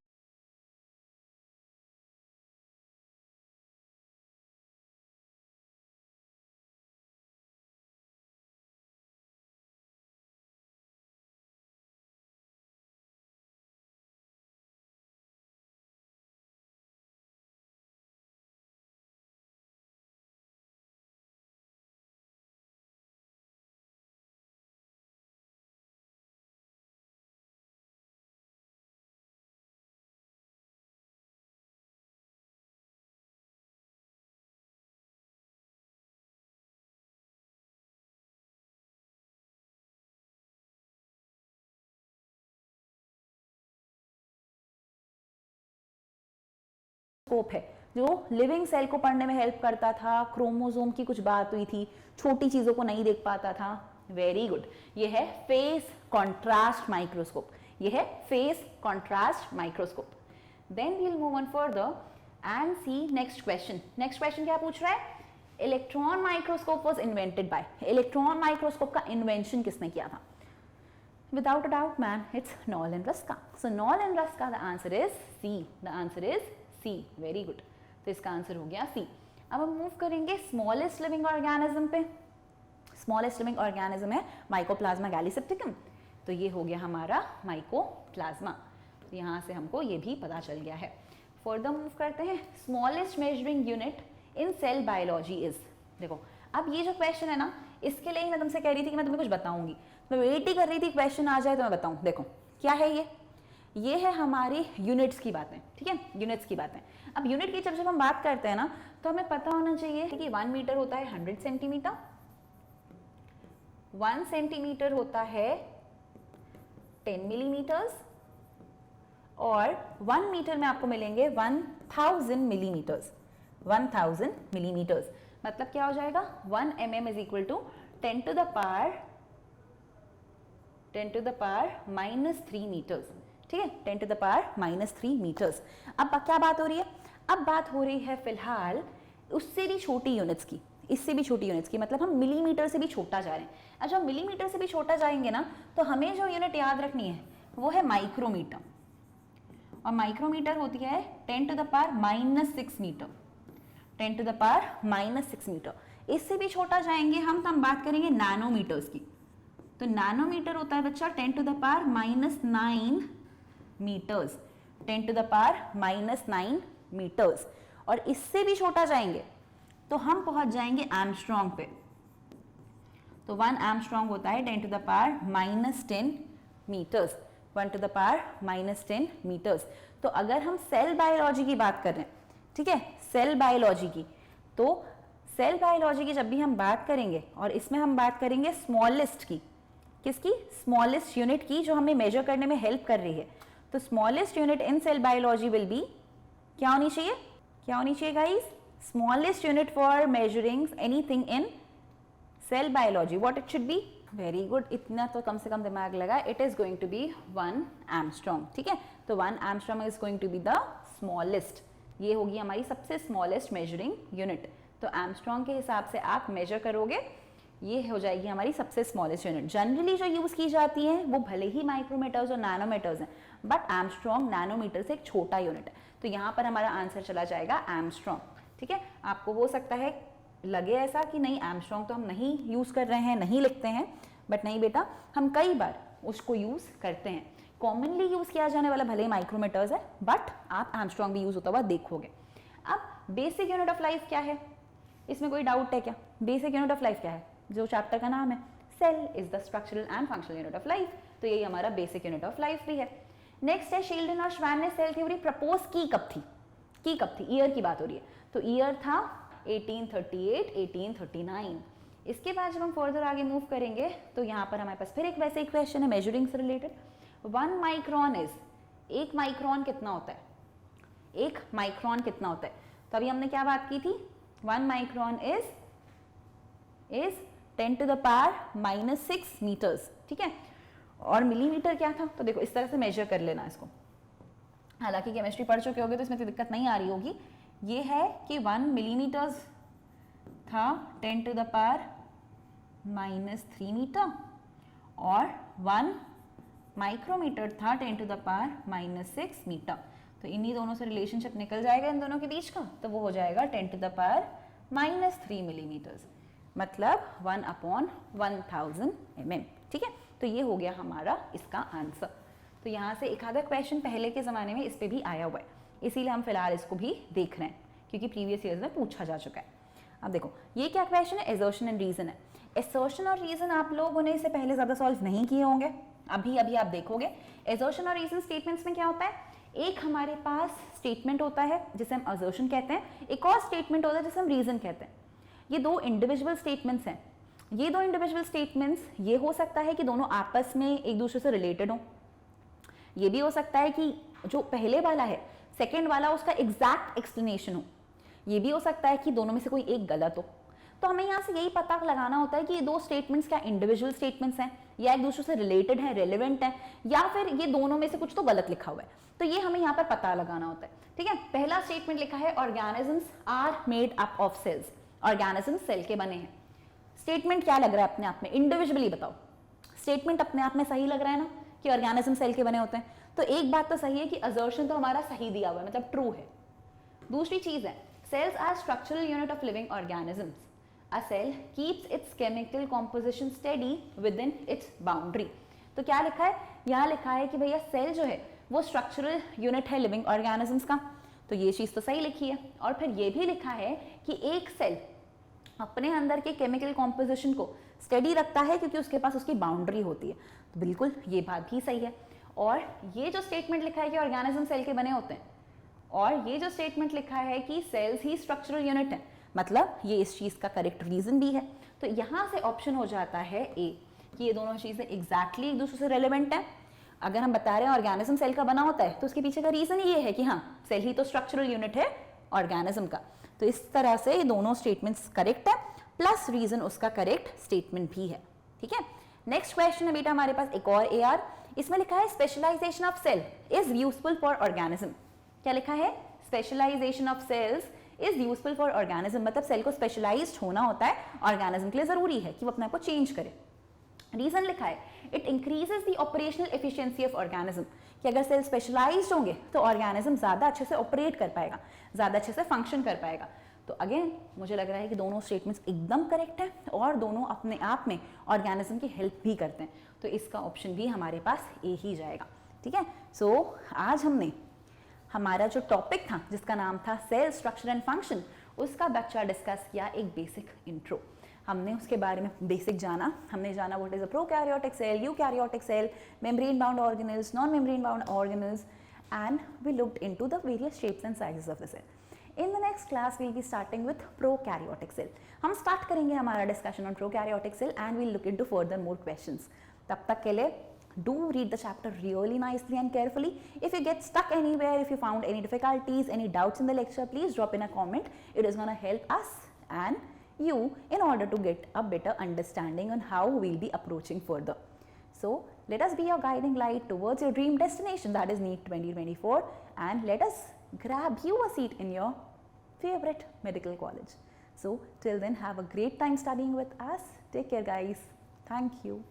है जो लिविंग सेल को पढ़ने में हेल्प करता था। क्रोमोसोम की कुछ बात हुई थी, छोटी चीजों को नहीं देख पाता था। वेरी गुड, ये है फेस कॉन्ट्रास्ट माइक्रोस्कोप। ये है phase contrast microscope. Then we will move on further and see next question. Next question क्या पूछ रहा है? Electron microscope was invented by. Electron microscope का इन्वेंशन किसने किया था? Without a doubt, man, it's Nolan Ruska. So Nolan Ruska, the answer is C. The answer is C. Very good. तो इसका आंसर हो गया C. अब हम मूव करेंगे स्मॉलेस्ट लिविंग ऑर्गेनिज्म पे। स्मॉलेस्ट लिविंग ऑर्गेनिज्म है माइकोप्लाज्मा गैलीसेप्टिकम। तो ये हो गया हमारा माइकोप्लाज्मा। तो यहाँ से हमको ये भी पता चल गया है। फर्दर मूव करते हैं। Smallest measuring unit in cell biology is. देखो अब ये जो क्वेश्चन है ना, इसके लिए ही मैं तुमसे कह रही थी कि मैं तुम्हें कुछ बताऊंगी। मैं वेट ही कर रही थी क्वेश्चन आ जाए तो मैं बताऊं। देखो क्या है ये है हमारी यूनिट्स की बातें, ठीक है, यूनिट्स की बातें। अब यूनिट की जब हम बात करते हैं ना, तो हमें पता होना चाहिए कि 1 मीटर होता है 100 सेंटीमीटर, 1 सेंटीमीटर होता है 10 मिलीमीटर्स, और 1 मीटर में आपको मिलेंगे 1000 मिलीमीटर्स। 1000 मिलीमीटर्स मतलब क्या हो जाएगा? 1 mm is equal to 10 to the power -3 metres. ठीक है, 10 टू द पावर -3 मीटर्स। अब क्या बात हो रही है? अब बात हो रही है फिलहाल उससे भी छोटी यूनिट्स की, इससे भी छोटी यूनिट्स की, मतलब हम मिलीमीटर से भी छोटा जा रहे हैं। अब जब मिलीमीटर से भी छोटा जाएंगे ना, तो हमें जो यूनिट याद रखनी है वो है माइक्रोमीटर, और माइक्रोमीटर होती है 10 to the power -6 metre. 10 to the power -6 metre. इससे भी छोटा जाएंगे हम, तो हम बात करेंगे नैनोमीटर्स की। तो नैनोमीटर होता है बच्चा 10 to the power -9 metres. 10 to the power -9 metres. और इससे भी छोटा जाएंगे तो हम पहुंच जाएंगे एंगस्ट्रॉम पे। तो 1 एंगस्ट्रॉम होता है 10 to the power -10 metres. 1 to the power -10 metres. तो अगर हम सेल बायोलॉजी की बात कर रहे हैं, ठीक है, सेल बायोलॉजी की, तो सेल बायोलॉजी की जब भी हम बात करेंगे, और इसमें हम बात करेंगे स्मॉलेस्ट की, किसकी? स्मॉलेस्ट यूनिट की, जो हमें मेजर करने में हेल्प कर रही है। तो smallest unit in cell biology will be, क्या होनी चाहिए? क्या होनी चाहिए guys? Smallest unit for measuring anything in cell biology, what it should be? Very good, इतना तो कम से कम दिमाग लगा। It is going to be 1 angstrom. ठीक है, तो 1 angstrom is going to be the smallest. ये होगी हमारी सबसे स्मॉलेस्ट मेजरिंग यूनिट। तो एंगस्ट्रॉम के हिसाब से आप मेजर करोगे, ये हो जाएगी हमारी सबसे स्मॉलेस्ट यूनिट। जनरली जो यूज़ की जाती है वो भले ही माइक्रोमीटर्स और नैनोमीटर्स हैं, बट एंगस्ट्रॉम नैनोमीटर से एक छोटा यूनिट है। तो यहाँ पर हमारा आंसर चला जाएगा एंगस्ट्रॉम। ठीक है, आपको हो सकता है लगे ऐसा कि नहीं एंगस्ट्रॉम तो हम नहीं यूज़ कर रहे हैं, नहीं लिखते हैं, बट नहीं बेटा, हम कई बार उसको यूज़ करते हैं। कॉमनली यूज़ किया जाने वाला भले ही माइक्रोमीटर्स है, बट आप एंगस्ट्रॉम भी यूज़ होता हुआ देखोगे। अब बेसिक यूनिट ऑफ लाइफ क्या है, इसमें कोई डाउट है क्या? बेसिक यूनिट ऑफ लाइफ क्या है? जो चैप्टर का नाम है, cell is the structural and functional unit of life. तो यही हमारा बेसिक यूनिट ऑफ लाइफ भी है। नेक्स्ट है, शील्डन और श्वान ने सेल थ्योरी प्रपोज की कब थी? की कब थी? ईयर की बात हो रही है, तो ईयर था 1838 1839। इसके बाद जब हम फर्दर आगे मूव करेंगे तो यहाँ पर हमारे पास फिर एक वैसे ही क्वेश्चन है मेजरिंग से रिलेटेड। 1 माइक्रोन इज, एक माइक्रोन कितना होता है? एक माइक्रोन कितना होता है? तो अभी हमने क्या बात की थी? 1 micron is 10 to the power -6 metres. ठीक है, और मिलीमीटर क्या था? तो देखो इस तरह से मेजर कर लेना इसको। हालांकि केमिस्ट्री पढ़ चुके होगे तो इसमें तो दिक्कत नहीं आ रही होगी। ये है कि 1 मिलीमीटर्स था 10 to the power -3 मीटर, और 1 माइक्रोमीटर था 10 to the power -6 मीटर। तो इन्हीं दोनों से रिलेशनशिप निकल जाएगा इन दोनों के बीच का, तो वो हो जाएगा 10 to the power -3 मिलीमीटर्स, मतलब 1/1000 mm। ठीक है, तो ये हो गया हमारा इसका आंसर। तो यहाँ से एक आधा क्वेश्चन पहले के ज़माने में इस पर भी आया हुआ है, इसीलिए हम फिलहाल इसको भी देख रहे हैं क्योंकि प्रीवियस ईयर्स में पूछा जा चुका है। अब देखो ये क्या क्वेश्चन है, एसर्शन एंड रीजन है। एसर्शन और रीजन आप लोगों ने इससे पहले ज़्यादा सॉल्व नहीं किए होंगे, अभी अभी आप देखोगे। एसर्शन और रीजन स्टेटमेंट्स में क्या होता है, एक हमारे पास स्टेटमेंट होता है जिसे हम असर्शन कहते हैं, एक और स्टेटमेंट होता है जिसे हम रीजन कहते हैं। ये दो इंडिविजुअल स्टेटमेंट्स हैं। ये दो इंडिविजुअल स्टेटमेंट्स, ये हो सकता है कि दोनों आपस में एक दूसरे से रिलेटेड हो, ये भी हो सकता है कि जो पहले वाला है सेकेंड वाला उसका एग्जैक्ट एक्सप्लेनेशन हो, ये भी हो सकता है कि दोनों में से कोई एक गलत हो। तो हमें यहाँ से यही पता लगाना होता है कि ये दो स्टेटमेंट्स क्या इंडिविजुअल स्टेटमेंट्स हैं या एक दूसरे से रिलेटेड हैं, रेलेवेंट हैं, या फिर ये दोनों में से कुछ तो गलत लिखा हुआ है। तो ये हमें यहाँ पर पता लगाना होता है। ठीक है, पहला स्टेटमेंट लिखा है organisms are made up of cells. Organism cell के बने हैं। स्टेटमेंट क्या लग रहा है अपने आप में? इंडिविजुअली बताओ, स्टेटमेंट अपने आप में सही लग रहा है ना कि ऑर्गेनिज्म सेल के बने होते हैं? तो एक बात तो सही है कि असर्शन तो हमारा सही दिया हुआ है, मतलब ट्रू है। दूसरी चीज है, cells are structural unit of living organisms. A cell keeps its chemical composition steady within its boundary. तो क्या लिखा है? यहाँ लिखा है कि भैया सेल जो है वो स्ट्रक्चरल यूनिट है लिविंग ऑर्गेनिजम्स का, तो ये चीज तो सही लिखी है। और फिर ये भी लिखा है कि एक सेल अपने अंदर के केमिकल कॉम्पोजिशन को स्टडी रखता है क्योंकि उसके पास उसकी बाउंड्री होती है। तो बिल्कुल ये बात भी सही है। और ये जो स्टेटमेंट लिखा है कि ऑर्गेनिज्म सेल के बने होते हैं, और ये जो स्टेटमेंट लिखा है कि सेल्स ही स्ट्रक्चरल यूनिट है, मतलब ये इस चीज का करेक्ट रीजन भी है। तो यहाँ से ऑप्शन हो जाता है ए कि ये दोनों चीजें एग्जैक्टली एक दूसरे से रेलेवेंट है। अगर हम बता रहे हैं ऑर्गेनिज्म सेल का बना होता है तो उसके पीछे का रीजन ये है कि हाँ सेल ही तो स्ट्रक्चरल यूनिट है ऑर्गेनिज्म का। तो इस तरह से ये दोनों स्टेटमेंट्स करेक्ट है, प्लस रीजन उसका करेक्ट स्टेटमेंट भी है। ठीक है, नेक्स्ट क्वेश्चन है बेटा हमारे पास एक और एआर। इसमें लिखा है specialisation of cell is useful for organism. क्या लिखा है? Specialisation of cells is useful for organism, मतलब सेल को स्पेशलाइज्ड होना होता है ऑर्गेनिज्म के लिए, जरूरी है कि वो अपने आप को चेंज करे। रीजन लिखा है it increases the operational efficiency of organism, कि अगर सेल स्पेशलाइज्ड होंगे तो ऑर्गेनिज्म ज्यादा अच्छे से ऑपरेट कर पाएगा, ज्यादा अच्छे से फंक्शन कर पाएगा। तो अगेन मुझे लग रहा है कि दोनों स्टेटमेंट्स एकदम करेक्ट है और दोनों अपने आप में ऑर्गेनिज्म की हेल्प भी करते हैं। तो इसका ऑप्शन भी हमारे पास ए ही जाएगा। ठीक है, सो आज हमने हमारा जो टॉपिक था जिसका नाम था सेल स्ट्रक्चर एंड फंक्शन, उसका बच्चा डिस्कस किया एक बेसिक इंट्रो। हमने उसके बारे में बेसिक जाना, हमने जाना what is a prokaryotic cell, eukaryotic cell, membrane bound organelles, non membrane bound organelles, and we looked into the various shapes and sizes of the cell. In the next class we'll be starting with prokaryotic cell. हम start करेंगे हमारा discussion on prokaryotic cell and we'll look into further more questions. तब तक के लिए do read the chapter really nicely and carefully. If you get stuck anywhere, if you found any difficulties, any doubts in the lecture, please drop in a comment. It is going to help us and you in order to get a better understanding on how we'll be approaching further. So let us be your guiding light towards your dream destination, that is NEET 2024, and let us grab you a seat in your favorite medical college. So till then, have a great time studying with us. Take care, guys. Thank you.